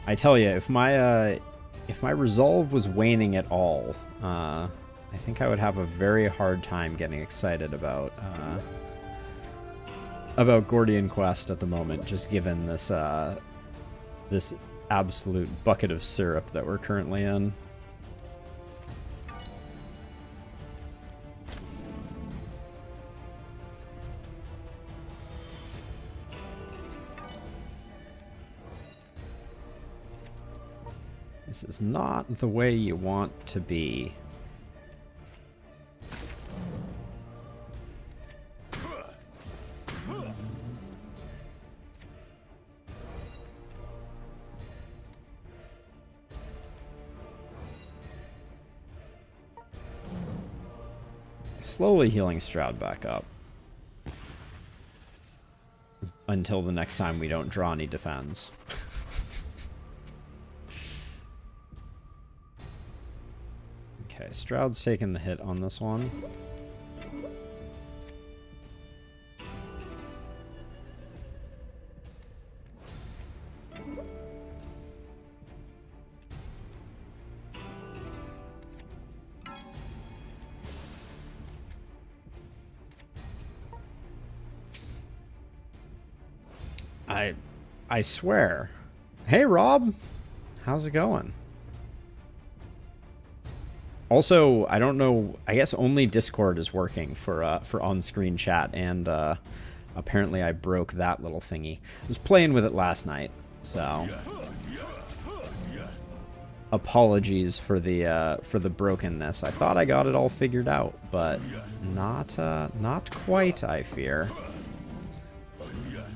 I tell you, if my resolve was waning at all, I think I would have a very hard time getting excited about Gordian Quest at the moment, just given this this absolute bucket of syrup that we're currently in. This is not the way you want to be. Slowly healing Stroud back up. Until the next time we don't draw any defense. Okay, Stroud's taking the hit on this one. I swear. Hey, Rob. How's it going? Also, I don't know, I guess only Discord is working for on-screen chat, and apparently I broke that little thingy. I was playing with it last night, so apologies for the brokenness. I thought I got it all figured out, but not quite, I fear.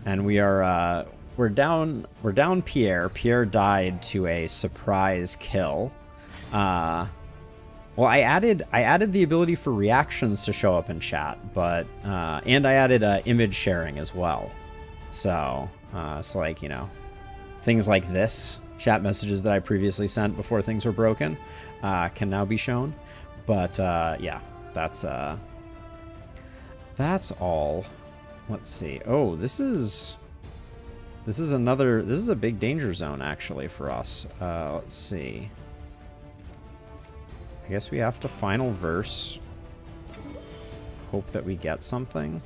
And we're down Pierre. Pierre died to a surprise kill. Well, I added the ability for reactions to show up in chat, but and I added image sharing as well. So it's like, you know, things like this, chat messages that I previously sent before things were broken, can now be shown. But yeah, that's That's all. Let's see. Oh, this is another, this is a big danger zone actually for us. Let's see. I guess we have to final verse. Hope that we get something.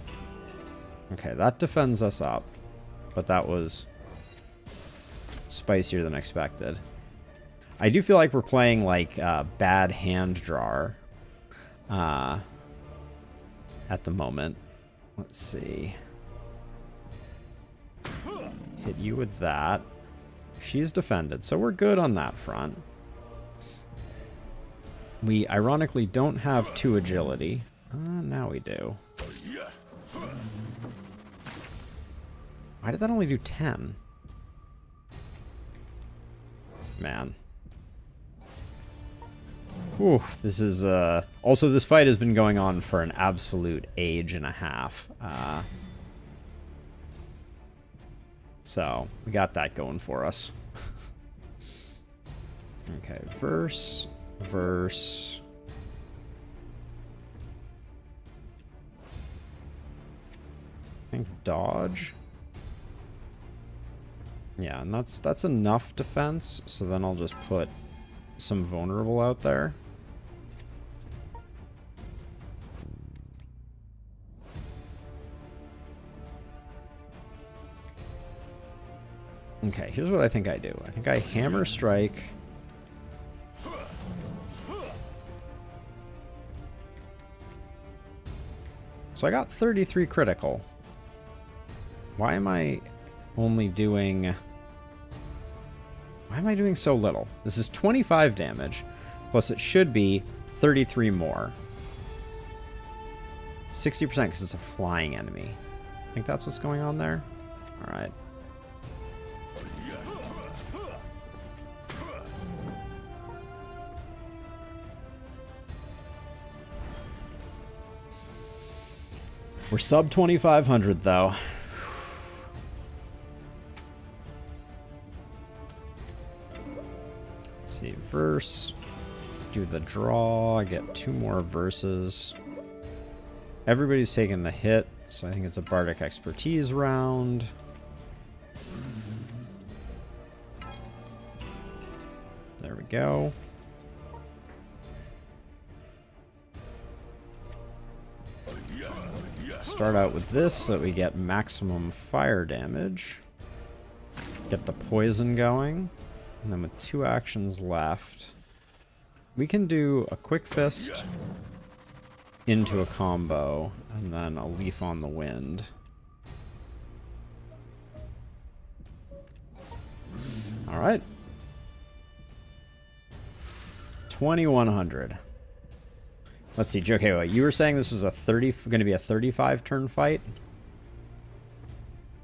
Okay, that defends us up. But that was spicier than expected. I do feel like we're playing like bad hand drawer at the moment. Let's see. Hit you with that. She's defended, so we're good on that front. We ironically don't have 2 agility. Now we do. Why did that only do 10? Man. Whew, this is, also this fight has been going on for an absolute age and a half. So, we got that going for us. Okay, verse. I think dodge. Yeah, and that's enough defense, so then I'll just put some vulnerable out there. Okay, here's what I think I do. I think I hammer strike. So I got 33 critical. Why am I only doing... Why am I doing so little? This is 25 damage, plus it should be 33 more. 60% because it's a flying enemy. I think that's what's going on there. All right. We're sub 2,500 though. Let's see, verse. Do the draw. Get 2 more verses. Everybody's taking the hit, so I think it's a Bardic Expertise round. There we go. Start out with this so that we get maximum fire damage. Get the poison going. And then with 2 actions left, we can do a quick fist into a combo and then a leaf on the wind. All right. 2,100. Let's see, okay, wait, you were saying this was going to be a 35 turn fight?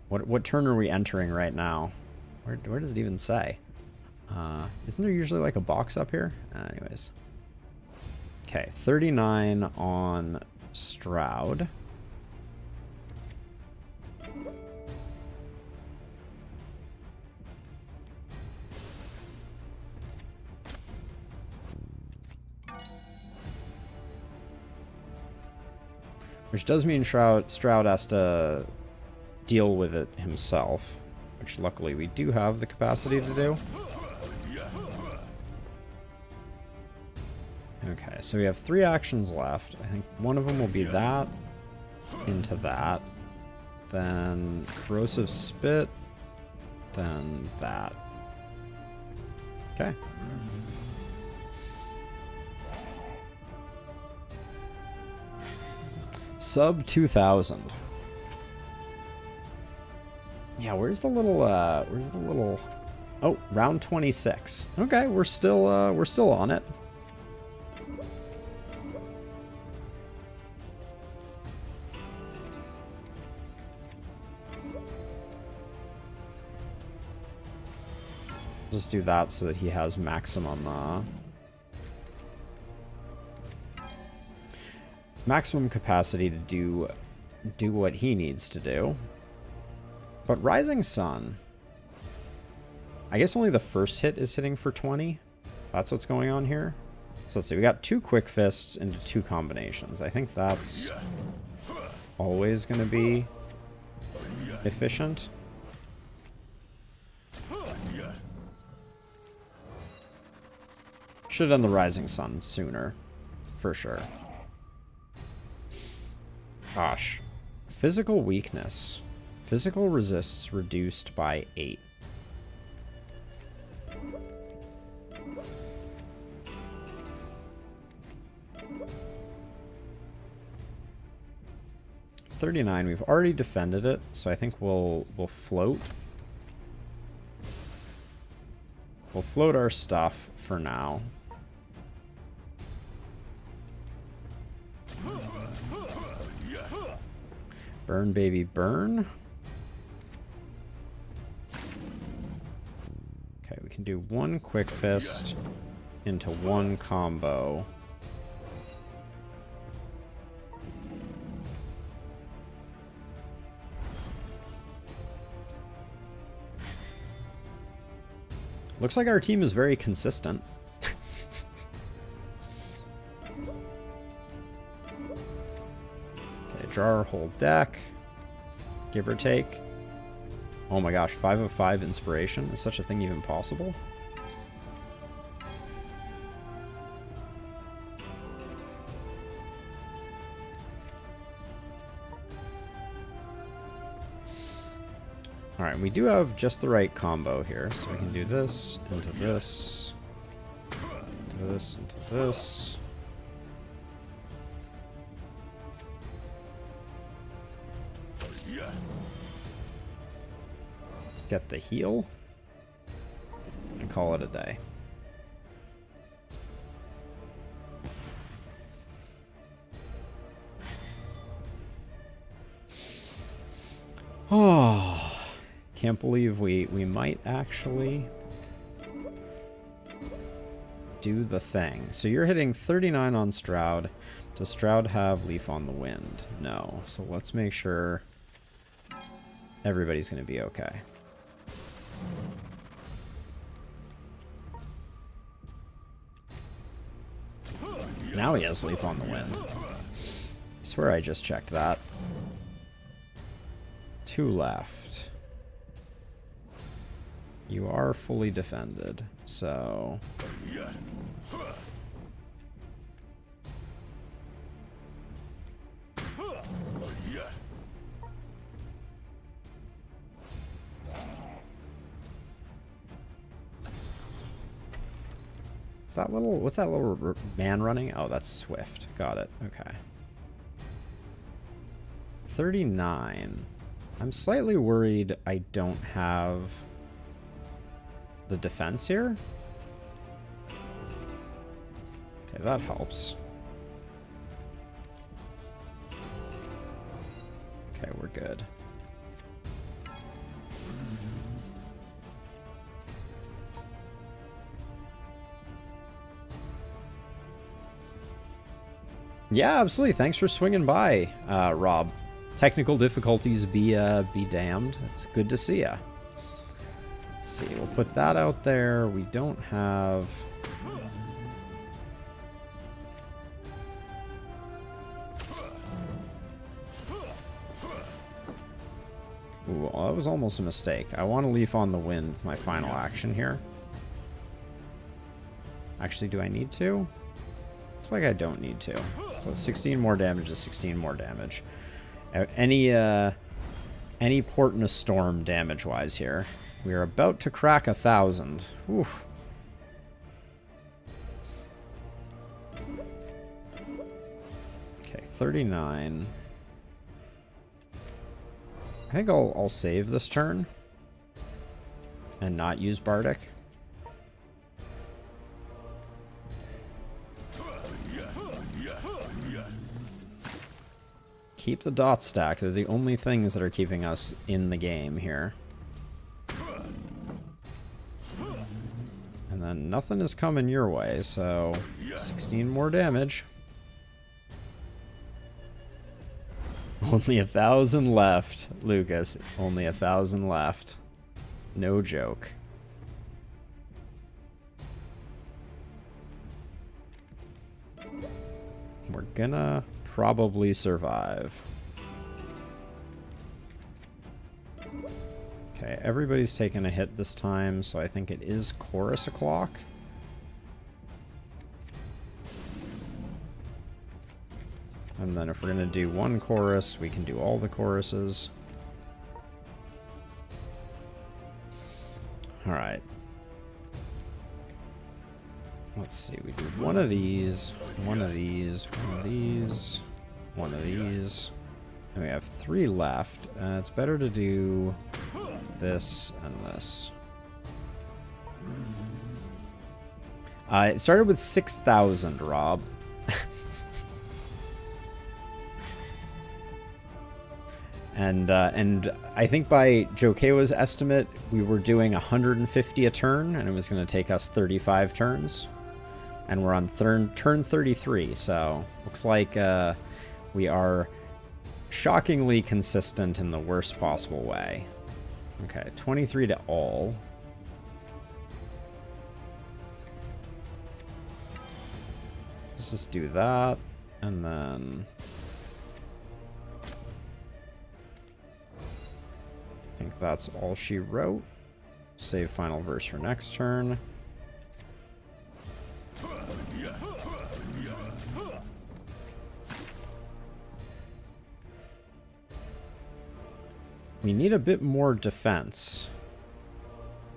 What turn are we entering right now? Where does it even say? Isn't there usually like a box up here? Anyways. Okay, 39 on Stroud. Which does mean Stroud has to deal with it himself, which luckily we do have the capacity to do. Okay, so we have 3 actions left. I think one of them will be that into that, then Corrosive Spit, then that. Okay. Sub 2,000. Yeah, where's the little oh, round 26. Okay, we're still on it. Just do that so that he has maximum capacity to do what he needs to do. But Rising Sun, I guess only the first hit is hitting for 20. That's what's going on here. So let's see, we got 2 quick fists into 2 combinations. I think that's always going to be efficient. Should have done the Rising Sun sooner, for sure. Gosh. Physical weakness. Physical resists reduced by 8. $39. We've already defended it, so I think we'll float. We'll float our stuff for now. Burn, baby, burn. Okay, we can do one quick fist into one combo. Looks like our team is very consistent. Draw our whole deck, give or take. Oh my gosh, 5 of 5 inspiration. Is such a thing even possible? Alright, we do have just the right combo here, so we can do this, into this, into this, into this. Get the heal and call it a day. Oh, can't believe we might actually do the thing. So you're hitting 39 on Stroud. Does Stroud have Leaf on the Wind? No. So let's make sure everybody's going to be okay. Now he has Leaf on the Wind. I swear I just checked that. 2 left. You are fully defended, so... that little, what's that little man running? Oh, that's Swift. Got it. Okay. 39. I'm slightly worried I don't have the defense here. Okay, that helps. Okay, we're good. Yeah, absolutely. Thanks for swinging by, Rob. Technical difficulties be damned. It's good to see ya. Let's see. We'll put that out there. We don't have... Ooh, well, that was almost a mistake. I want to Leaf on the Wind with my final action here. Actually, do I need to? Looks like I don't need to. So 16 more damage is 16 more damage. Any port in a storm damage-wise here. We are about to crack 1,000. Oof. Okay, 39. I think I'll save this turn and not use Bardic. Keep the dots stacked. They're the only things that are keeping us in the game here. And then nothing is coming your way, so 16 more damage. Only 1,000 left, Lucas. Only 1,000 left. No joke. We're gonna probably survive. Okay, everybody's taken a hit this time, so I think it is chorus o'clock. And then if we're going to do one chorus, we can do all the choruses. Alright. Let's see, we do one of these, one of these, one of these, one of these. And we have 3 left. It's better to do this and this. It started with 6,000, Rob. And I think by Jokewa's estimate, we were doing 150 a turn, and it was going to take us 35 turns. And we're on turn 33, so looks like we are shockingly consistent in the worst possible way. Okay, 23 to all. Let's just do that, and then... I think that's all she wrote. Save final verse for next turn. We need a bit more defense.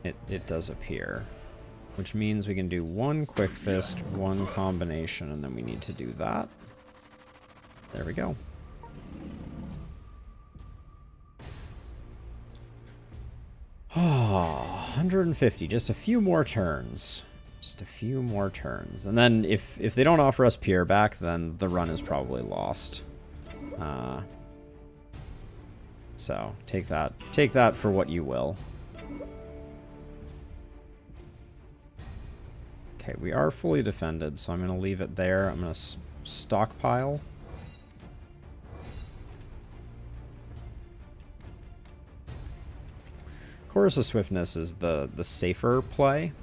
It does appear. Which means we can do one quick fist, one combination, and then we need to do that. There we go. Oh, 150, just a few more turns. Just a few more turns. And then if they don't offer us Pierre back, then the run is probably lost. So take that for what you will. Okay, we are fully defended, so I'm going to leave it there. I'm going to stockpile. Chorus of Swiftness is the safer play.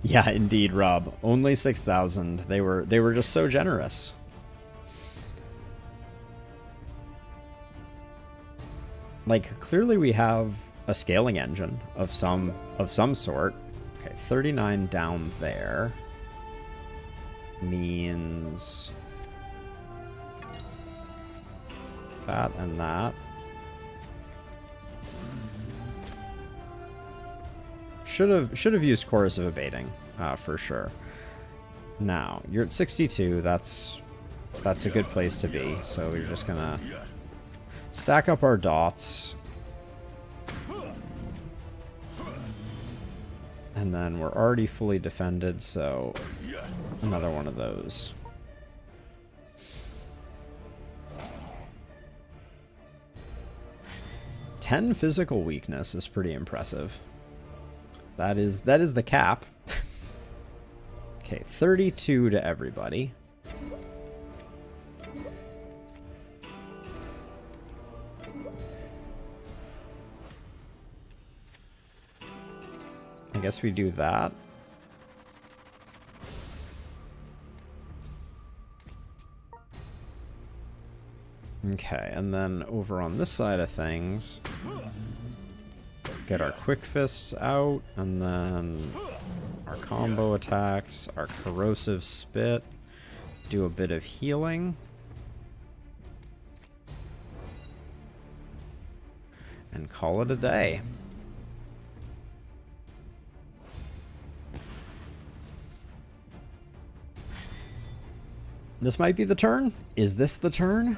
Yeah, indeed, Rob. Only 6,000. They were just so generous. Like, clearly we have a scaling engine of some sort. Okay, 39 down there means that and that. Should have used Chorus of Abating, for sure. Now, you're at 62, that's a good place to be, so we're just gonna stack up our dots. And then we're already fully defended, so another one of those. Ten physical weakness is pretty impressive. That is the cap. Okay, 32 to everybody. I guess we do that. Okay, and then over on this side of things, get our quick fists out, and then our combo attacks, our corrosive spit, do a bit of healing, and call it a day. This might be the turn. Is this the turn?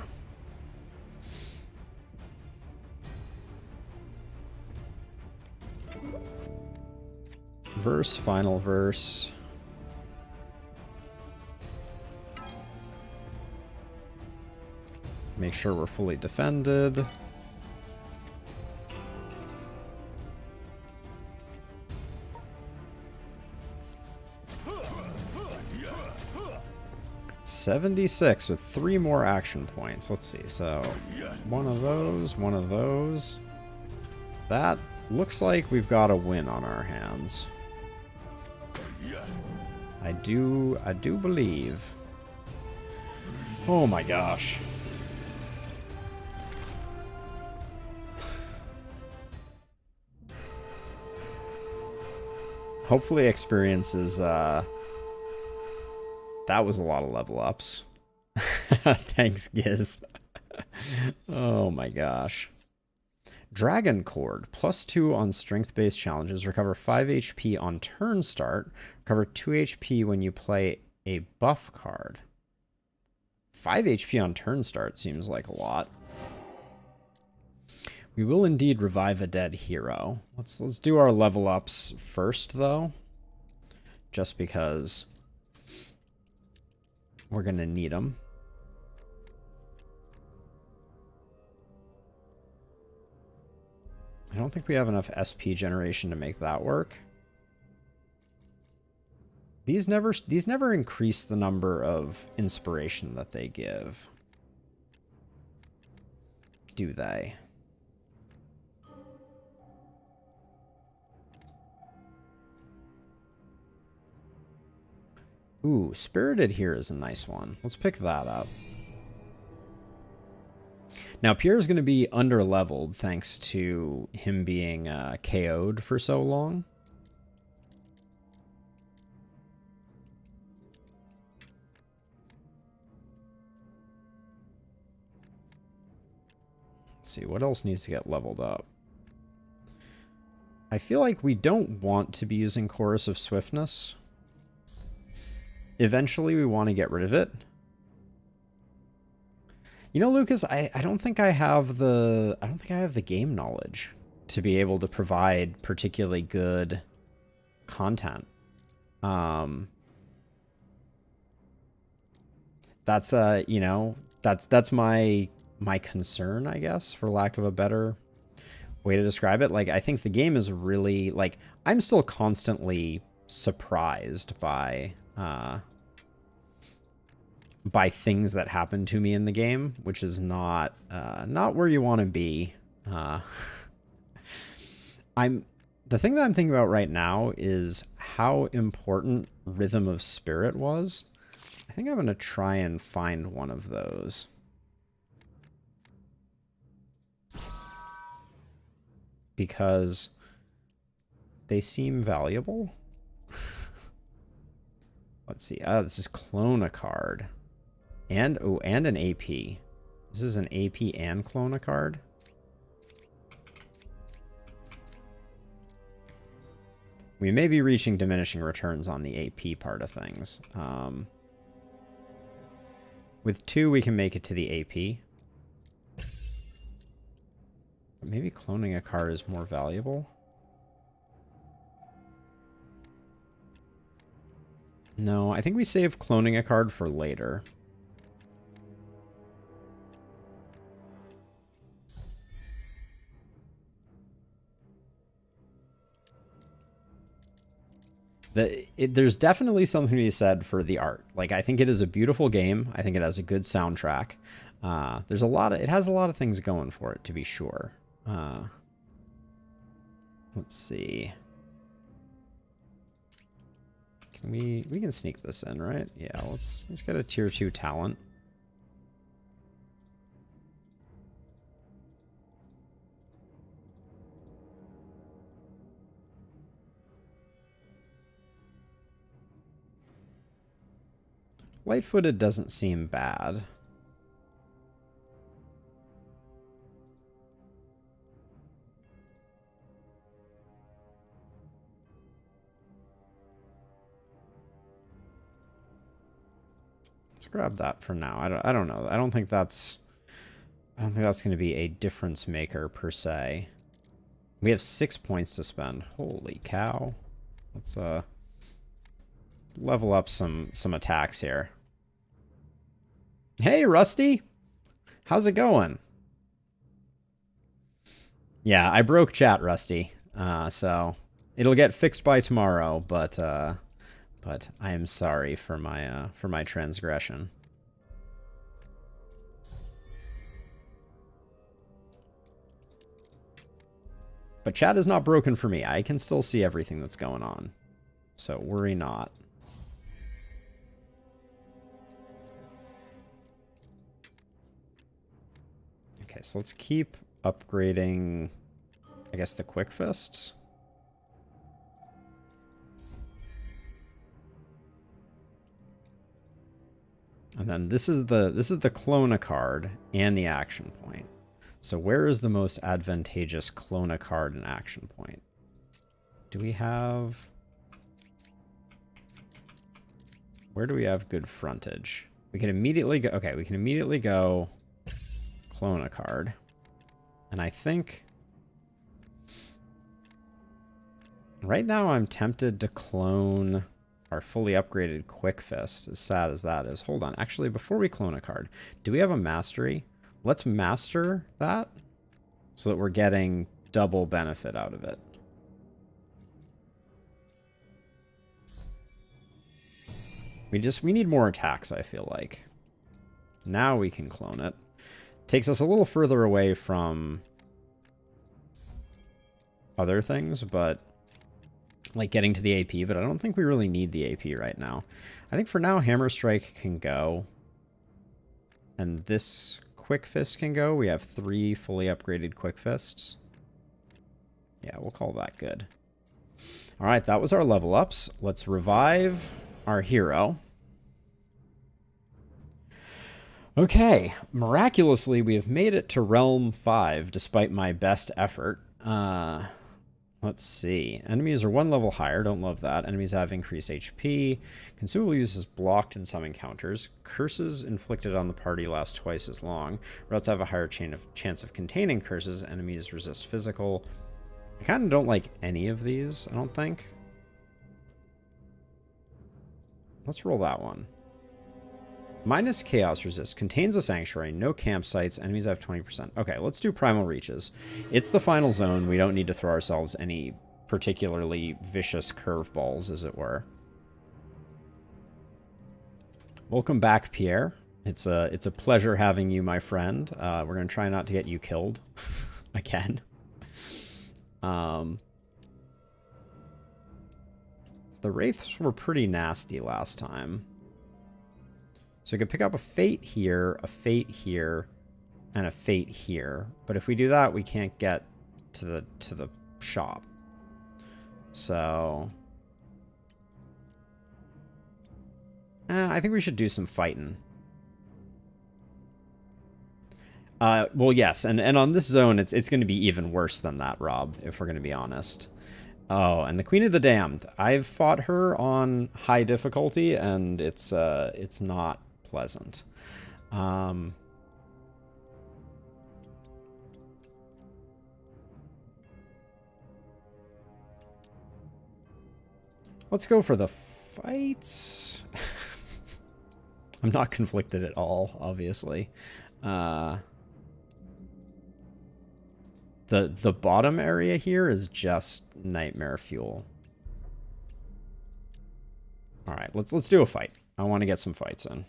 Verse, final verse. Make sure we're fully defended. $76 with 3 more action points. Let's see. So one of those, one of those. That looks like we've got a win on our hands. I do believe. Oh my gosh. Hopefully experience is, that was a lot of level ups. Thanks, Giz. Oh my gosh. Dragon Cord, +2 on strength-based challenges, recover 5 HP on turn start, recover 2 HP when you play a buff card. 5 HP on turn start seems like a lot. We will indeed revive a dead hero. Let's do our level ups first, though, just because we're gonna need them. I don't think we have enough SP generation to make that work. These never increase the number of inspiration that they give, do they? Ooh, Spirited here is a nice one. Let's pick that up. Now, Pierre's going to be under-leveled thanks to him being KO'd for so long. Let's see, what else needs to get leveled up? I feel like we don't want to be using Chorus of Swiftness. Eventually, we want to get rid of it. You know, Lucas, I don't think I have the game knowledge to be able to provide particularly good content. That's you know, that's my concern, I guess, for lack of a better way to describe it. Like, I think the game is really, like, I'm still constantly surprised by things that happen to me in the game, which is not where you want to be. The thing that I'm thinking about right now is how important Rhythm of Spirit was. I think I'm going to try and find one of those. Because they seem valuable. Let's see. Oh, this is clone a card. And, oh, and an AP. This is an AP and clone a card. We may be reaching diminishing returns on the AP part of things. With 2, we can make it to the AP. But maybe cloning a card is more valuable. No, I think we save cloning a card for later. There's definitely something to be said for the art. Like, I think it is a beautiful game. I think it has a good soundtrack. It has a lot of things going for it, to be sure. Let's see. We can sneak this in, right? Yeah, let's get a tier 2 talent. Light-footed doesn't seem bad. Let's grab that for now. I don't know. I don't think that's going to be a difference maker per se. We have 6 points to spend. Holy cow. Let's level up some attacks here. Hey, Rusty. How's it going? Yeah, I broke chat, Rusty. So it'll get fixed by tomorrow, but I am sorry for my transgression. But chat is not broken for me. I can still see everything that's going on. So worry not. Okay, so let's keep upgrading, I guess, the quick fists. And then this is the Clona card and the action point. So where is the most advantageous Clona card and action point? Do we have... Where do we have good frontage? We can immediately go... Okay, we can immediately go Clona card. And I think... Right now I'm tempted to clone our fully upgraded Quick Fist, as sad as that is. Hold on. Actually, before we clone a card, do we have a mastery? Let's master that so that we're getting double benefit out of it. We need more attacks, I feel like. Now we can clone it. Takes us a little further away from other things, but like getting to the AP, but I don't think we really need the AP right now. I think for now, Hammer Strike can go. And this Quick Fist can go. We have 3 fully upgraded Quick Fists. Yeah, we'll call that good. All right, that was our level ups. Let's revive our hero. Okay, miraculously, we have made it to Realm 5, despite my best effort. Let's see. Enemies are 1 level higher. Don't love that. Enemies have increased HP. Consumable use is blocked in some encounters. Curses inflicted on the party last twice as long. Routes have a higher chance of containing curses. Enemies resist physical. I kind of don't like any of these, I don't think. Let's roll that one. Minus Chaos Resist. Contains a Sanctuary. No campsites. Enemies have 20%. Okay, let's do Primal Reaches. It's the final zone. We don't need to throw ourselves any particularly vicious curveballs, as it were. Welcome back, Pierre. It's a pleasure having you, my friend. We're going to try not to get you killed again. The Wraiths were pretty nasty last time. So we could pick up a Fate here, and a Fate here. But if we do that, we can't get to the shop. So I think we should do some fighting. Well, yes, and on this zone, it's going to be even worse than that, Rob, if we're going to be honest. Oh, and the Queen of the Damned. I've fought her on high difficulty, and it's not pleasant. Let's go for the fights. I'm not conflicted at all, obviously. The bottom area here is just nightmare fuel. All right, let's do a fight. I want to get some fights in.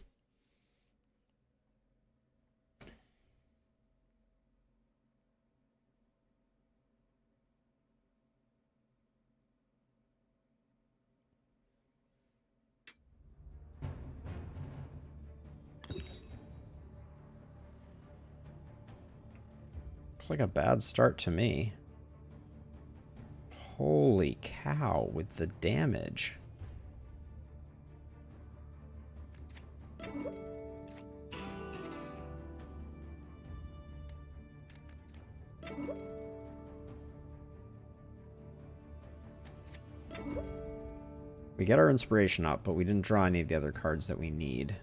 Looks like a bad start to me. Holy cow, with the damage. We get our inspiration up, but we didn't draw any of the other cards that we need.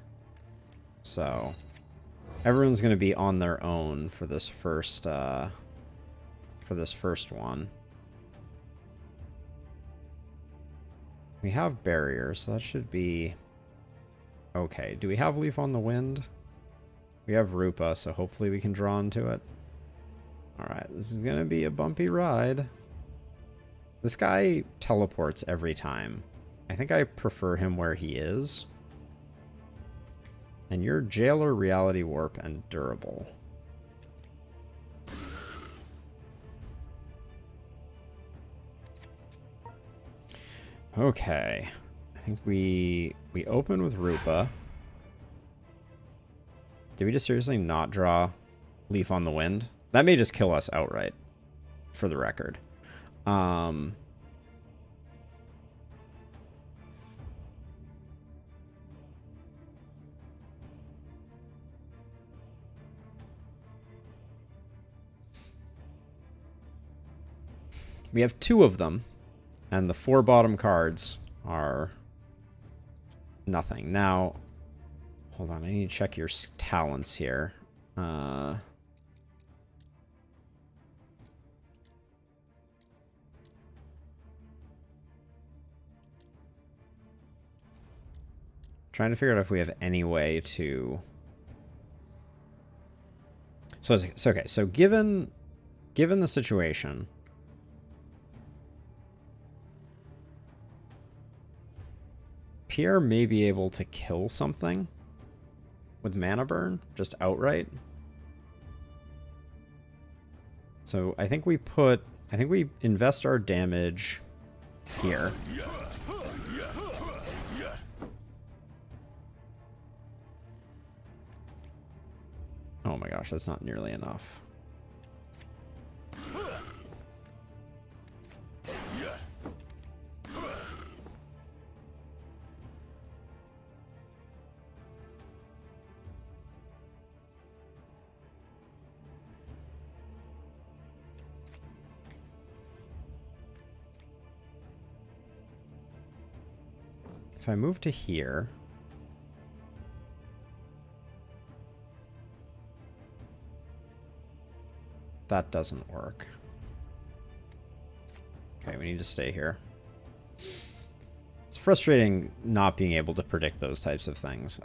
So everyone's going to be on their own for this first one. We have barriers, so that should be okay. Do we have Leaf on the Wind? We have Rupa, so hopefully we can draw into it. Alright, this is going to be a bumpy ride. This guy teleports every time. I think I prefer him where he is. And you're Jailer, Reality Warp, and Durable. Okay. I think we open with Rupa. Did we just seriously not draw Leaf on the Wind? That may just kill us outright, for the record. We have 2 of them, and the 4 bottom cards are nothing. Now, hold on, I need to check your talents here. Trying to figure out if we have any way to... So it's okay. So given the situation, Pierre may be able to kill something with mana burn, just outright. So I think we invest our damage here. Oh my gosh, that's not nearly enough. If I move to here, that doesn't work. Okay, we need to stay here. It's frustrating not being able to predict those types of things.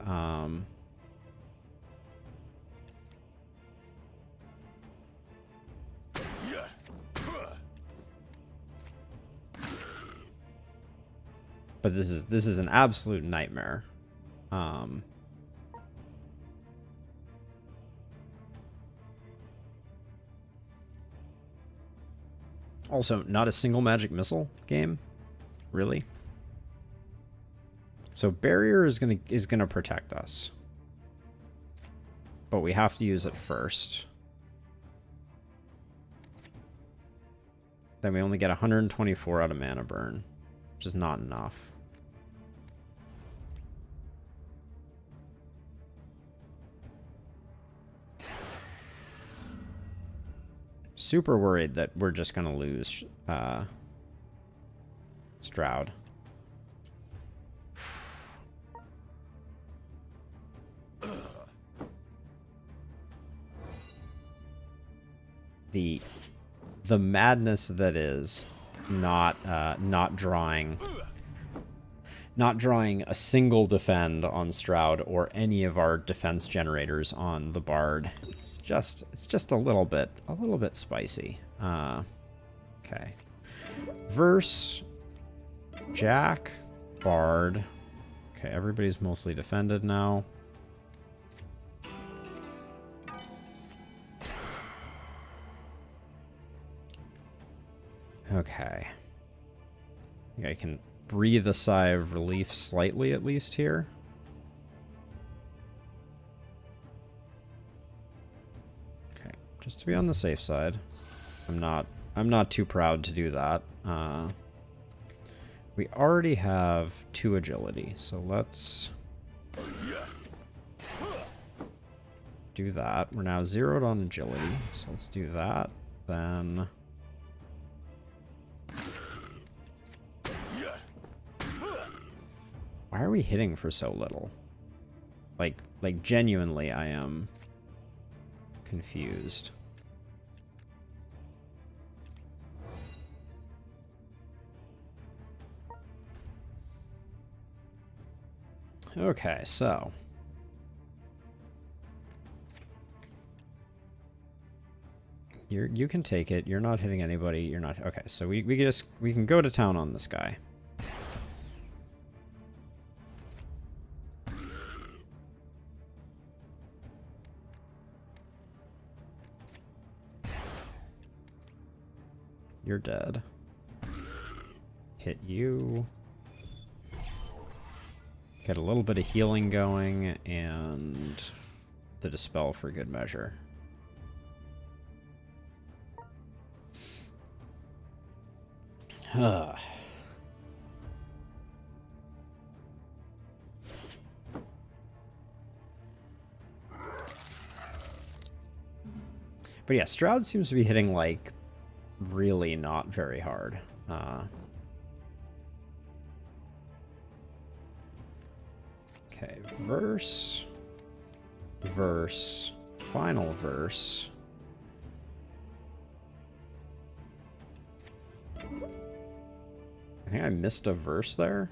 But this is an absolute nightmare. Also, not a single magic missile game, really. So barrier is gonna protect us, but we have to use it first. Then we only get 124 out of mana burn, which is not enough. Super worried that we're just gonna lose Stroud. The madness that is not drawing a single defend on Stroud or any of our defense generators on the Bard. It's just a little bit spicy. Okay. Verse, Jack, Bard. Okay, everybody's mostly defended now. Okay. I think I can breathe a sigh of relief slightly, at least here. Okay, just to be on the safe side. I'm not too proud to do that. We already have 2 agility, so let's do that. We're now zeroed on agility, so let's do that. Then why are we hitting for so little? Like genuinely, I am confused. Okay, so you can take it. You're not hitting anybody. You're not okay. So we can go to town on this guy. You're dead. Hit you. Get a little bit of healing going, and the Dispel for good measure. But yeah, Stroud seems to be hitting, like, really not very hard. Okay, verse, final verse. I think I missed a verse there.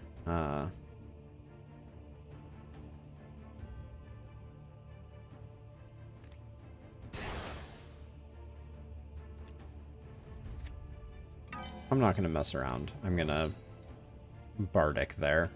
I'm not going to mess around. I'm going to Bardic there.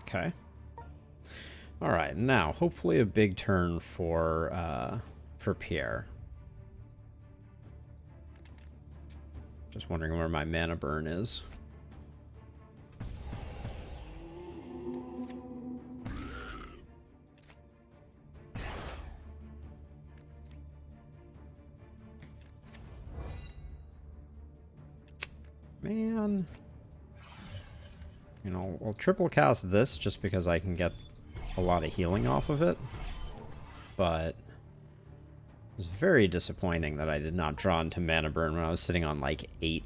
Okay. All right, now hopefully a big turn for Pierre. Just wondering where my mana burn is. Man. You know, I'll triple cast this just because I can get a lot of healing off of it. But it's very disappointing that I did not draw into mana burn when I was sitting on like 8.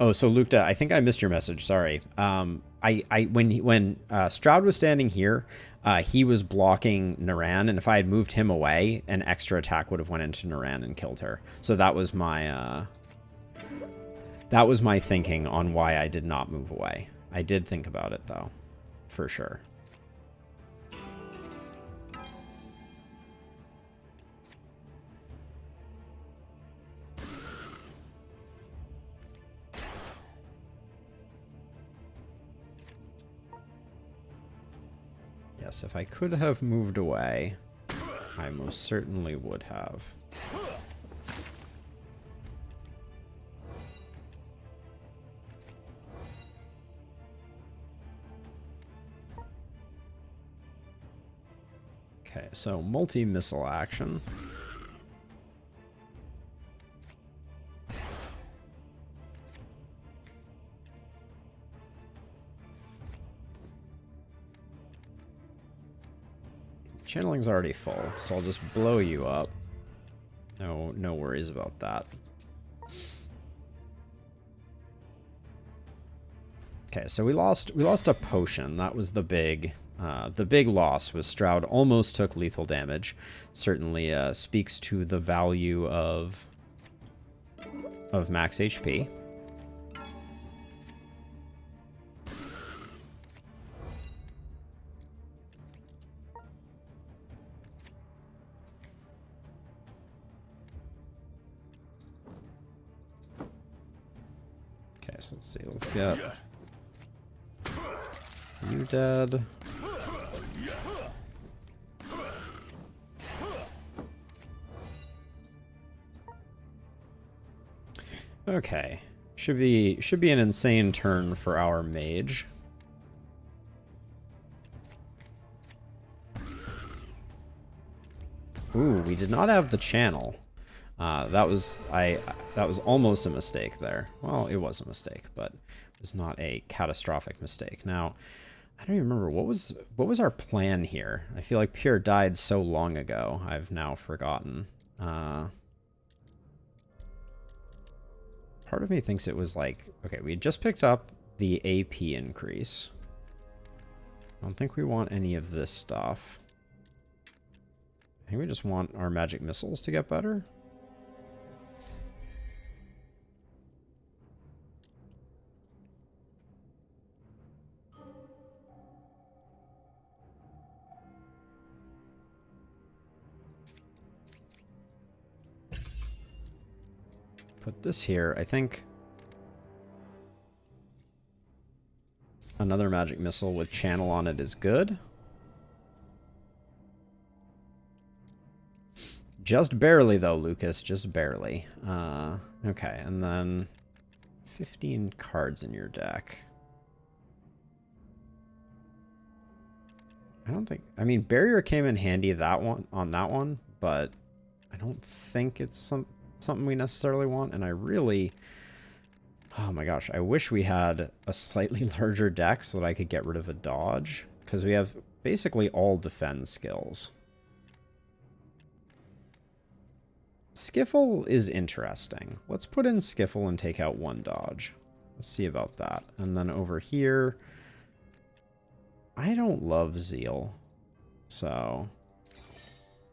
Oh, so Luke, I think I missed your message. Sorry. When Stroud was standing here, he was blocking Naran, and if I had moved him away, an extra attack would have went into Naran and killed her. So that was my thinking on why I did not move away. I did think about it though, for sure. Yes, if I could have moved away, I most certainly would have. Okay, so multi-missile action. Channeling's already full, so I'll just blow you up. No worries about that. Okay, so we lost a potion. That was the big loss. Was Stroud almost took lethal damage. Certainly speaks to the value of max HP. So let's see, let's get you dead. Okay. Should be an insane turn for our mage. Ooh, we did not have the channel. That was almost a mistake there. Well, it was a mistake, but it was not a catastrophic mistake. Now, I don't even remember what was our plan here. I feel like Pierre died so long ago. I've now forgotten. Part of me thinks it was like, okay, we had just picked up the AP increase. I don't think we want any of this stuff. I think we just want our magic missiles to get better. put this here. I think another magic missile with channel on it is good. Just barely, though, Lucas. Just barely. Okay, and then 15 cards in your deck. I don't think... I mean, Barrier came in handy on that one, but I don't think it's something we necessarily want, and I really... Oh my gosh, I wish we had a slightly larger deck so that I could get rid of a dodge, because we have basically all defense skills. Skiffle is interesting. Let's put in Skiffle and take out one dodge. Let's see about that. And then over here, I don't love Zeal, so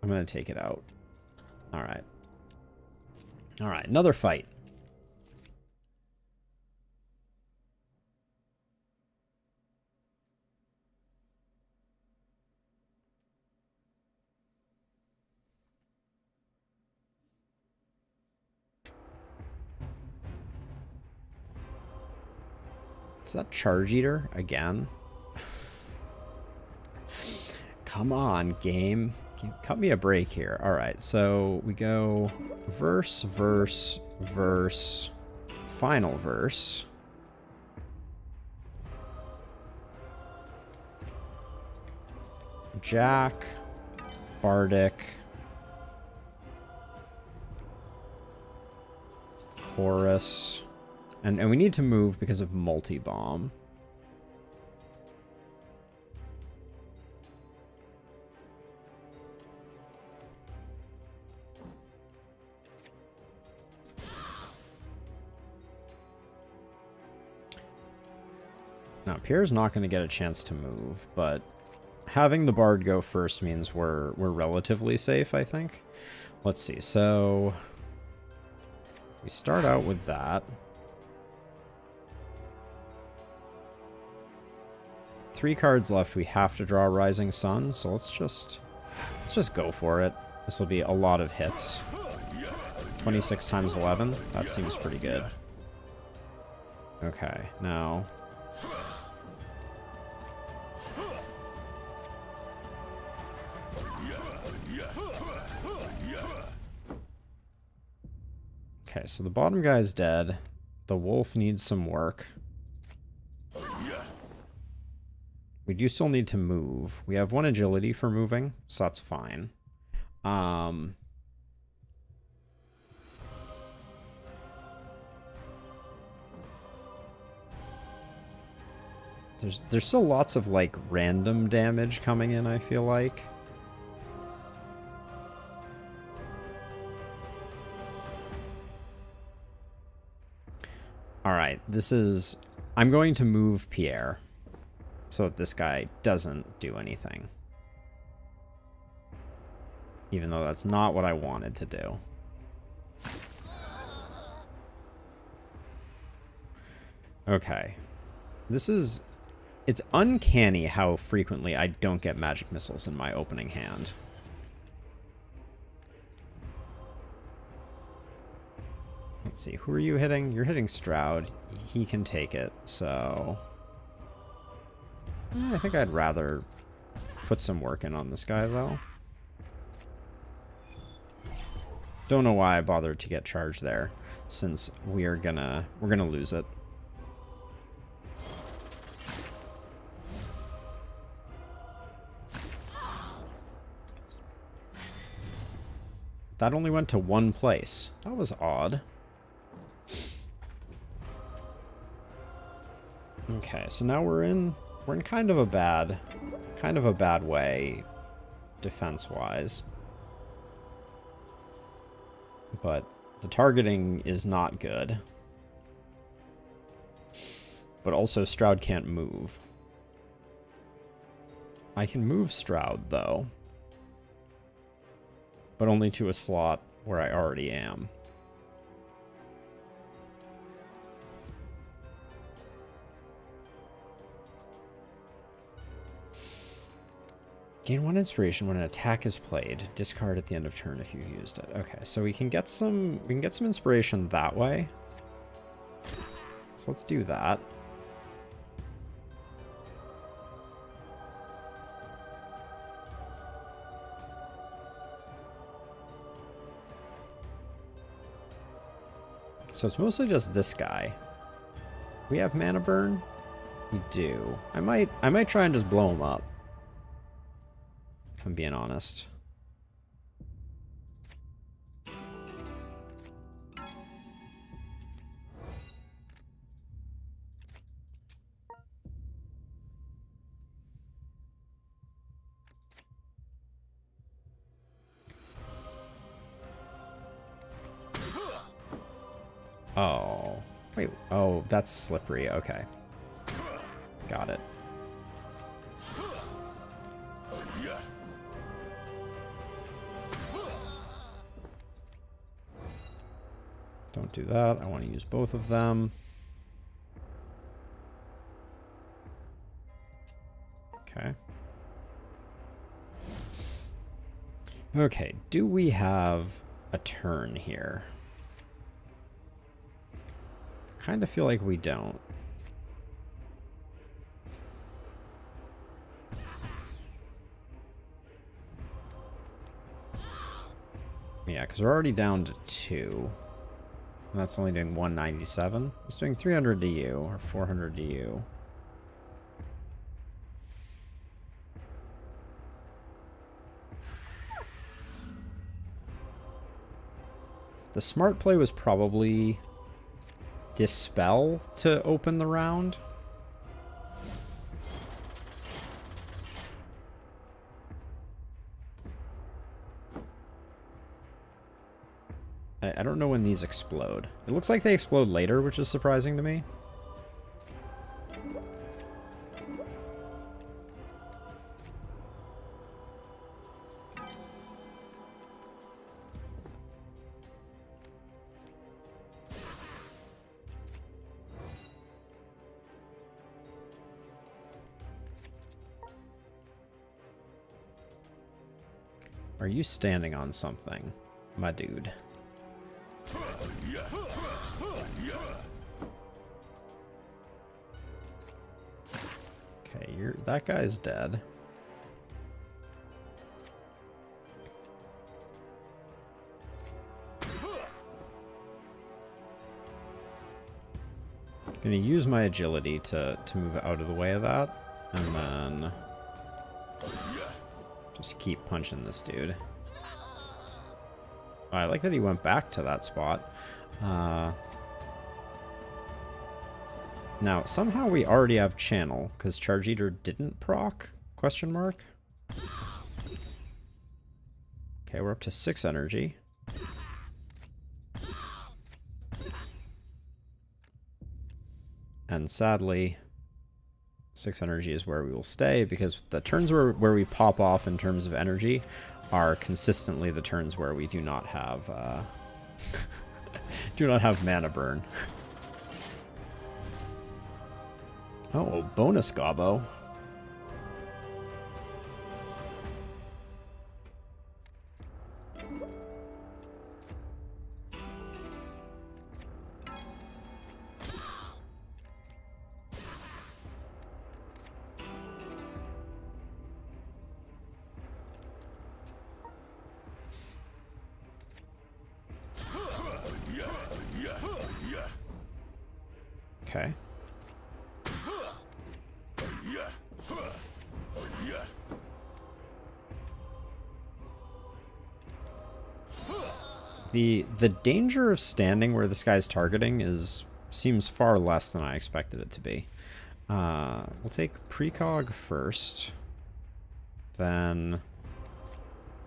I'm going to take it out. All right. All right, another fight. Is that Charge Eater again? Come on, game. Cut me a break here. All right, so we go verse, verse, verse, final verse. Jack, Bardic, Chorus. And we need to move because of multi-bomb. Now, Pierre's not going to get a chance to move, but having the Bard go first means we're relatively safe, I think. Let's see. So we start out with that. 3 cards left. We have to draw Rising Sun, so let's just go for it. This will be a lot of hits. 26 times 11. That seems pretty good. Okay, now okay, so the bottom guy's dead. The wolf needs some work. We do still need to move. We have 1 agility for moving, so that's fine. There's still lots of, like, random damage coming in, I feel like. Alright, this is... I'm going to move Pierre so that this guy doesn't do anything. Even though that's not what I wanted to do. Okay. This is... It's uncanny how frequently I don't get magic missiles in my opening hand. Let's see, who are you hitting? You're hitting Stroud. He can take it, so... I think I'd rather put some work in on this guy, though. Don't know why I bothered to get charged there, since we're gonna lose it. That only went to 1 place. That was odd. Okay, so now we're in kind of a bad way defense-wise. But the targeting is not good. But also Stroud can't move. I can move Stroud though. But only to a slot where I already am. Gain 1 inspiration when an attack is played. Discard at the end of turn if you used it. Okay, so we can get some inspiration that way. So let's do that. So it's mostly just this guy. We have mana burn? We do. I might try and just blow him up. If I'm being honest. Oh. Wait. Oh, that's slippery. Okay. Got it. Don't do that. I want to use both of them. Okay. Okay, do we have a turn here? Kind of feel like we don't. Yeah, because we're already down to 2. And that's only doing 197. It's doing 300 to you, or 400 to you. The smart play was probably Dispel to open the round. I don't know when these explode. It looks like they explode later, which is surprising to me. Are you standing on something, my dude? Okay, that guy's dead. Gonna use my agility to move out of the way of that, and then just keep punching this dude. Oh, I like that he went back to that spot. Now, somehow we already have Channel, because Charge Eater didn't proc? Question mark? Okay, we're up to 6 energy. And sadly, 6 energy is where we will stay, because the turns where we pop off in terms of energy are consistently the turns where we do not have mana burn. Oh, bonus gobbo. Okay. The danger of standing where this guy's targeting seems far less than I expected it to be. We'll take precog first. Then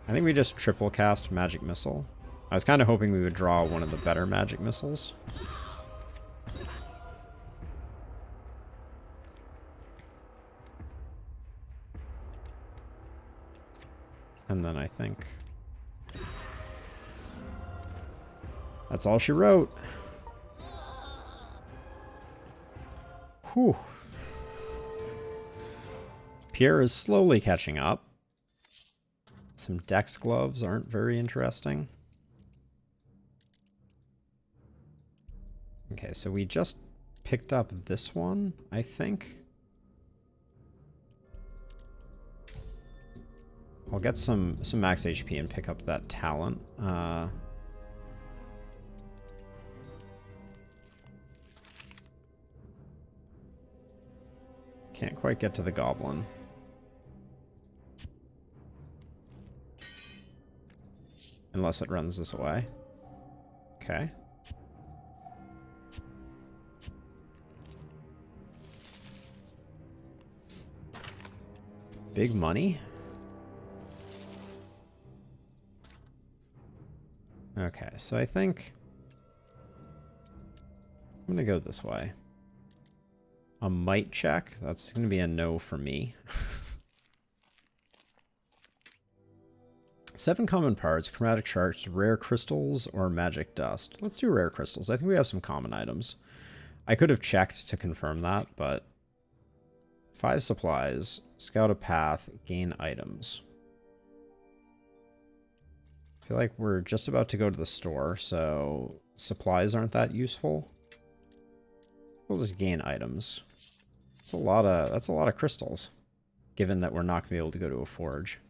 I think we just triple cast Magic Missile. I was kind of hoping we would draw one of the better Magic Missiles. And then I think that's all she wrote. Whew. Pierre is slowly catching up. Some Dex gloves aren't very interesting. Okay, so we just picked up this one, I think. I'll get some max HP and pick up that talent. Can't quite get to the goblin. Unless it runs this away. Okay. Big money. Okay, so I think I'm gonna go this way. A might check. That's gonna be a no for me. 7 common parts, chromatic shards, rare crystals, or magic dust. Let's do rare crystals. I think we have some common items. I could have checked to confirm that, but 5 supplies, scout a path, gain items. I feel like we're just about to go to the store, so supplies aren't that useful. We'll just gain items. That's a lot of crystals, given that we're not gonna be able to go to a forge.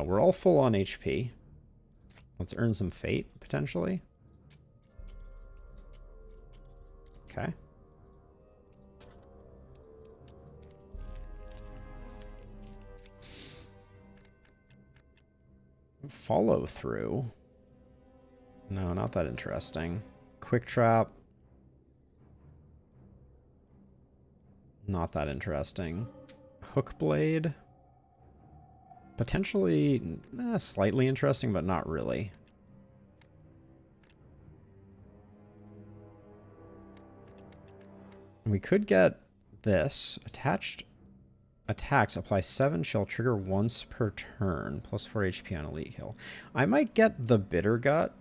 We're all full on HP. Let's earn some fate, potentially. Okay. Follow through. No, not that interesting. Quick trap. Not that interesting. Hook blade. Potentially slightly interesting, but not really. We could get this. Attached attacks apply 7 shall trigger once per turn, plus 4 HP on elite kill. I might get the bitter gut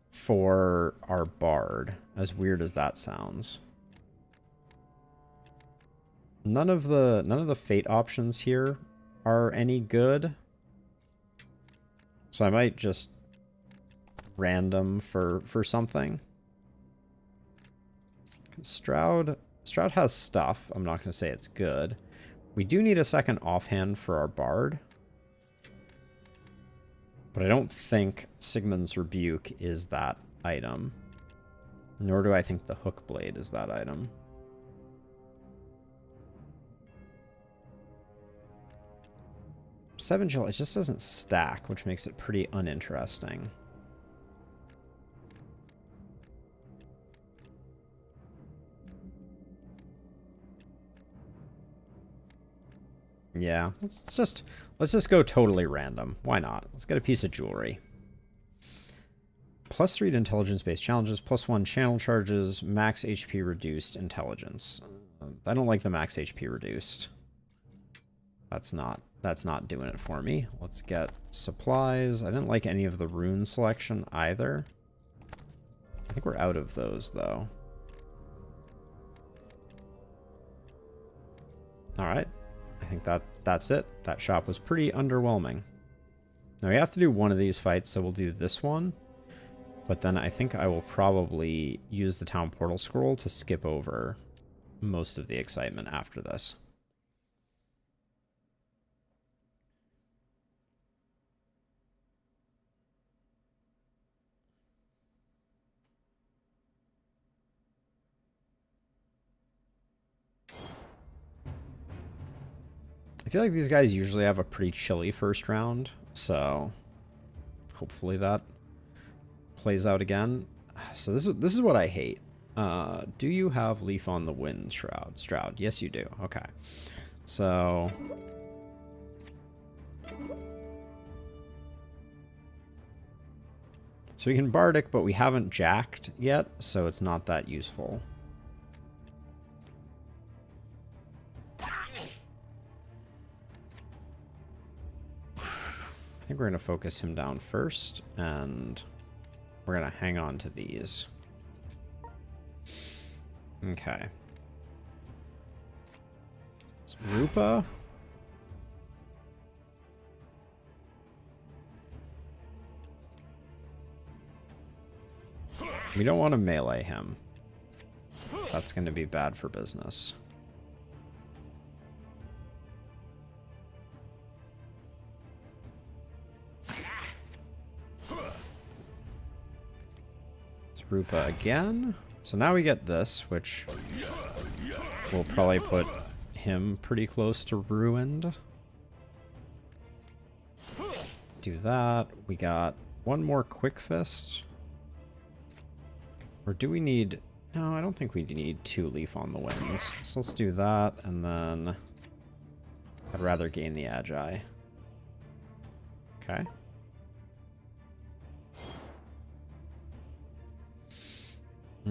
for our bard, as weird as that sounds. None of the fate options here are any good. So I might just random for something. Stroud has stuff. I'm not going to say it's good. We do need a second offhand for our bard. But I don't think Sigmund's Rebuke is that item. Nor do I think the Hook Blade is that item. Seven Chill, it just doesn't stack, which makes it pretty uninteresting. Yeah, let's just go totally random. Why not? Let's get a piece of jewelry. +3 to intelligence-based challenges, +1 channel charges, max HP reduced intelligence. I don't like the max HP reduced. That's not doing it for me. Let's get supplies. I didn't like any of the rune selection either. I think we're out of those though. All right. I think that's it. That shop was pretty underwhelming. Now we have to do one of these fights, so we'll do this one. But then I think I will probably use the town portal scroll to skip over most of the excitement after this. I feel like these guys usually have a pretty chilly first round, so hopefully that plays out again. So this is what I hate. Do you have Leaf on the Wind Shroud? Yes, you do. Okay. So we can Bardic, but we haven't jacked yet, so it's not that useful. I think we're going to focus him down first, and we're going to hang on to these. Okay. So Rupa. We don't want to melee him. That's going to be bad for business. It's Rupa again. So now we get this, which will probably put him pretty close to ruined. Do that. We got one more quick fist. Or do we need... No, I don't think we need 2 leaf on the winds. So let's do that, and then I'd rather gain the Agi. Okay.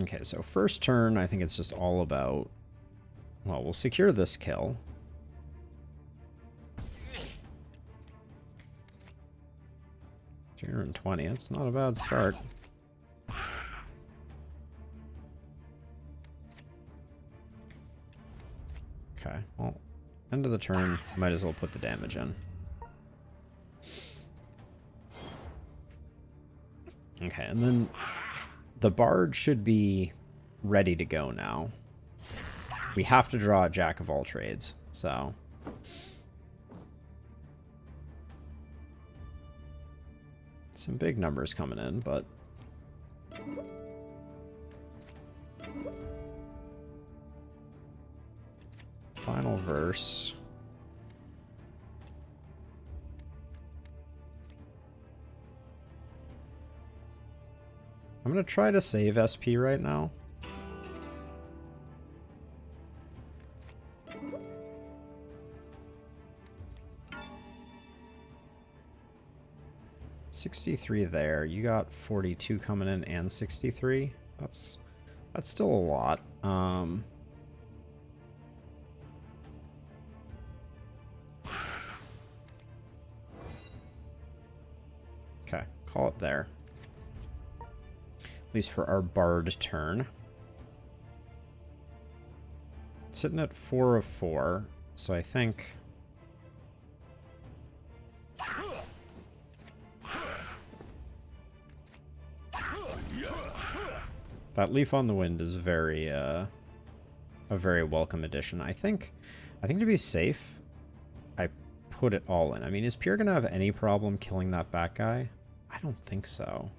Okay, so first turn, I think it's just all about... Well, we'll secure this kill. $220, it's not a bad start. Okay, well, end of the turn, might as well put the damage in. Okay, and then the Bard should be ready to go now. We have to draw a Jack of all trades, so... Some big numbers coming in, but... Final verse. I'm gonna try to save SP right now. $63 there. You got 42 coming in and 63. That's still a lot. Okay, call it there. At least for our Bard turn. Sitting at 4 of 4, so I think... That Leaf on the Wind is very, a very welcome addition. I think to be safe, I put it all in. I mean, is Pierre gonna have any problem killing that bat guy? I don't think so.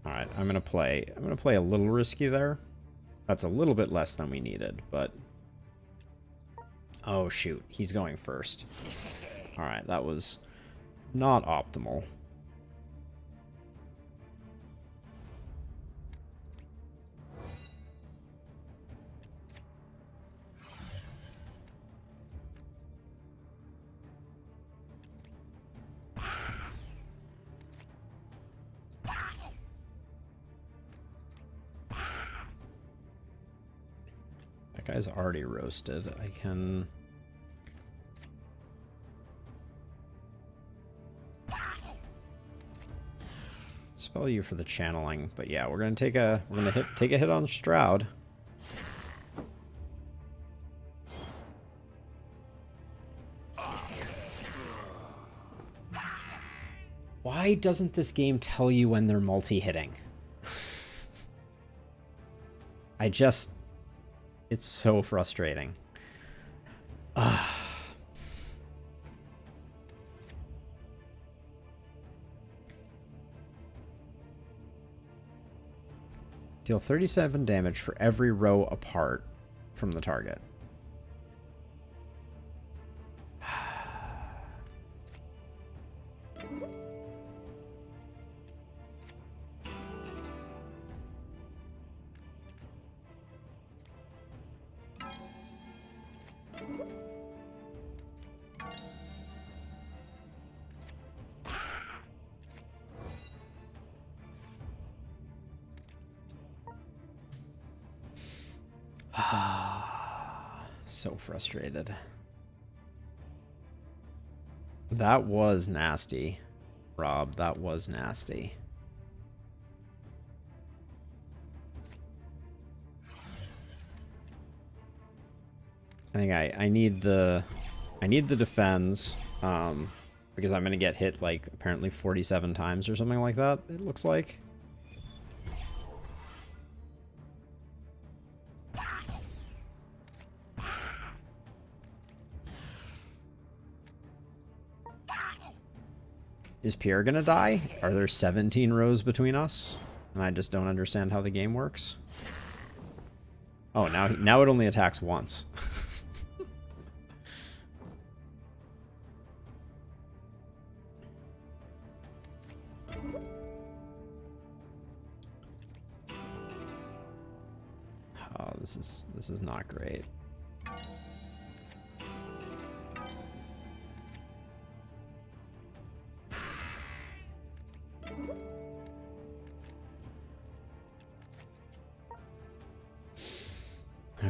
Alright, I'm gonna play a little risky there. That's a little bit less than we needed, but... Oh shoot, he's going first. Alright, that was not optimal. That guy's already roasted. I can... spell you for the channeling, but yeah, we're gonna take a hit on Stroud. Why doesn't this game tell you when they're multi-hitting? It's so frustrating. Deal 37 damage for every row apart from the target. So frustrated. That was nasty, Rob. That was nasty. I think I need the defense. Because I'm going to get hit, like, apparently 47 times or something like that, it looks like. Is Pierre going to die? Are there 17 rows between us? And I just don't understand how the game works. Oh, now it only attacks once. Oh, this is not great.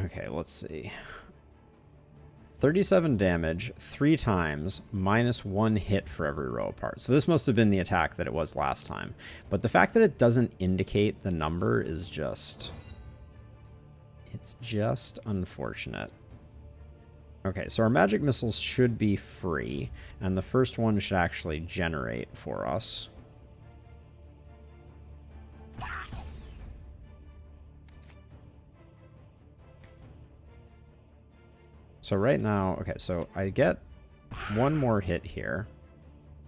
Okay, let's see. 37 damage 3 times, -1 hit for every row apart. So this must have been the attack that it was last time. But the fact that it doesn't indicate the number is just... it's just unfortunate. Okay, so our magic missiles should be free, and the first one should actually generate for us. So right now, okay, so I get one more hit here.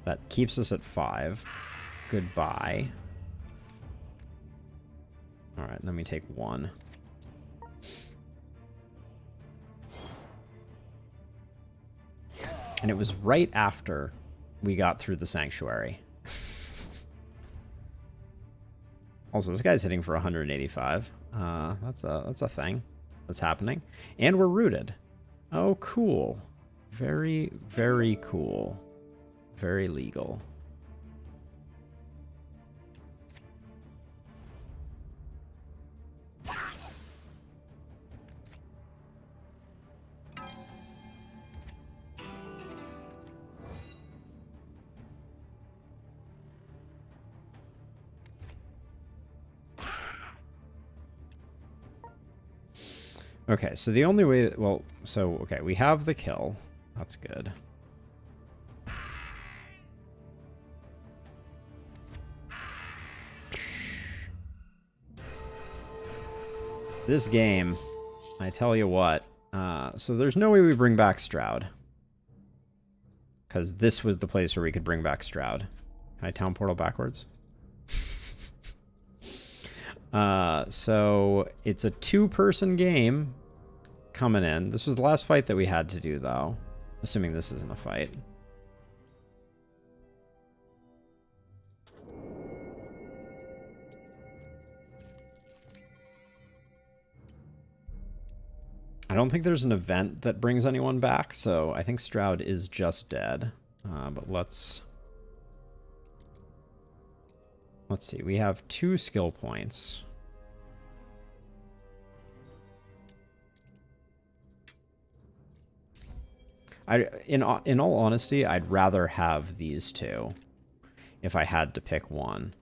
That keeps us at 5. Goodbye. All right, let me take 1. And it was right after we got through the sanctuary. Also, this guy's hitting for 185. That's a thing that's happening. And we're rooted. Oh, cool. Very, very cool. Very legal. Okay, so the only way... well, so, okay, we have the kill. That's good. This game, I tell you what. So there's no way we bring back Stroud. Because this was the place where we could bring back Stroud. Can I town portal backwards? So it's a 2-person game coming in. This was the last fight that we had to do, though. Assuming this isn't a fight. I don't think there's an event that brings anyone back, so I think Stroud is just dead. But let's see. We have 2 skill points. In all honesty, I'd rather have these 2 if I had to pick one.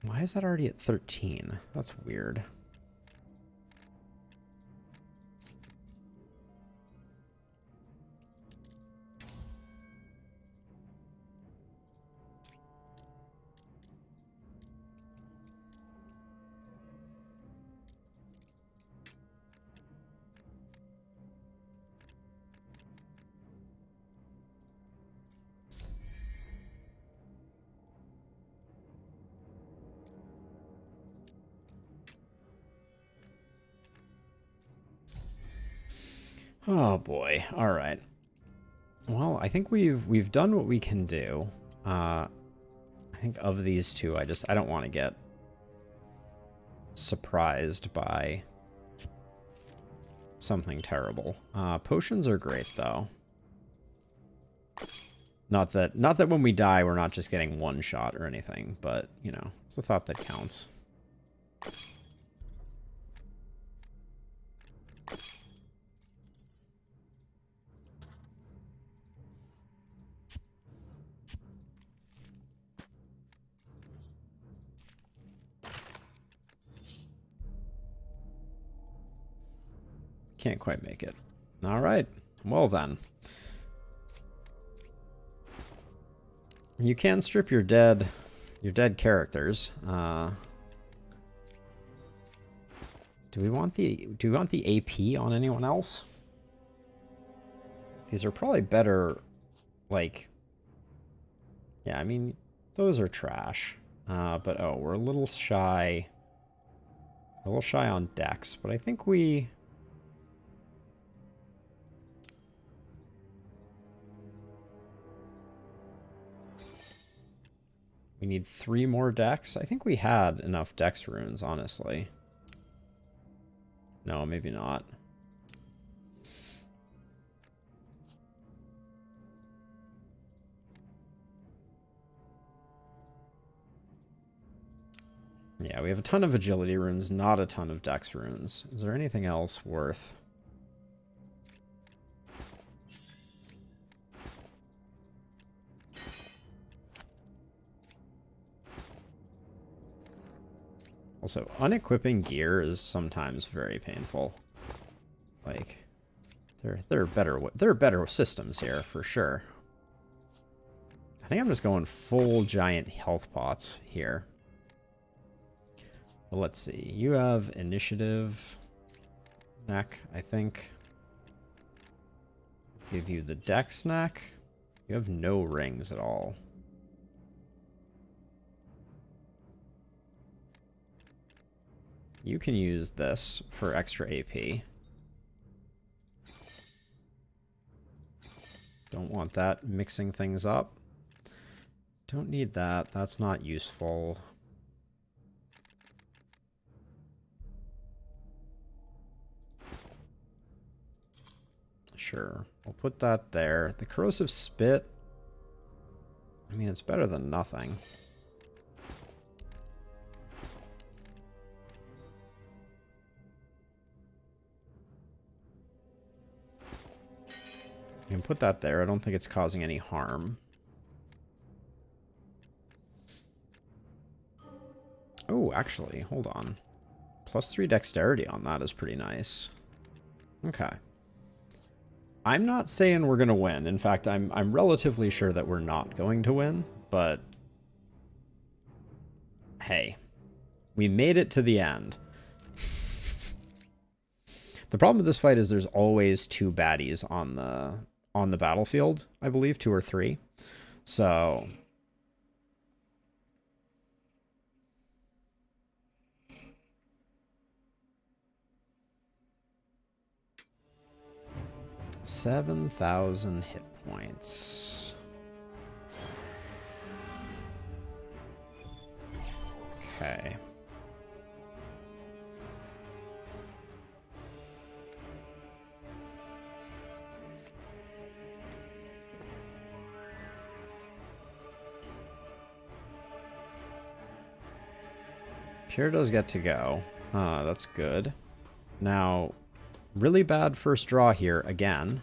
Why is that already at 13? That's weird. Oh boy. All right. Well, I think we've done what we can do. I think of these 2, I don't want to get surprised by something terrible. Potions are great though. Not that when we die we're not just getting 1 shot or anything, but you know, it's the thought that counts. Can't quite make it. All right. Well then. You can strip your dead characters. Do we want the AP on anyone else? These are probably better, like, yeah, I mean, those are trash. But oh, we're a little shy. We're a little shy on Dex, but I think we need 3 more Dex. I think we had enough Dex runes, honestly. No, maybe not. Yeah, we have a ton of agility runes, not a ton of Dex runes. Is there anything else worth? Also, unequipping gear is sometimes very painful. Like, there are better systems here for sure. I think I'm just going full giant health pots here. Well, let's see. You have initiative neck, I think. Give you the Dex neck. You have no rings at all. You can use this for extra AP. Don't want that mixing things up. Don't need that. That's not useful. Sure. We'll put that there. The corrosive spit. I mean, it's better than nothing. You can put that there. I don't think it's causing any harm. Oh, actually, hold on. +3 dexterity on that is pretty nice. Okay. I'm not saying we're going to win. In fact, I'm relatively sure that we're not going to win, but hey, we made it to the end. The problem with this fight is there's always 2 baddies on the battlefield, I believe, 2 or 3. So $7,000 hit points. Okay. Pierre does get to go. That's good. Now, really bad first draw here again.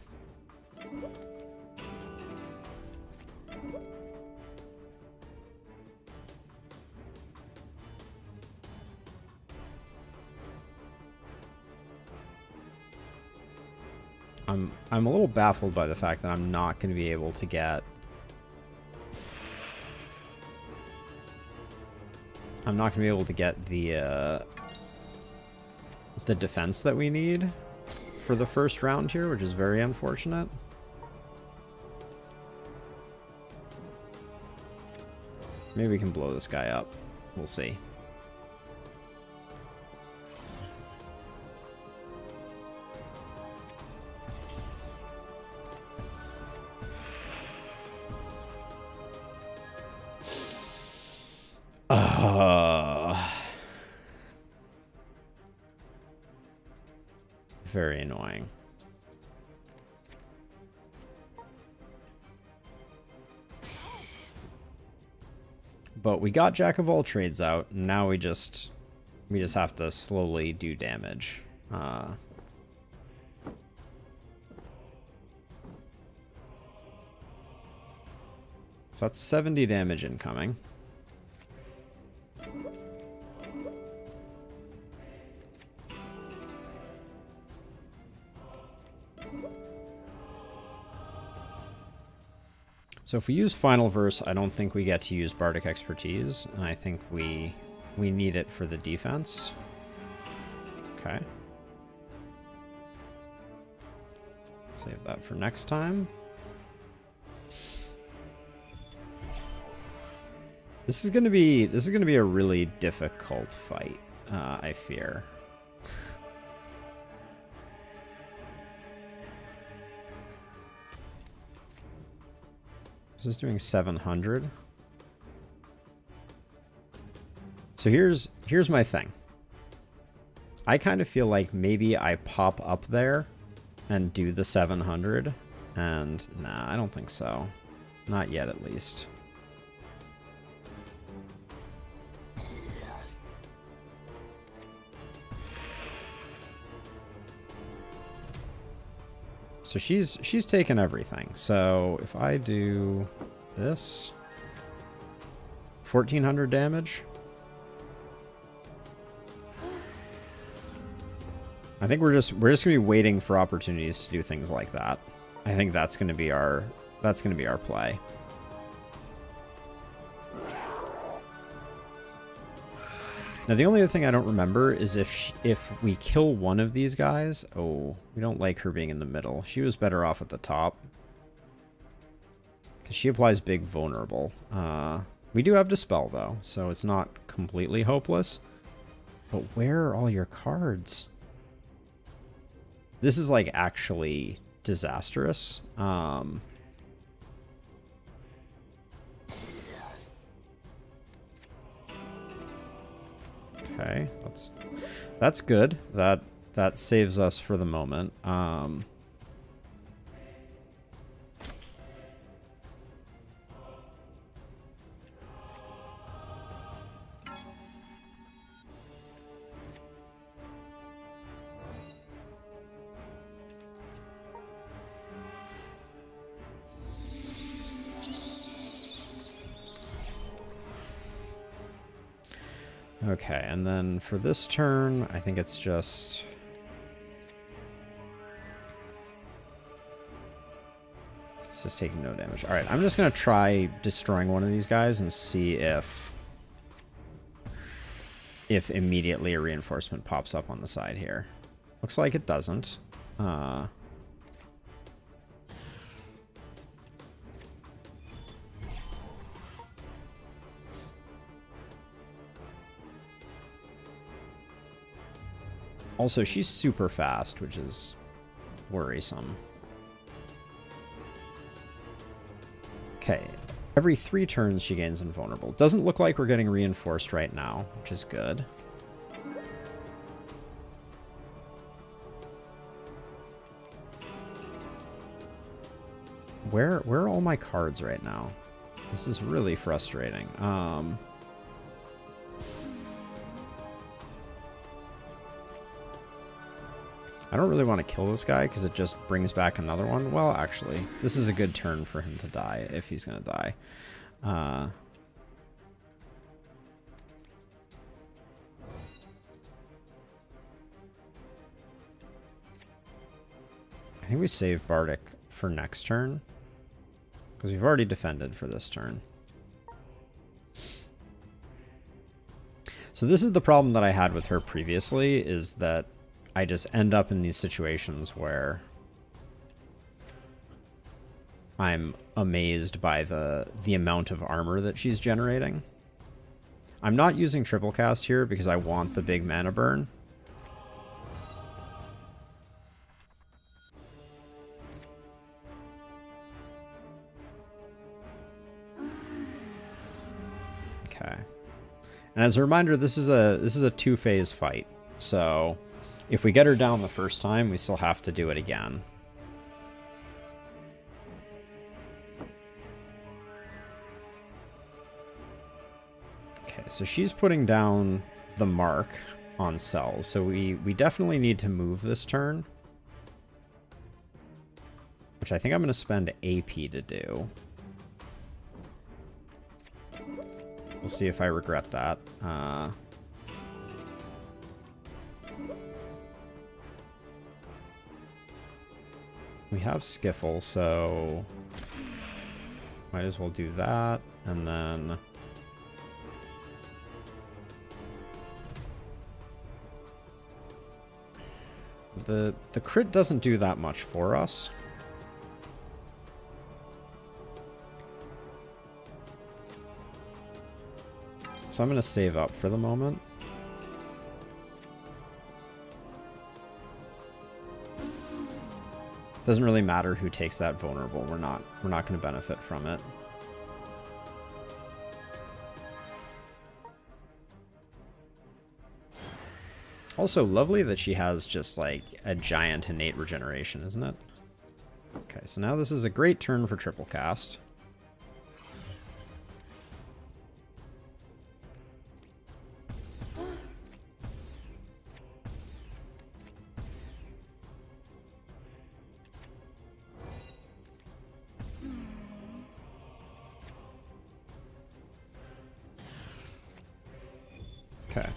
I'm a little baffled by the fact that I'm not going to be able to get... I'm not going to be able to get the defense that we need for the first round here, which is very unfortunate. Maybe we can blow this guy up. We'll see. Very annoying. But we got Jack of all trades out, and now we just have to slowly do damage. So that's 70 damage incoming. So if we use Final Verse, I don't think we get to use Bardic Expertise, and I think we need it for the defense. Okay. Save that for next time. This is gonna be a really difficult fight, I fear. This is doing 700. So here's my thing. I kind of feel like maybe I pop up there and do the 700, and nah, I don't think so. Not yet, at least. So she's taken everything. So if I do this, 1400 damage. I think we're just gonna be waiting for opportunities to do things like that. I think that's gonna be our play. Now the only other thing I don't remember is if we kill one of these guys. Oh, we don't like her being in the middle. She was better off at the top because she applies big vulnerable. We do have Dispel though, so it's not completely hopeless. But where are all your cards? This is like actually disastrous. Okay, that's good. That saves us for the moment. Okay, and then for this turn, I think it's just... It's just taking no damage. Alright, I'm just going to try destroying one of these guys and see if immediately a reinforcement pops up on the side here. Looks like it doesn't. Also, she's super fast, which is worrisome. Okay. Every 3 turns, she gains invulnerable. Doesn't look like we're getting reinforced right now, which is good. Where are all my cards right now? This is really frustrating. I don't really want to kill this guy because it just brings back another one. Well, actually, this is a good turn for him to die if he's going to die. I think we save Bardic for next turn because we've already defended for this turn. So this is the problem that I had with her previously, is that I just end up in these situations where I'm amazed by the amount of armor that she's generating. I'm not using triple cast here because I want the big mana burn. Okay. And as a reminder, this is a 2-phase fight. So if we get her down the first time, we still have to do it again. Okay, so she's putting down the mark on cells. So we definitely need to move this turn, which I think I'm going to spend AP to do. We'll see if I regret that. We have Skiffle, so Might as well do that, and then... The crit doesn't do that much for us. So I'm going to save up for the moment. Doesn't really matter who takes that vulnerable. We're not going to benefit from it. Also, lovely that she has just like a giant innate regeneration, isn't it? Okay, so now this is a great turn for triple cast. Okay.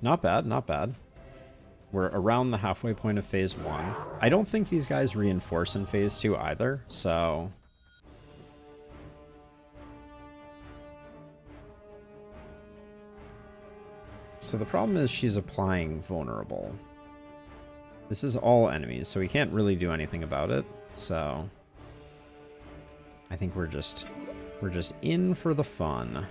Not bad, not bad. We're around the halfway point of phase 1. I don't think these guys reinforce in phase 2 either, so... So the problem is she's applying vulnerable. This is all enemies, so we can't really do anything about it, so... I think we're just in for the fun.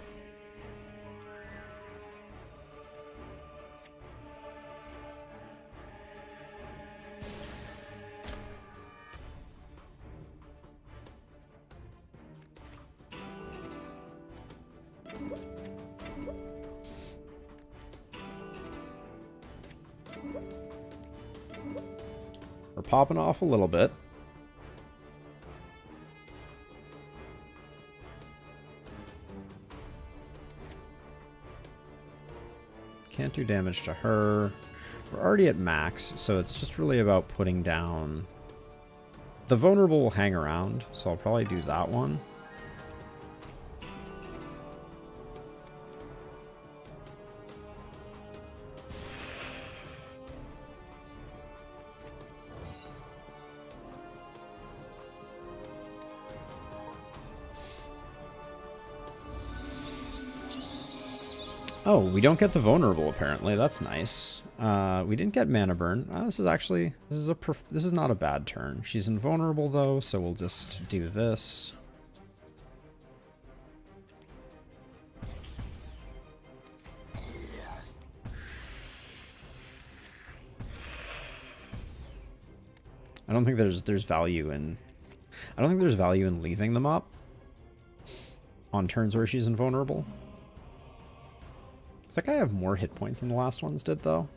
We're popping off a little bit. Can't do damage to her. We're already at max, so it's just really about putting down... The vulnerable will hang around, so I'll probably do that one. Oh, we don't get the vulnerable apparently. That's nice. We didn't get mana burn. This is not a bad turn. She's invulnerable though, so we'll just do this. I don't think there's value in leaving them up on turns where she's invulnerable. Does that guy have more hit points than the last ones did, though?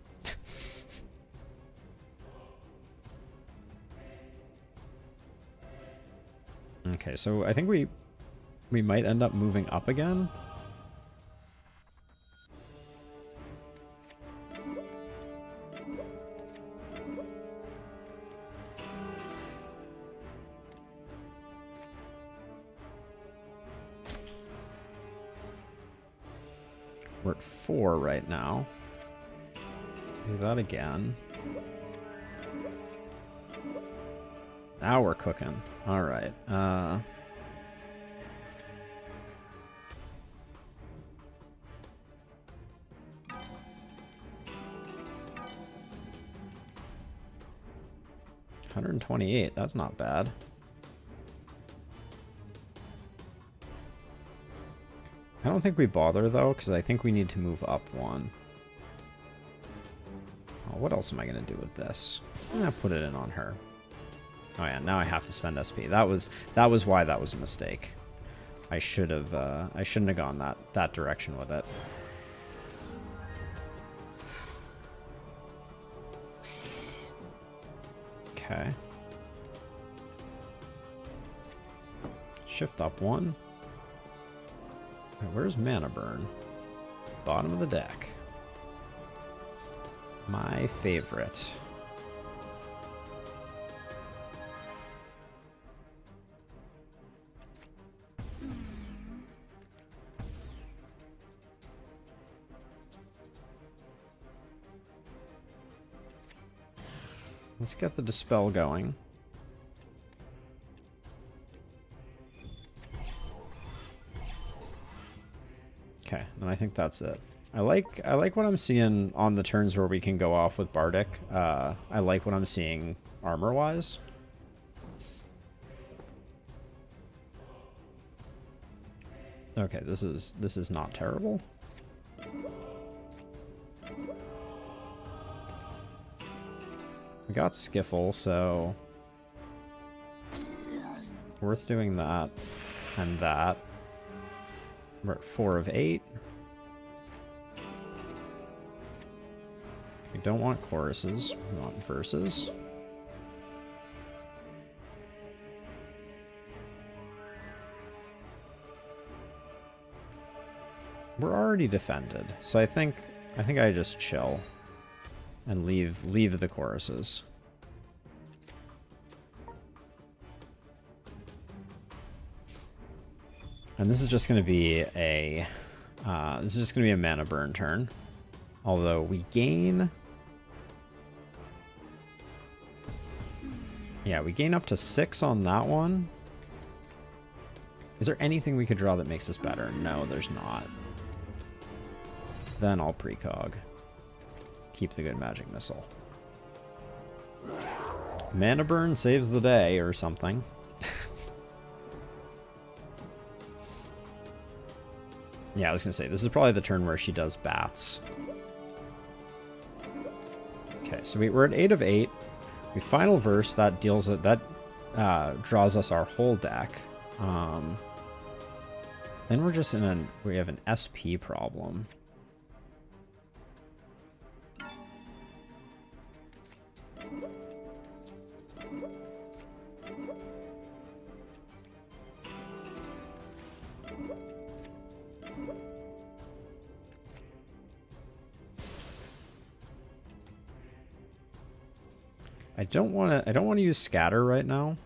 Okay, so I think we might end up moving up again. We're at 4 right now. Do that again. Now we're cooking. All right. $128. That's not bad. I don't think we bother, though, because I think we need to move up 1. Oh, what else am I going to do with this? I'm going to put it in on her. Oh, yeah, now I have to spend SP. That was why that was a mistake. I shouldn't have gone that direction with it. Okay. Shift up 1. Where's mana burn? Bottom of the deck. My favorite. Let's get the dispel going. Okay, then I think that's it. I like what I'm seeing on the turns where we can go off with Bardic. I like what I'm seeing armor-wise. Okay, this is not terrible. We got Skiffle, so worth doing that and that. We're at 4 of 8. We don't want choruses, we want verses. We're already defended, so I think I just chill and leave the choruses. And this is just going to be a mana burn turn. Although we gain, yeah, we gain up to 6 on that one. Is there anything we could draw that makes this better? No, there's not. Then I'll precog. Keep the good magic missile. Mana burn saves the day or something. Yeah, I was gonna say, this is probably the turn where she does bats. Okay, so we're at 8 of 8. We final verse, that deals it, that draws us our whole deck. Then we're just we have an SP problem. I don't want to use scatter right now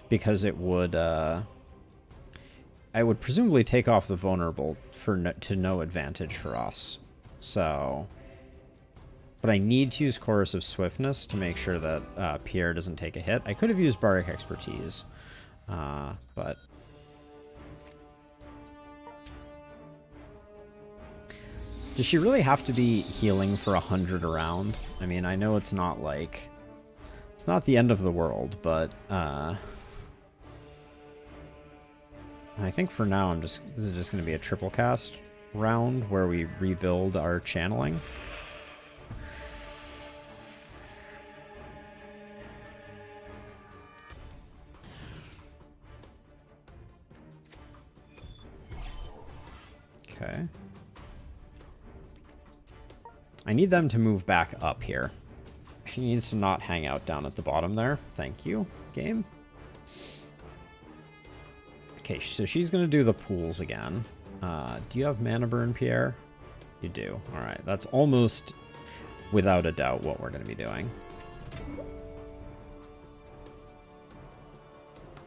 because it would I would presumably take off the vulnerable to no advantage for us. So, but I need to use Chorus of Swiftness to make sure that Pierre doesn't take a hit. I could have used Bardic Expertise, but does she really have to be healing for 100 a round? I mean, I know it's not like, it's not the end of the world, but I think for now this is just going to be a triple cast round where we rebuild our channeling. Okay. I need them to move back up here. She needs to not hang out down at the bottom there. Thank you, game. Okay, so she's going to do the pools again. Do you have mana burn, Pierre? You do. All right, that's almost without a doubt what we're going to be doing.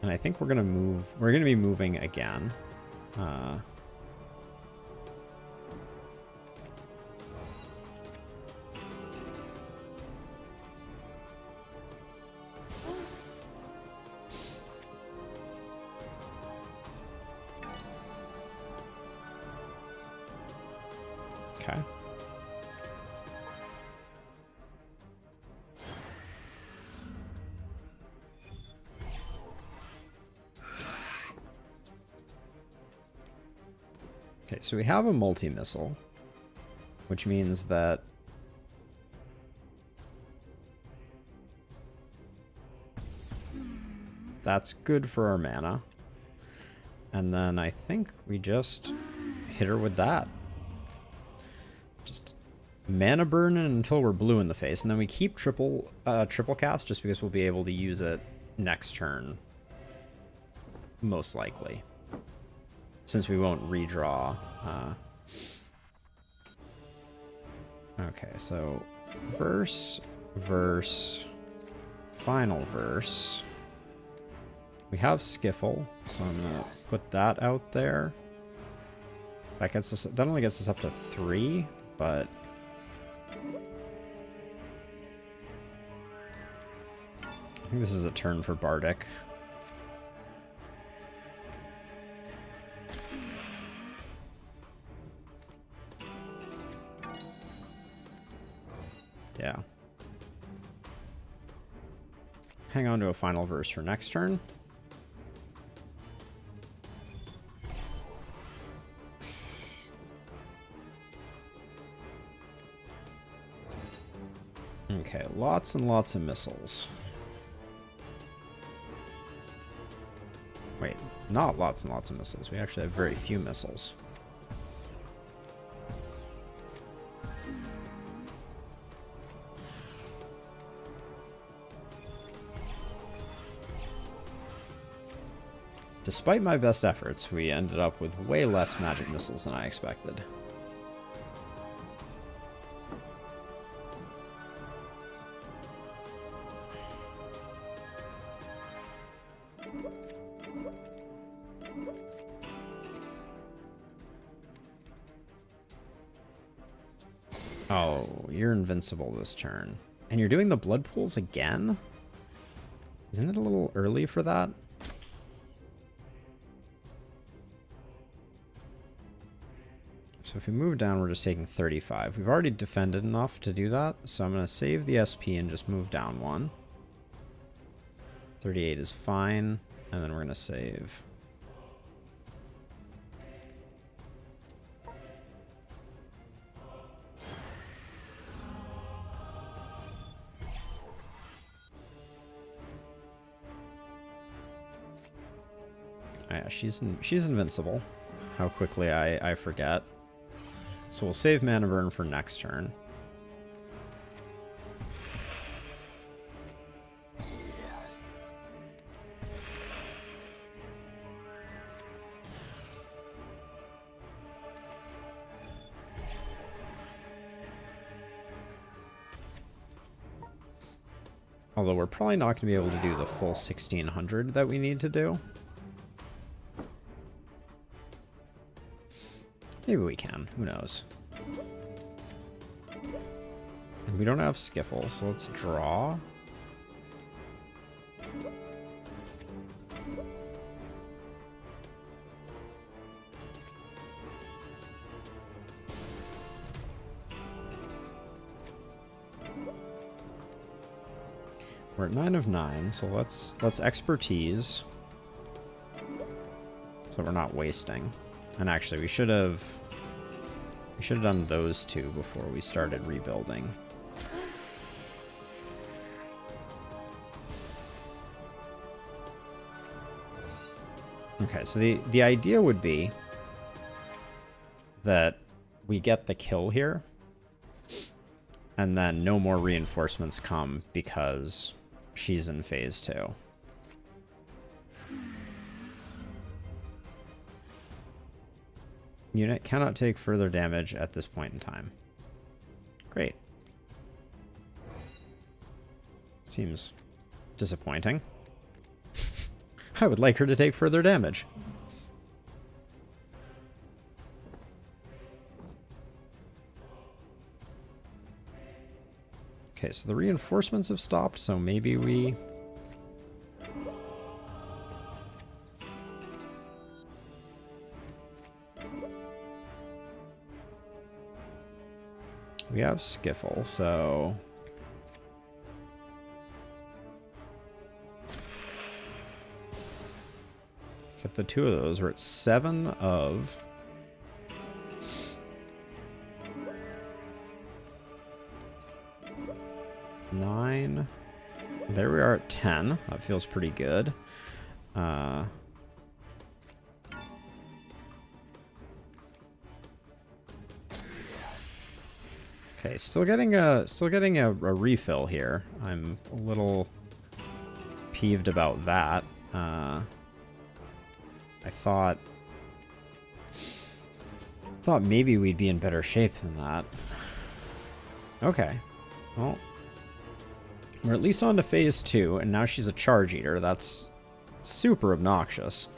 And I think we're going to move. We're going to be moving again. Okay. Okay, so we have a multi-missile, which means that that's good for our mana. And then I think we just hit her with that. Just mana burn until we're blue in the face, and then we keep triple cast just because we'll be able to use it next turn, most likely, since we won't redraw. Okay, so verse, final verse. We have Skiffle, so I'm gonna put that out there. That gets us. That only gets us up to 3. But I think this is a turn for Bardic. hang on to a final verse for next turn. Okay, lots and lots of missiles. Wait, not lots and lots of missiles. We actually have very few missiles. Despite my best efforts, we ended up with way less magic missiles than I expected. Oh, you're invincible this turn. And you're doing the blood pools again? Isn't it a little early for that? So if we move down, we're just taking 35. We've already defended enough to do that, so I'm going to save the SP and just move down one. 38 is fine, and then we're going to save. Oh yeah, she's invincible. How quickly I forget. So we'll save mana burn for next turn. Although we're probably not going to be able to do the full 1600 that we need to do. Maybe we can. Who knows? And we don't have Skiffle, so let's draw. We're at 9 of 9, so let's expertise. So we're not wasting. And actually, we should have done those two before we started rebuilding. Okay, so the idea would be that we get the kill here, and then no more reinforcements come because she's in phase 2. Unit cannot take further damage at this point in time. Great. Seems disappointing. I would like her to take further damage. Okay, so the reinforcements have stopped, so maybe we... We have Skiffle, so... Get the two of those. We're at 7 of... 9. There we are at 10. That feels pretty good. Okay, still getting a refill here. I'm a little peeved about that. I thought maybe we'd be in better shape than that. Okay. Well, we're at least on to phase 2, and now she's a charge eater. That's super obnoxious.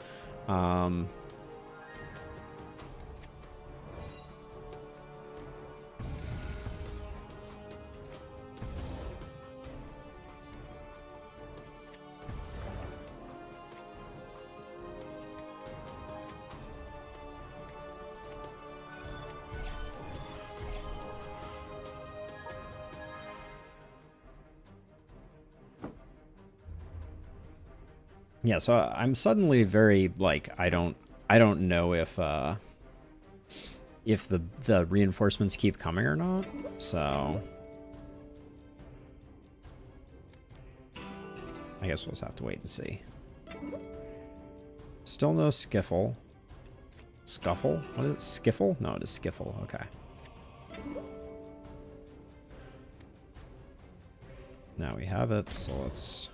Yeah, so I'm suddenly very, like, I don't know if the reinforcements keep coming or not. So I guess we'll just have to wait and see. Still no skiffle. Scuffle? What is it? Skiffle? No, it is skiffle. Okay. Now we have it, so let's...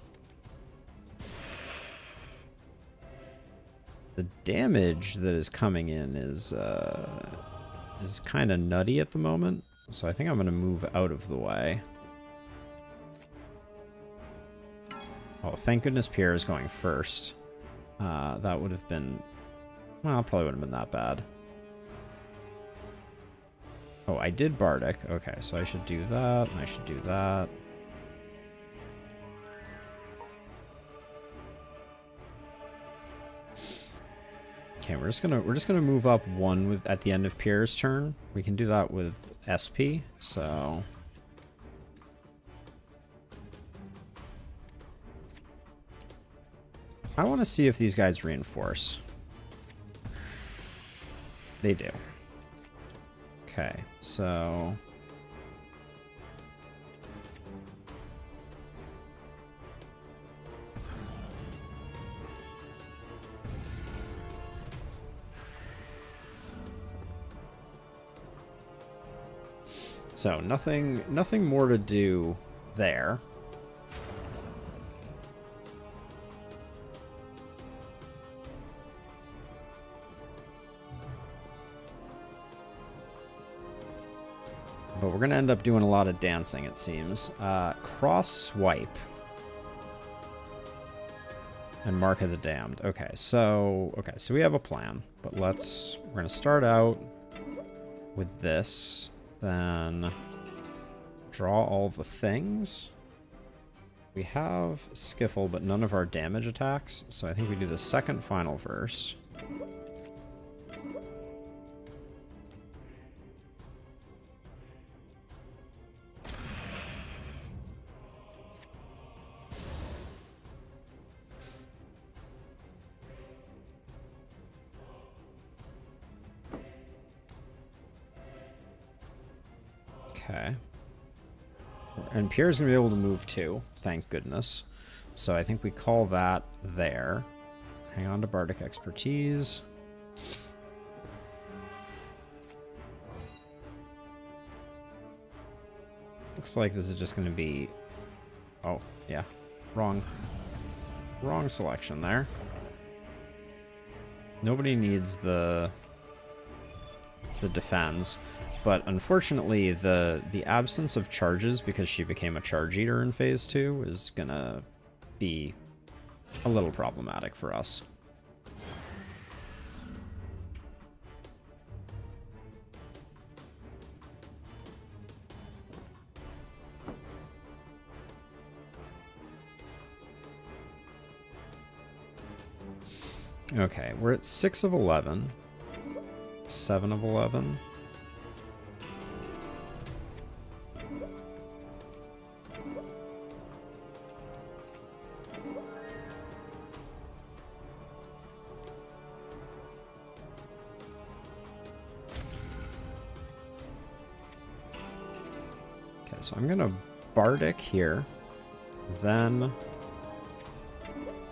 The damage that is coming in is kind of nutty at the moment, so I think I'm going to move out of the way. Oh, thank goodness Pierre is going first. That would have been... Well, probably wouldn't have been that bad. Oh, I did Bardic. Okay, so I should do that, and I should do that. Okay, we're just gonna move up one with at the end of Pierre's turn. We can do that with SP, so I want to see if these guys reinforce. They do. Okay, so nothing more to do there. But we're going to end up doing a lot of dancing, it seems. Cross swipe. And Mark of the Damned. Okay, so we have a plan. But we're going to start out with this. Then draw all the things. We have Skiffle, but none of our damage attacks. So I think we do the second final verse. Okay. And Pierre's going to be able to move too, thank goodness. So I think we call that there. Hang on to Bardic Expertise. Looks like this is just going to be... Oh, yeah. Wrong selection there. Nobody needs the defense. But unfortunately, the absence of charges, because she became a charge eater in phase 2, is gonna be a little problematic for us. Okay, we're at 6 of 11, 7 of 11. So I'm going to Bardic here. Then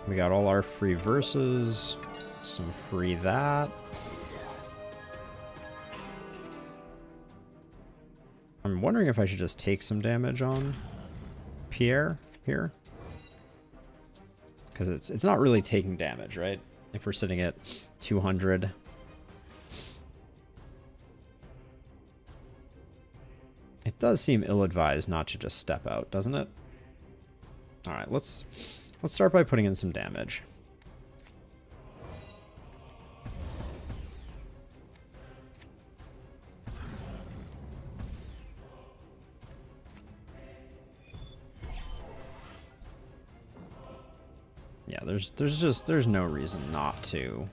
we got all our free verses. Some free that. I'm wondering if I should just take some damage on Pierre here. Because it's not really taking damage, right? If we're sitting at 200. It does seem ill-advised not to just step out, doesn't it? All right, let's start by putting in some damage. Yeah, there's no reason not to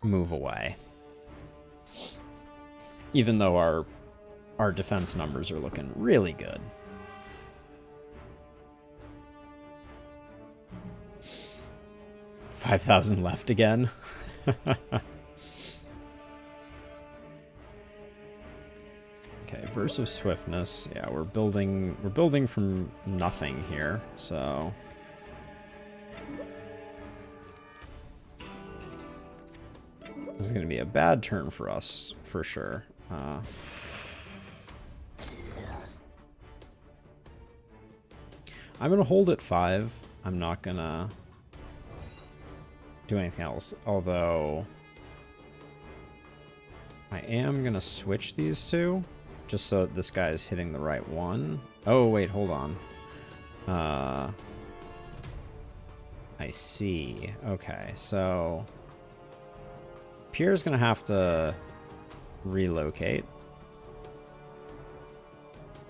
move away. Even though our defense numbers are looking really good. 5,000 left again. Okay, Verse of Swiftness. Yeah, we're building from nothing here, so this is gonna be a bad turn for us, for sure. I'm gonna hold at 5. I'm not gonna do anything else, although I am gonna switch these two just so this guy is hitting the right one. Oh wait, hold on. I see. Okay, so Pierre's gonna have to relocate,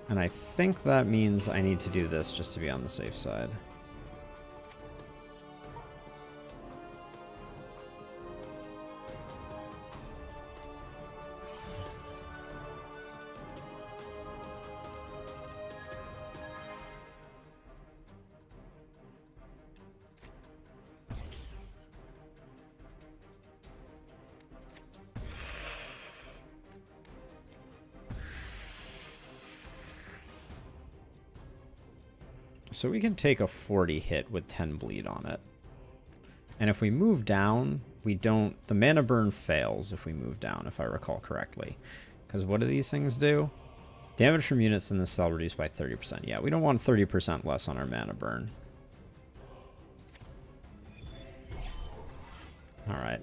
and I think that means I need to do this just to be on the safe side. So we can take a 40 hit with 10 bleed on it. And if we move down, we don't... The mana burn fails if we move down, if I recall correctly. Because what do these things do? Damage from units in this cell reduced by 30%. Yeah, we don't want 30% less on our mana burn. Alright.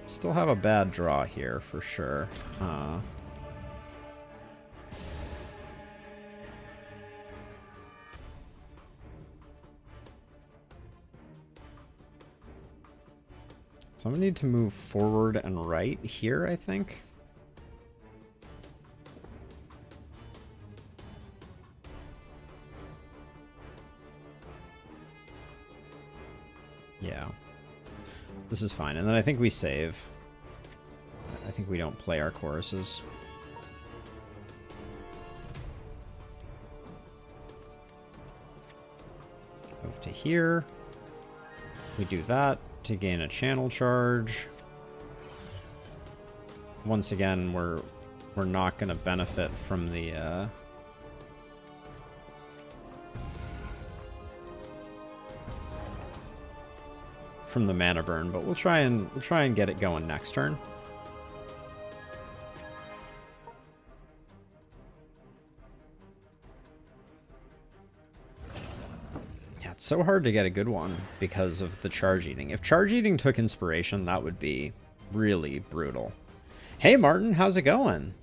Still have a bad draw here for sure. So I'm gonna need to move forward and right here, I think. Yeah. This is fine. And then I think we save. I think we don't play our choruses. Move to here. We do that to gain a channel charge. Once again, we're not going to benefit from the mana burn, but we'll try and get it going next turn. Yeah, it's so hard to get a good one because of the charge eating. If charge eating took inspiration, that would be really brutal. Hey Martin, how's it going?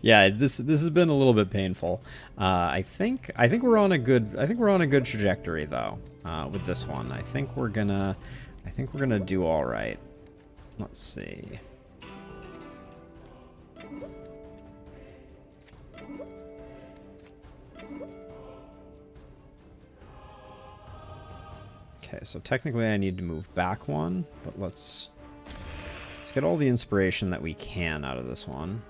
Yeah, this has been a little bit painful. I think we're on a good trajectory though with this one. I think we're gonna do all right. Let's see. Okay, so technically I need to move back one, but let's get all the inspiration that we can out of this one.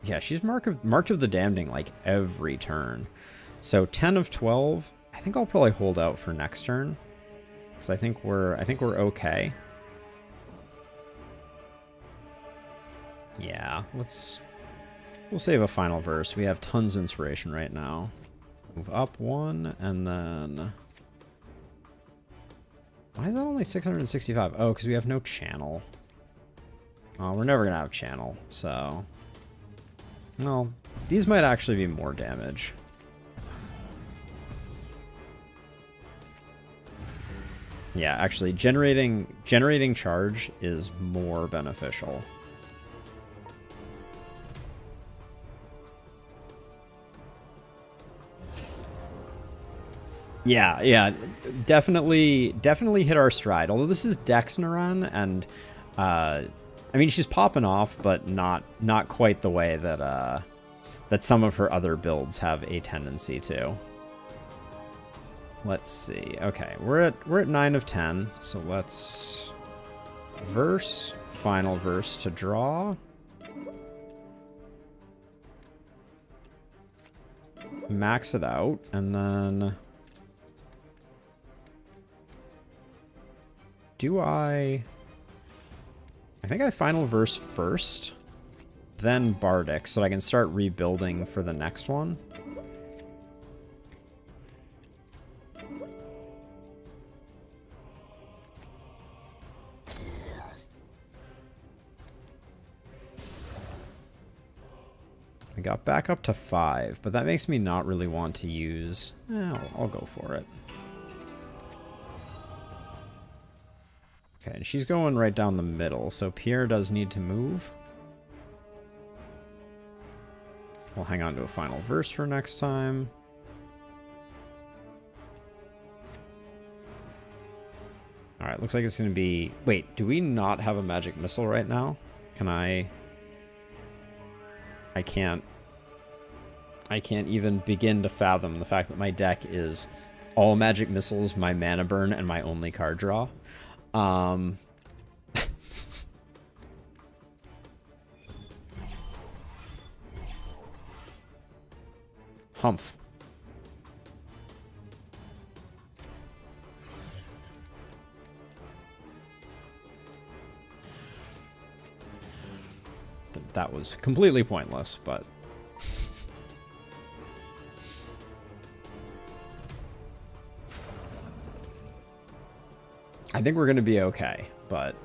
Yeah, she's marked of the damning like every turn. So 10 of 12. I think I'll probably hold out for next turn, because I think we're okay. Yeah, we'll save a final verse. We have tons of inspiration right now. Move up one, and then why is that only 665? Oh, because we have no channel. Oh, we're never gonna have channel, so. Well, these might actually be more damage. Yeah, actually, generating charge is more beneficial. Yeah, yeah, definitely hit our stride. Although this is Dexneron, and I mean she's popping off, but not quite the way that that some of her other builds have a tendency to. Let's see. Okay, we're at 9 of 10, so let's verse, final verse to draw. Max it out, and then do I think I final verse first, then Bardic, so I can start rebuilding for the next one. I got back up to 5, but that makes me not really want to use... I'll go for it. Okay, and she's going right down the middle, so Pierre does need to move. We'll hang on to a final verse for next time. Alright, looks like it's going to be... Wait, do we not have a magic missile right now? Can I can't even begin to fathom the fact that my deck is all magic missiles, my mana burn, and my only card draw. Humph. That was completely pointless, but... I think we're going to be okay, but...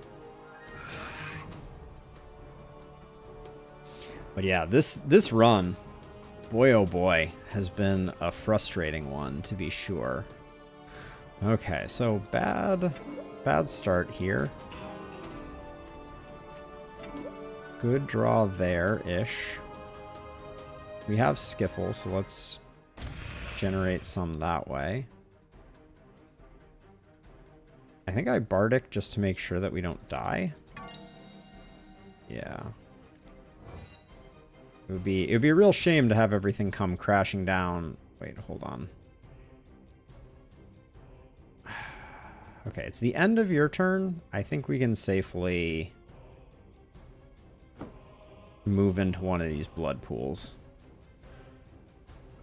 But yeah, this run, boy oh boy, has been a frustrating one, to be sure. Okay, so bad start here. Good draw there-ish. We have Skiffle, so let's generate some that way. I think I Bardic just to make sure that we don't die. Yeah. It would be a real shame to have everything come crashing down. Wait, hold on. Okay, it's the end of your turn. I think we can safely move into one of these blood pools.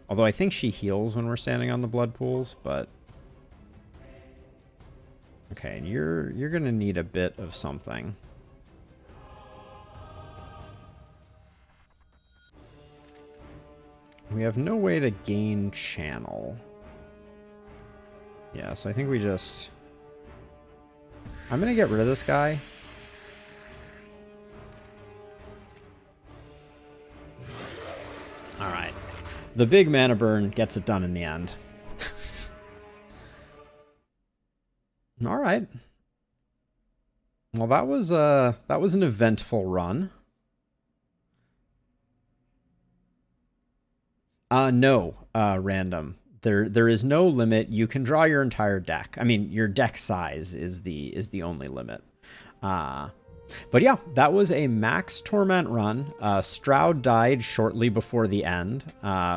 Although I think she heals when we're standing on the blood pools, but... Okay, and you're gonna need a bit of something. We have no way to gain channel. Yeah, so I think we just... I'm gonna get rid of this guy. Alright. The big mana burn gets it done in the end. Alright. Well, that was an eventful run. No, random. There is no limit. You can draw your entire deck. I mean, your deck size is the only limit. But yeah, that was a max Torment run. Stroud died shortly before the end.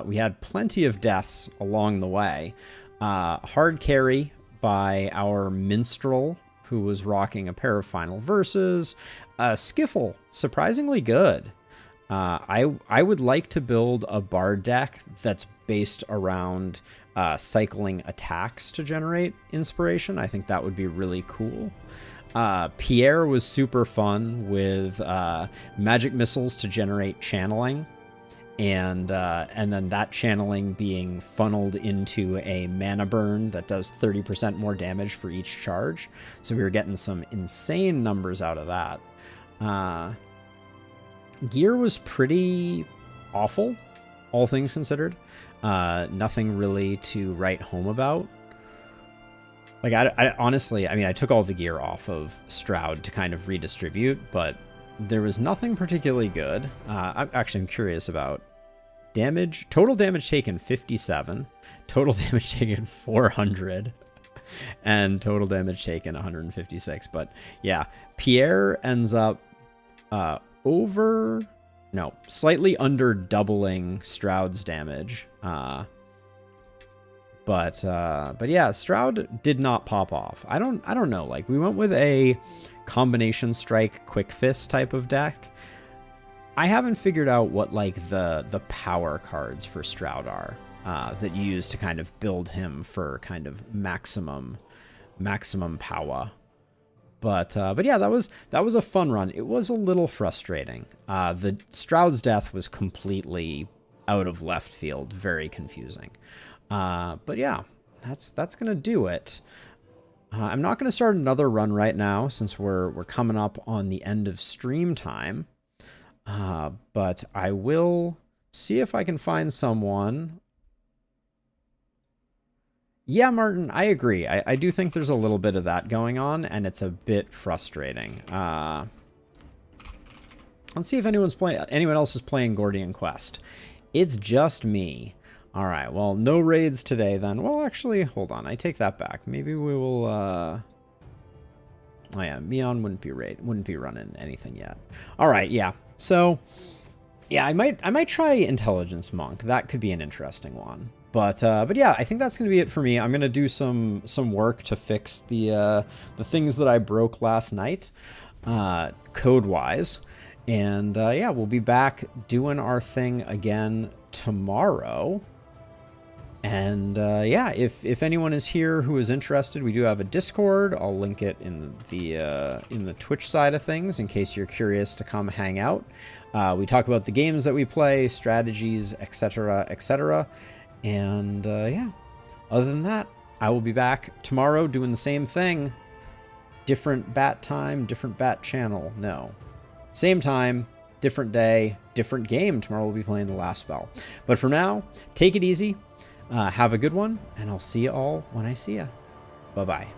We had plenty of deaths along the way. Hard carry by our Minstrel, who was rocking a pair of final verses. Skiffle, surprisingly good. I would like to build a Bard deck that's based around cycling attacks to generate inspiration. I think that would be really cool. Pierre was super fun with magic missiles to generate channeling, and then that channeling being funneled into a mana burn that does 30% more damage for each charge. So we were getting some insane numbers out of that. Gear was pretty awful, all things considered. Nothing really to write home about. Like, I honestly, I mean, I took all the gear off of Stroud to kind of redistribute, but there was nothing particularly good. I'm curious about Damage, total damage taken 57, total damage taken 400, and total damage taken 156. But yeah, Pierre ends up slightly under doubling Stroud's damage. But yeah, Stroud did not pop off. I don't know. Like, we went with a combination strike quick fist type of deck. I haven't figured out what like the power cards for Stroud are that you use to kind of build him for kind of maximum power. But yeah, that was a fun run. It was a little frustrating. The Stroud's death was completely out of left field, very confusing. But yeah, that's gonna do it. I'm not gonna start another run right now since we're coming up on the end of stream time. But I will see if I can find someone. Yeah, Martin, I agree. I do think there's a little bit of that going on, and it's a bit frustrating. Let's see if anyone else is playing Gordian Quest. It's just me. All right, well, no raids today then. Well, actually, hold on. I take that back. Maybe we will, oh yeah, Mion wouldn't be running anything yet. All right, yeah. So, yeah, I might try Intelligence Monk. That could be an interesting one. But yeah, I think that's going to be it for me. I'm going to do some work to fix the things that I broke last night, code-wise. And yeah, we'll be back doing our thing again tomorrow. And yeah, if anyone is here who is interested, we do have a Discord. I'll link it in the Twitch side of things in case you're curious to come hang out. We talk about the games that we play, strategies, etc., etc. And yeah, other than that, I will be back tomorrow doing the same thing. Different bat time, different bat channel. No, same time, different day, different game. Tomorrow we'll be playing the last spell. But for now, take it easy. Have a good one, and I'll see you all when I see you. Bye-bye.